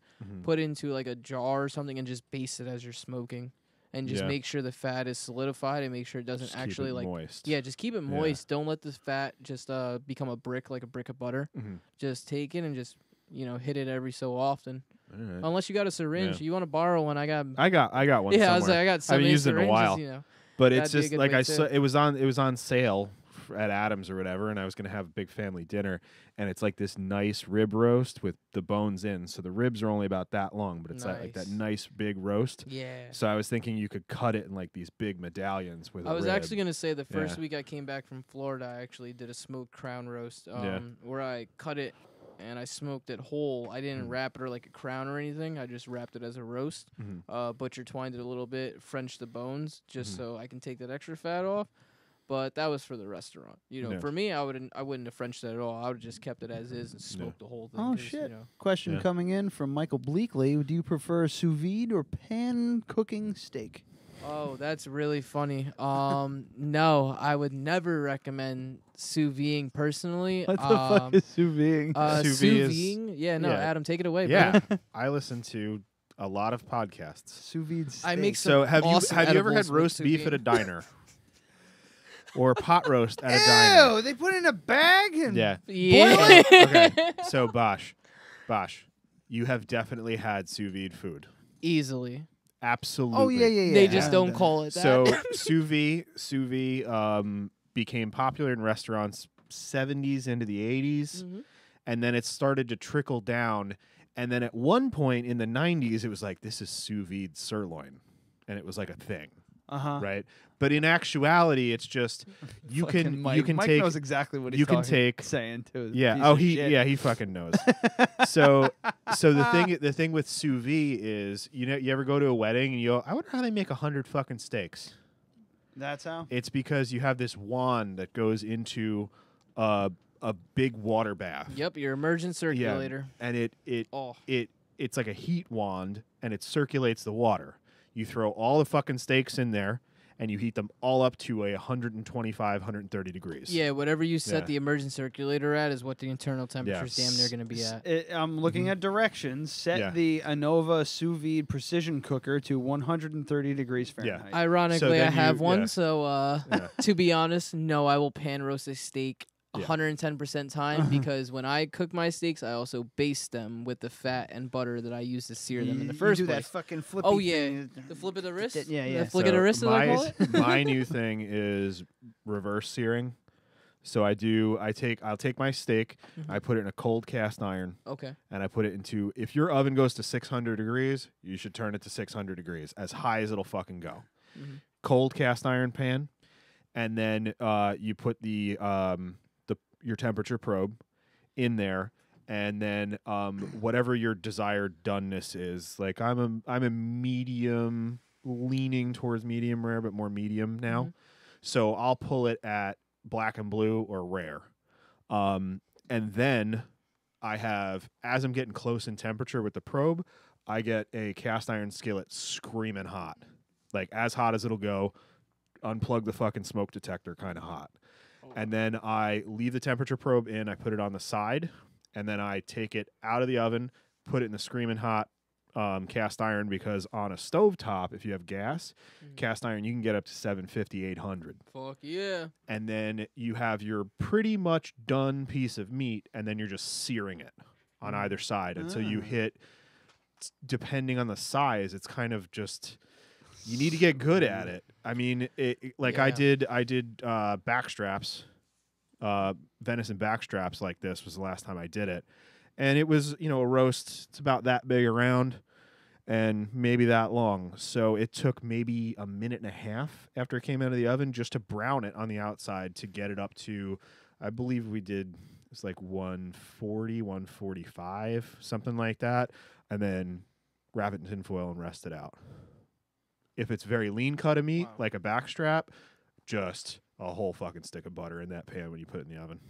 Speaker 11: put into like a jar or something and just baste it as you're smoking. And just make sure the fat is solidified and make sure it doesn't
Speaker 3: Just
Speaker 11: actually
Speaker 3: keep it
Speaker 11: like
Speaker 3: moist.
Speaker 11: Yeah, just keep it moist. Don't let the fat just become a brick like a brick of butter. Just take it and just hit it every so often.
Speaker 3: Right.
Speaker 11: Unless you got a syringe, you want to borrow one. I got
Speaker 3: one.
Speaker 11: Yeah,
Speaker 3: somewhere.
Speaker 11: I was like, I got
Speaker 3: I haven't used it in a while.
Speaker 11: syringes,
Speaker 3: But it's
Speaker 11: that'd be a
Speaker 3: just
Speaker 11: good
Speaker 3: like
Speaker 11: way
Speaker 3: I
Speaker 11: too.
Speaker 3: saw it was on sale at Adam's or whatever, and I was gonna have a big family dinner, and it's like this nice rib roast with the bones in. So the ribs are only about that long, but it's like that nice big roast.
Speaker 11: Yeah.
Speaker 3: So I was thinking you could cut it in like these big medallions with.
Speaker 11: I was
Speaker 3: rib.
Speaker 11: actually gonna say the first week I came back from Florida, I actually did a smoked crown roast, where I cut it and I smoked it whole. I didn't wrap it or like a crown or anything. I just wrapped it as a roast. Butcher twined it a little bit, Frenched the bones just so I can take that extra fat off. But that was for the restaurant. For me, I wouldn't have Frenched it at all. I would have just kept it as is and smoked the whole thing.
Speaker 2: Oh
Speaker 11: 'cause,
Speaker 2: shit! Question coming in from Michael Bleakley: do you prefer sous vide or pan cooking steak?
Speaker 11: Oh, that's really funny. No, I would never recommend sous videing personally.
Speaker 2: What the fuck is sous videing?
Speaker 11: Sous videing? Yeah, no, Adam, take it away.
Speaker 3: Yeah,
Speaker 11: bro.
Speaker 3: I listen to a lot of podcasts.
Speaker 2: Sous vide steak.
Speaker 11: I make
Speaker 3: So have
Speaker 11: awesome
Speaker 3: you ever had
Speaker 11: edibles with
Speaker 3: roast
Speaker 11: sous
Speaker 3: beef at a
Speaker 11: videing.
Speaker 3: diner? Or pot roast at a diner?
Speaker 2: Ew! They put it in a bag and
Speaker 3: Yeah.
Speaker 11: Yeah.
Speaker 3: Okay. So Bosch, you have definitely had sous vide food.
Speaker 11: Easily.
Speaker 3: Absolutely.
Speaker 2: Oh yeah.
Speaker 11: They just don't call it that.
Speaker 3: So sous vide became popular in restaurants 70s into the 80s, and then it started to trickle down. And then at one point in the 90s, it was like, this is sous vide sirloin, and it was like a thing. Right, but in actuality, it's just you can
Speaker 2: Mike
Speaker 3: take.
Speaker 2: knows exactly what he's
Speaker 3: you can take
Speaker 2: saying too.
Speaker 3: Yeah.
Speaker 2: Piece
Speaker 3: Oh,
Speaker 2: of
Speaker 3: he
Speaker 2: shit.
Speaker 3: he fucking knows. so the thing with sous vide is you ever go to a wedding and you go, I wonder how they make 100 fucking steaks.
Speaker 2: That's how.
Speaker 3: It's because you have this wand that goes into a big water bath.
Speaker 11: Yep, your emergent circulator.
Speaker 3: And it's like a heat wand and it circulates the water. You throw all the fucking steaks in there, and you heat them all up to 125, 130 degrees.
Speaker 11: Yeah, whatever you set the emergent circulator at is what the internal temperature is damn near going to be at.
Speaker 2: I'm looking at directions. Set the Anova sous vide precision cooker to 130 degrees Fahrenheit.
Speaker 11: Ironically, I have one, so to be honest, no, I will pan roast a steak 110% time because when I cook my steaks, I also baste them with the fat and butter that I use to sear them in the first
Speaker 2: you do
Speaker 11: place.
Speaker 2: that fucking flippy
Speaker 11: Oh yeah,
Speaker 2: thing.
Speaker 11: the flip of the wrist.
Speaker 2: Yeah.
Speaker 11: The flick of the wrist, as I call it.
Speaker 3: My new thing is reverse searing. So I'll take my steak, I put it in a cold cast iron.
Speaker 11: Okay.
Speaker 3: And I put it into, if your oven goes to 600 degrees, you should turn it to 600 degrees, as high as it'll fucking go. Cold cast iron pan, and then you put your temperature probe in there, and then whatever your desired doneness is. Like I'm a medium, leaning towards medium rare, but more medium now. So I'll pull it at black and blue or rare. And then I have, as I'm getting close in temperature with the probe, I get a cast iron skillet screaming hot. Like as hot as it'll go, unplug the fucking smoke detector kind of hot. And then I leave the temperature probe in, I put it on the side, and then I take it out of the oven, put it in the screaming hot cast iron, because on a stovetop, if you have gas, cast iron, you can get up to 750, 800.
Speaker 11: Fuck yeah.
Speaker 3: And then you have your pretty much done piece of meat, and then you're just searing it on either side until you hit, depending on the size, it's kind of just... You need to get good at it. I mean, I did backstraps, venison backstraps like this was the last time I did it. And it was, a roast. It's about that big around and maybe that long. So it took maybe a minute and a half after it came out of the oven just to brown it on the outside to get it up to, I believe we did, it's like 140, 145, something like that. And then wrap it in tinfoil and rest it out. If it's very lean cut of meat, like a backstrap, just a whole fucking stick of butter in that pan when you put it in the oven.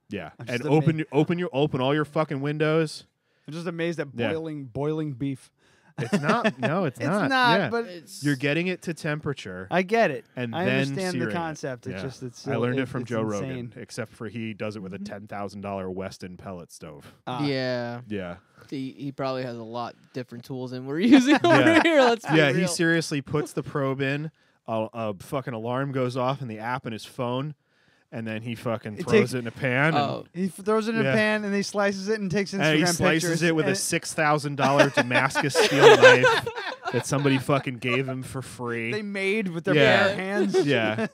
Speaker 3: Yeah. And open all your fucking windows.
Speaker 2: I'm just amazed at boiling beef.
Speaker 3: It's not. No, it's not.
Speaker 2: It's not,
Speaker 3: yeah.
Speaker 2: but
Speaker 3: you're getting it to temperature.
Speaker 2: I get it.
Speaker 3: And
Speaker 2: I
Speaker 3: then
Speaker 2: understand the
Speaker 3: searing
Speaker 2: concept.
Speaker 3: It.
Speaker 2: It's just
Speaker 3: I learned it from Joe
Speaker 2: insane.
Speaker 3: Rogan, except for he does it with a $10,000 Weston pellet stove.
Speaker 11: Yeah.
Speaker 3: Yeah.
Speaker 11: He probably has a lot different tools than we're using over here. Let's be real.
Speaker 3: He seriously puts the probe in. A fucking alarm goes off in the app in his phone. And then he fucking throws it in a pan.
Speaker 2: He throws it in a pan, and he slices it and takes Instagram
Speaker 3: and he
Speaker 2: pictures.
Speaker 3: slices it with a $6,000 Damascus steel knife that somebody fucking gave him for free.
Speaker 2: They made with their bare hands.
Speaker 3: Yeah.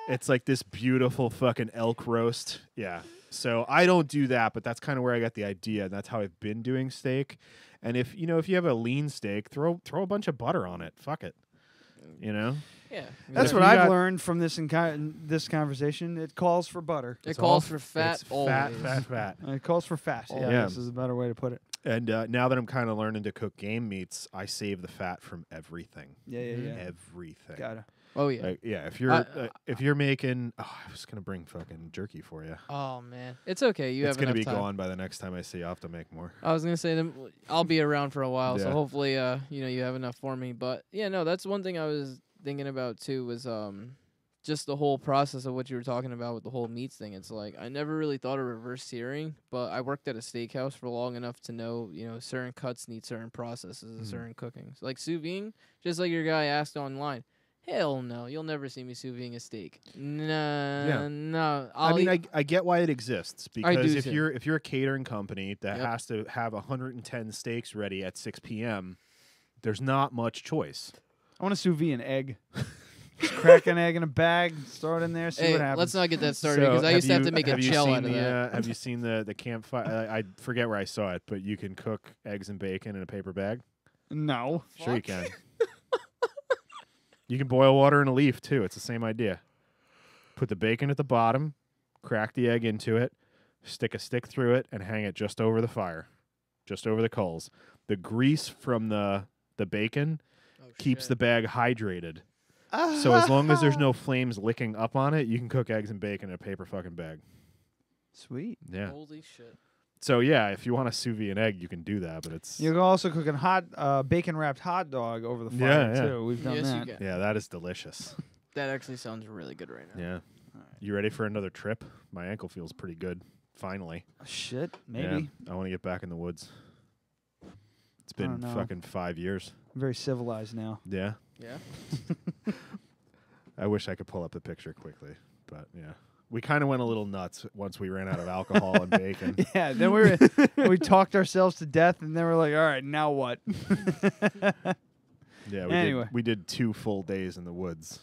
Speaker 3: It's like this beautiful fucking elk roast. Yeah. So I don't do that, but that's kind of where I got the idea, and that's how I've been doing steak. And if you have a lean steak, throw a bunch of butter on it. Fuck it.
Speaker 11: Yeah,
Speaker 2: that's what I've learned from this this conversation. It calls for butter.
Speaker 11: It calls for fat.
Speaker 3: Fat.
Speaker 2: It calls for fat. Yeah, this is a better way to put it.
Speaker 3: And now that I'm kind of learning to cook game meats, I save the fat from everything.
Speaker 2: Yeah.
Speaker 3: Everything.
Speaker 2: Gotta.
Speaker 11: Oh yeah.
Speaker 3: If you're making, I was gonna bring fucking jerky for you.
Speaker 11: Oh man, it's okay.
Speaker 3: It's gonna be gone by the next time I see you. I'll have to make more.
Speaker 11: I was gonna say I'll be around for a while, so hopefully you have enough for me. But yeah, no, that's one thing I was thinking about too was just the whole process of what you were talking about with the whole meats thing. It's like I never really thought of reverse searing, but I worked at a steakhouse for long enough to know certain cuts need certain processes and certain cooking. So like sous vide, just like your guy asked online. Hell no, you'll never see me sous vide a steak. No.
Speaker 3: I get why it exists, because if you're a catering company that has to have 110 steaks ready at 6 p.m., there's not much choice.
Speaker 2: I want to sous vide an egg. Just crack an egg in a bag, throw it in there, see what happens.
Speaker 11: Let's not get that started, because I used to have to make a shell out of that.
Speaker 3: Have you seen the campfire? I forget where I saw it, but you can cook eggs and bacon in a paper bag.
Speaker 2: No.
Speaker 3: Sure you can. You can boil water in a leaf, too. It's the same idea. Put the bacon at the bottom, crack the egg into it, stick a stick through it, and hang it just over the fire, just over the coals. The grease from the bacon keeps the bag hydrated. So as long as there's no flames licking up on it, you can cook eggs and bacon in a paper fucking bag.
Speaker 2: Sweet.
Speaker 3: Yeah.
Speaker 11: Holy shit.
Speaker 3: So yeah, if you want to sous vide an egg, you can do that, but it's...
Speaker 2: You can also cook a hot bacon-wrapped hot dog over the fire, too. We've done that.
Speaker 11: You can.
Speaker 3: Yeah, that is delicious.
Speaker 11: That actually sounds really good right now.
Speaker 3: Yeah. Right. You ready for another trip? My ankle feels pretty good, finally.
Speaker 2: Shit, maybe.
Speaker 3: Yeah, I want to get back in the woods. It's been fucking 5 years.
Speaker 2: I'm very civilized now.
Speaker 3: Yeah?
Speaker 11: Yeah.
Speaker 3: I wish I could pull up the picture quickly, but yeah. We kind of went a little nuts once we ran out of alcohol and bacon.
Speaker 2: Yeah, then we talked ourselves to death, and then we're like, all right, now what?
Speaker 3: Yeah, we did 2 full days in the woods.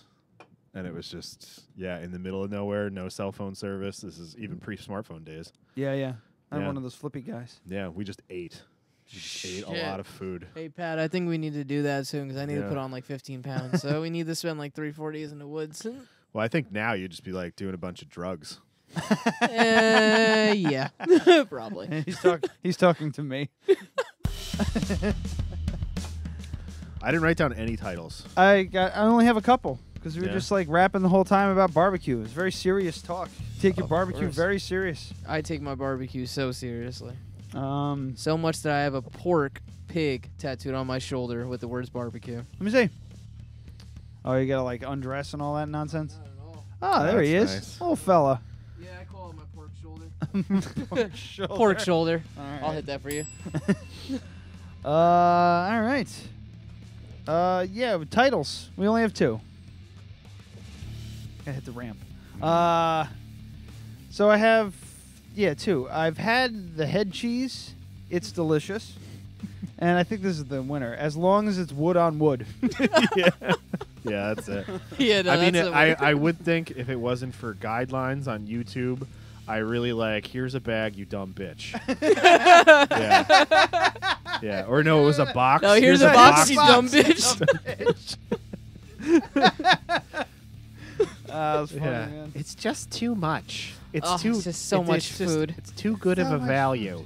Speaker 3: And it was just, in the middle of nowhere, no cell phone service. This is even pre-smartphone days.
Speaker 2: Yeah. I'm one of those flippy guys.
Speaker 3: Yeah, we just ate. We just ate a lot of food.
Speaker 11: Hey, Pat, I think we need to do that soon because I need to put on like 15 pounds. So we need to spend like 3-4 days in the woods.
Speaker 3: Well, I think now you'd just be like doing a bunch of drugs.
Speaker 11: Yeah, probably.
Speaker 2: He's talking to me.
Speaker 3: I didn't write down any titles.
Speaker 2: I only have a couple because we were just like rapping the whole time about barbecue. It's very serious talk. Take your barbecue very serious.
Speaker 11: I take my barbecue so seriously.
Speaker 2: So
Speaker 11: much that I have a pork pig tattooed on my shoulder with the words barbecue.
Speaker 2: Let me see. Oh, you gotta like undress and all that nonsense? Oh, there he is.
Speaker 3: Nice.
Speaker 11: Oh,
Speaker 2: Old fella.
Speaker 11: Yeah, I call it my pork shoulder.
Speaker 2: Pork shoulder.
Speaker 11: Pork shoulder.
Speaker 2: All right.
Speaker 11: I'll hit that for you.
Speaker 2: All right. Titles. We only have 2. Gotta hit the ramp. So I have, 2. I've had the head cheese. It's delicious. And I think this is the winner. As long as it's wood on wood.
Speaker 3: Yeah, that's it.
Speaker 2: I
Speaker 3: would think if it wasn't for guidelines on YouTube, I really like, here's a bag, you dumb bitch. Yeah. Or no, it was a box.
Speaker 11: No, here's a box, you dumb bitch.
Speaker 2: That was funny, man.
Speaker 3: It's just too much. It's
Speaker 11: it's just so much food.
Speaker 3: It's too good of a value.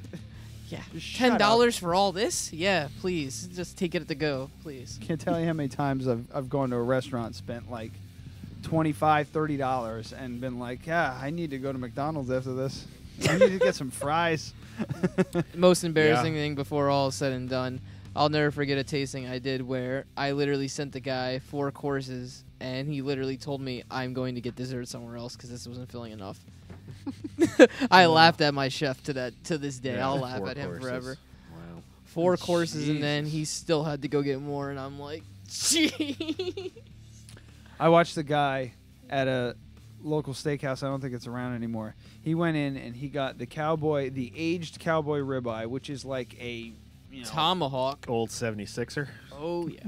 Speaker 11: Yeah.
Speaker 2: Shut
Speaker 11: $10 for all this? Yeah, please. Just take it to go, please.
Speaker 2: Can't tell you how many times I've gone to a restaurant, spent like $25, $30, and been like, I need to go to McDonald's after this. I need to get some fries.
Speaker 11: Most embarrassing thing before all is said and done, I'll never forget a tasting I did where I literally sent the guy 4 courses, and he literally told me I'm going to get dessert somewhere else because this wasn't filling enough. I laughed at my chef to this day. I'll laugh at him forever.
Speaker 3: Wow.
Speaker 11: 4 courses, and then he still had to go get more, and I'm like, gee.
Speaker 2: I watched the guy at a local steakhouse. I don't think it's around anymore. He went in and he got the aged cowboy ribeye, which is like a
Speaker 11: tomahawk.
Speaker 3: Old 76er.
Speaker 11: Oh yeah.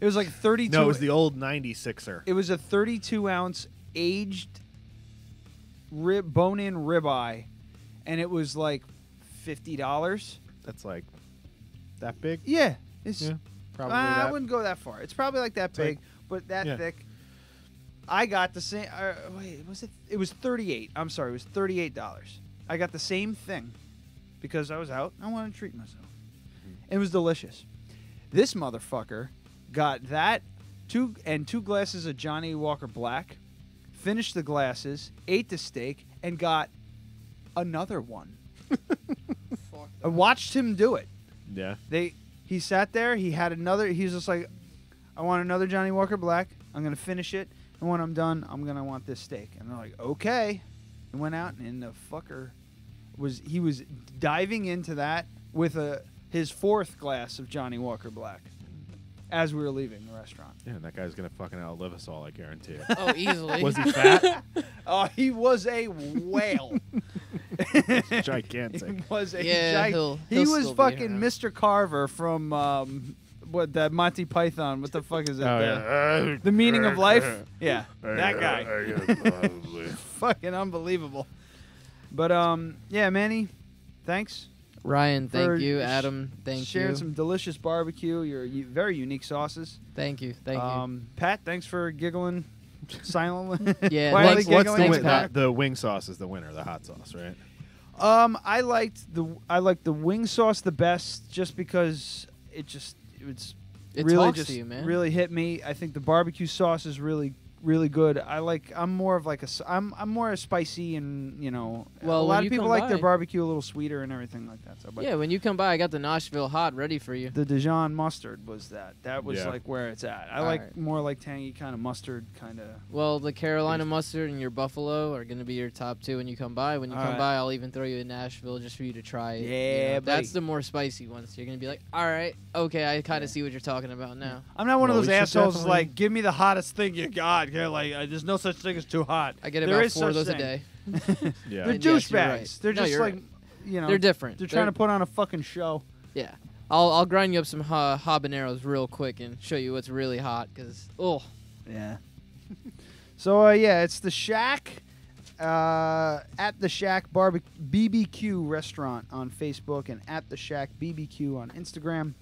Speaker 2: It was like 32.
Speaker 3: No, it was the old 96er.
Speaker 2: It was a 32-ounce aged bone-in ribeye, and it was like $50.
Speaker 3: That's like that big?
Speaker 2: Yeah.
Speaker 3: Probably
Speaker 2: I wouldn't go that far. It's probably like that big, but that thick. I got the same. Was it? It was $38. I'm sorry, it was $38. I got the same thing because I was out. I wanted to treat myself. It was delicious. This motherfucker got that 2 glasses of Johnny Walker Black, finished the glasses, ate the steak, and got another one. I watched him do it.
Speaker 3: Yeah.
Speaker 2: He sat there. He had another. He was just like, I want another Johnny Walker Black. I'm gonna finish it, and when I'm done, I'm gonna want this steak. And they're like, okay. And went out, and the fucker was diving into that with his 4th glass of Johnny Walker Black as we were leaving the restaurant.
Speaker 3: Yeah, and that guy's gonna fucking outlive us all, I guarantee it.
Speaker 11: Oh, easily.
Speaker 3: Was he fat?
Speaker 2: Oh, he was a whale.
Speaker 3: Gigantic.
Speaker 2: He was a
Speaker 11: he'll
Speaker 2: he was
Speaker 11: still be
Speaker 2: fucking
Speaker 11: around.
Speaker 2: Mr. Carver from that Monty Python. What the fuck is it? The Meaning of Life. Yeah, that guy. Fucking unbelievable. But yeah, Manny, thanks.
Speaker 11: Ryan, thank you. Adam, thank you.
Speaker 2: Sharing some delicious barbecue. Your very unique sauces.
Speaker 11: Thank you. Thank you.
Speaker 2: Pat, thanks for giggling silently.
Speaker 11: Yeah.
Speaker 2: Why are they
Speaker 3: What's
Speaker 2: giggling?
Speaker 3: the wing sauce is the winner, the hot sauce, right?
Speaker 2: I liked the wing sauce the best just because it really
Speaker 11: talks
Speaker 2: just
Speaker 11: to you, man.
Speaker 2: really hit me. I think the barbecue sauce is really good. I'm more of like I'm more a spicy and
Speaker 11: Well,
Speaker 2: a lot
Speaker 11: when
Speaker 2: of
Speaker 11: you
Speaker 2: people
Speaker 11: come
Speaker 2: like their
Speaker 11: by-
Speaker 2: barbecue a little sweeter and everything like that. So, but
Speaker 11: Yeah, when you come by, I got the Nashville hot ready for you.
Speaker 2: the Dijon mustard was that was
Speaker 3: Yeah.
Speaker 2: like where it's at. I
Speaker 11: All
Speaker 2: like
Speaker 11: right.
Speaker 2: more like tangy kind of mustard kind of.
Speaker 11: Well, the Carolina mustard and your buffalo are going to be your top 2 when you come by. When you
Speaker 2: All
Speaker 11: come
Speaker 2: right.
Speaker 11: by, I'll even throw you a Nashville just for you to try it.
Speaker 2: Yeah, buddy.
Speaker 11: That's the more spicy one. So you're going to be like, all right, okay, I kind of see what you're talking about now.
Speaker 2: I'm not one
Speaker 3: Well,
Speaker 2: of those
Speaker 3: we should
Speaker 2: assholes
Speaker 3: definitely-
Speaker 2: like give me the hottest thing you got. Yeah, like there's no such thing as too hot.
Speaker 11: I get
Speaker 2: There
Speaker 11: about
Speaker 2: is
Speaker 11: 4 of
Speaker 2: such
Speaker 11: those a
Speaker 2: thing.
Speaker 11: day.
Speaker 3: Yeah.
Speaker 2: They're
Speaker 11: And yes, you're
Speaker 2: douchebags.
Speaker 11: right.
Speaker 2: They're
Speaker 11: No,
Speaker 2: just
Speaker 11: you're
Speaker 2: like
Speaker 11: right. They're different.
Speaker 2: They're trying to put on a fucking show.
Speaker 11: Yeah. I'll grind you up some habaneros real quick and show you what's really hot because,
Speaker 2: Yeah. So yeah, it's the Shack at the Shack BBQ restaurant on Facebook and at the Shack BBQ on Instagram.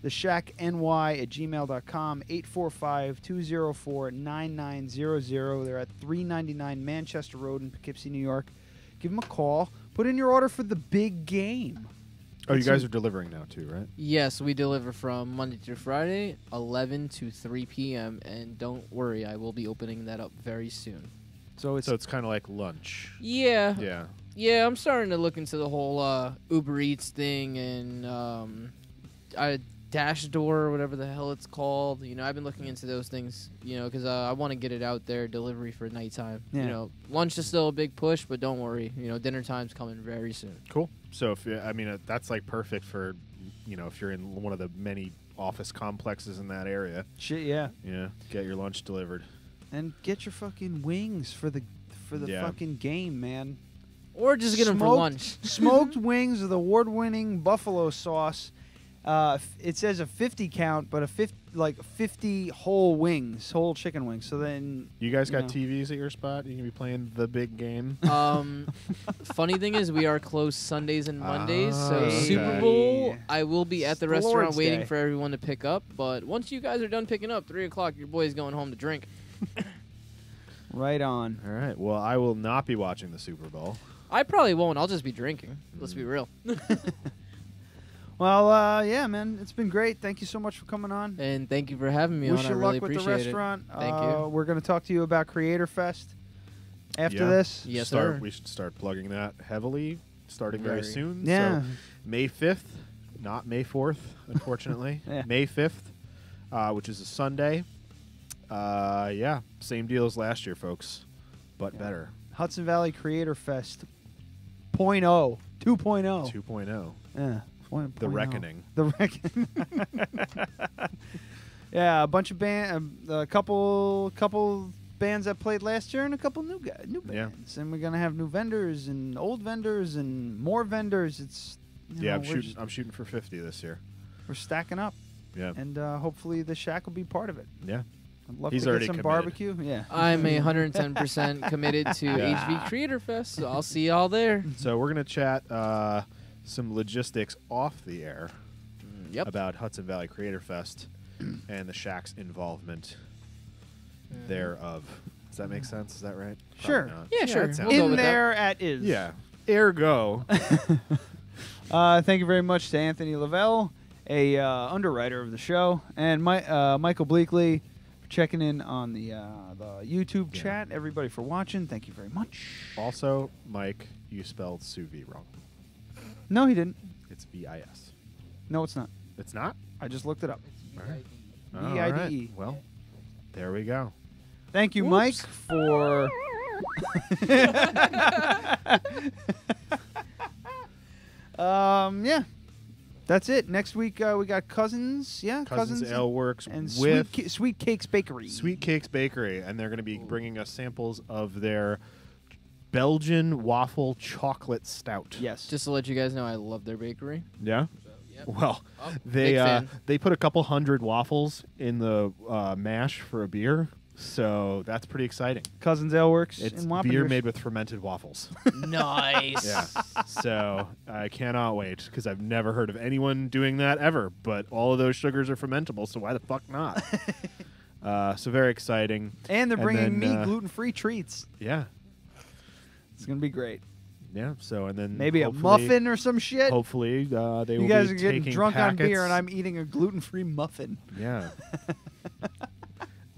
Speaker 2: theshackny@gmail.com, 845-204-9900. They're at 399 Manchester Road in Poughkeepsie, New York. Give them a call. Put in your order for the big game.
Speaker 3: Oh, you guys are delivering now too, right?
Speaker 11: Yes, we deliver from Monday through Friday, 11 to 3 p.m. And don't worry, I will be opening that up very soon.
Speaker 2: So
Speaker 3: it's kind of like lunch.
Speaker 11: Yeah.
Speaker 3: Yeah.
Speaker 11: Yeah, I'm starting to look into the whole Uber Eats thing and Dash Door or whatever the hell it's called. You know, I've been looking into those things, you know, because I want to get it out there, delivery for nighttime.
Speaker 2: Yeah.
Speaker 11: You know, lunch is still a big push, but don't worry. You know, dinner time's coming very soon.
Speaker 3: Cool. So, that's like perfect for, you know, if you're in one of the many office complexes in that area.
Speaker 2: Shit, yeah.
Speaker 3: Yeah, get your lunch delivered.
Speaker 2: And get your fucking wings for the fucking game, man.
Speaker 11: Or just get them for lunch.
Speaker 2: Smoked wings with award-winning buffalo sauce. It says a 50 count, but 50 whole wings, whole chicken wings. So then
Speaker 3: you guys got TVs at your spot? You can be playing the big game.
Speaker 11: Funny thing is, we are closed Sundays and Mondays. So
Speaker 3: okay.
Speaker 11: Super Bowl, I will be at the restaurant
Speaker 2: Lord's
Speaker 11: waiting
Speaker 2: Day.
Speaker 11: for everyone to pick up. But once you guys are done picking up, 3 o'clock, your boy's going home to drink.
Speaker 2: Right on.
Speaker 3: All right. Well, I will not be watching the Super Bowl.
Speaker 11: I probably won't. I'll just be drinking. Let's be real.
Speaker 2: Well, yeah, man, it's been great. Thank you so much for coming on.
Speaker 11: And thank you for having me on.
Speaker 2: Wish
Speaker 11: I
Speaker 2: you
Speaker 11: really
Speaker 2: luck with the
Speaker 11: appreciate
Speaker 2: restaurant.
Speaker 11: it. Thank you.
Speaker 2: We're going to talk to you about Creator Fest after this.
Speaker 11: Yes, sir.
Speaker 3: We should start plugging that heavily, starting very soon.
Speaker 2: Yeah.
Speaker 3: So May 5th, not May 4th, unfortunately.
Speaker 2: Yeah.
Speaker 3: May 5th, which is a Sunday. Yeah, same deal as last year, folks, but better.
Speaker 2: Hudson Valley Creator Fest 2.0.
Speaker 3: 2.0.
Speaker 2: Yeah.
Speaker 3: The Reckoning.
Speaker 2: The Reckoning. Yeah, a bunch of a couple bands that played last year and a couple new bands. And we're gonna have new vendors and old vendors and more vendors. It's
Speaker 3: I'm shooting for 50 this year.
Speaker 2: We're stacking up.
Speaker 3: Yeah.
Speaker 2: And hopefully the Shack will be part of it.
Speaker 3: Yeah.
Speaker 2: I'd love
Speaker 3: He's
Speaker 2: to
Speaker 3: already
Speaker 2: get some
Speaker 3: committed.
Speaker 2: barbecue. Yeah.
Speaker 11: I'm 110% committed to HV Creator Fest, so I'll see y'all there.
Speaker 3: So we're gonna chat some logistics off the air about Hudson Valley Creator Fest and the Shack's involvement thereove. Does that make sense? Is that right?
Speaker 2: Sure.
Speaker 11: Yeah, sure.
Speaker 3: that
Speaker 11: We'll
Speaker 3: sounds
Speaker 11: go
Speaker 2: In
Speaker 11: with
Speaker 2: there
Speaker 11: that.
Speaker 2: at is.
Speaker 3: Yeah. Ergo.
Speaker 2: Thank you very much to Anthony Lavelle, a underwriter of the show, and Michael Bleakley for checking in on the YouTube chat. Everybody for watching. Thank you very much.
Speaker 3: Also, Mike, you spelled sous vide wrong.
Speaker 2: No, he didn't.
Speaker 3: It's V-I-S.
Speaker 2: No, it's not.
Speaker 3: It's not?
Speaker 2: I just looked it up.
Speaker 3: All right.
Speaker 2: V-I-D-E.
Speaker 3: Well, there we go.
Speaker 2: Thank you, Mike, for... yeah. That's it. Next week, we got Cousins. Yeah,
Speaker 3: Cousins Ale Works
Speaker 2: and
Speaker 3: with
Speaker 2: Sweet Cakes Bakery.
Speaker 3: Sweet Cakes Bakery, and they're going to be bringing us samples of their Belgian waffle chocolate stout.
Speaker 2: Yes.
Speaker 11: Just to let you guys know, I love their bakery.
Speaker 3: Yeah?
Speaker 11: Yep.
Speaker 3: Well,
Speaker 11: big fan.
Speaker 3: they put a couple hundred waffles in the mash for a beer, so that's pretty exciting.
Speaker 2: Cousins Ale Works
Speaker 3: It's
Speaker 2: in
Speaker 3: beer
Speaker 2: Wappingers.
Speaker 3: made with fermented waffles.
Speaker 11: Nice.
Speaker 3: Yeah. So I cannot wait because I've never heard of anyone doing that ever. But all of those sugars are fermentable, so why the fuck not? So very exciting.
Speaker 2: And they're bringing
Speaker 3: then,
Speaker 2: me gluten-free treats.
Speaker 3: Yeah.
Speaker 2: It's gonna be great.
Speaker 3: Yeah. So and then
Speaker 2: Maybe a muffin or some shit.
Speaker 3: Hopefully they will
Speaker 2: You guys
Speaker 3: be
Speaker 2: are getting
Speaker 3: taking
Speaker 2: drunk on beer,
Speaker 3: packets.
Speaker 2: and I'm eating a gluten-free muffin.
Speaker 3: Yeah.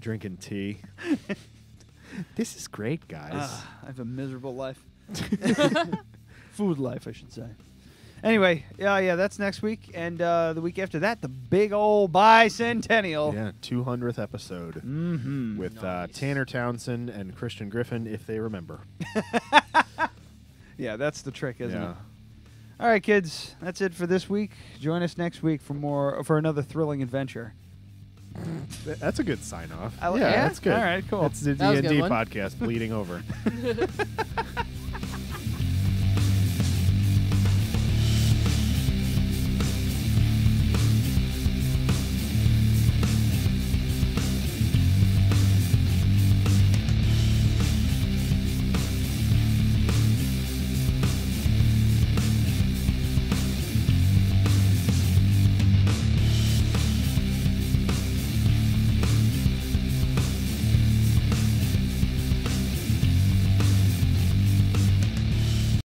Speaker 3: Drinking tea. This is great, guys.
Speaker 2: I have a miserable life. Food life, I should say. Anyway, yeah, that's next week, and the week after that, the big old bicentennial.
Speaker 3: Yeah, 200th episode with Tanner Townsend and Christian Griffin, if they remember.
Speaker 2: Yeah, that's the trick, isn't
Speaker 3: Yeah.
Speaker 2: it? All right, kids, that's it for this week. Join us next week for another thrilling adventure.
Speaker 3: That's a good sign off.
Speaker 2: Yeah,
Speaker 3: that's good.
Speaker 2: All right, cool.
Speaker 3: That's the
Speaker 11: That was a good
Speaker 3: D&D
Speaker 11: one.
Speaker 3: podcast bleeding over.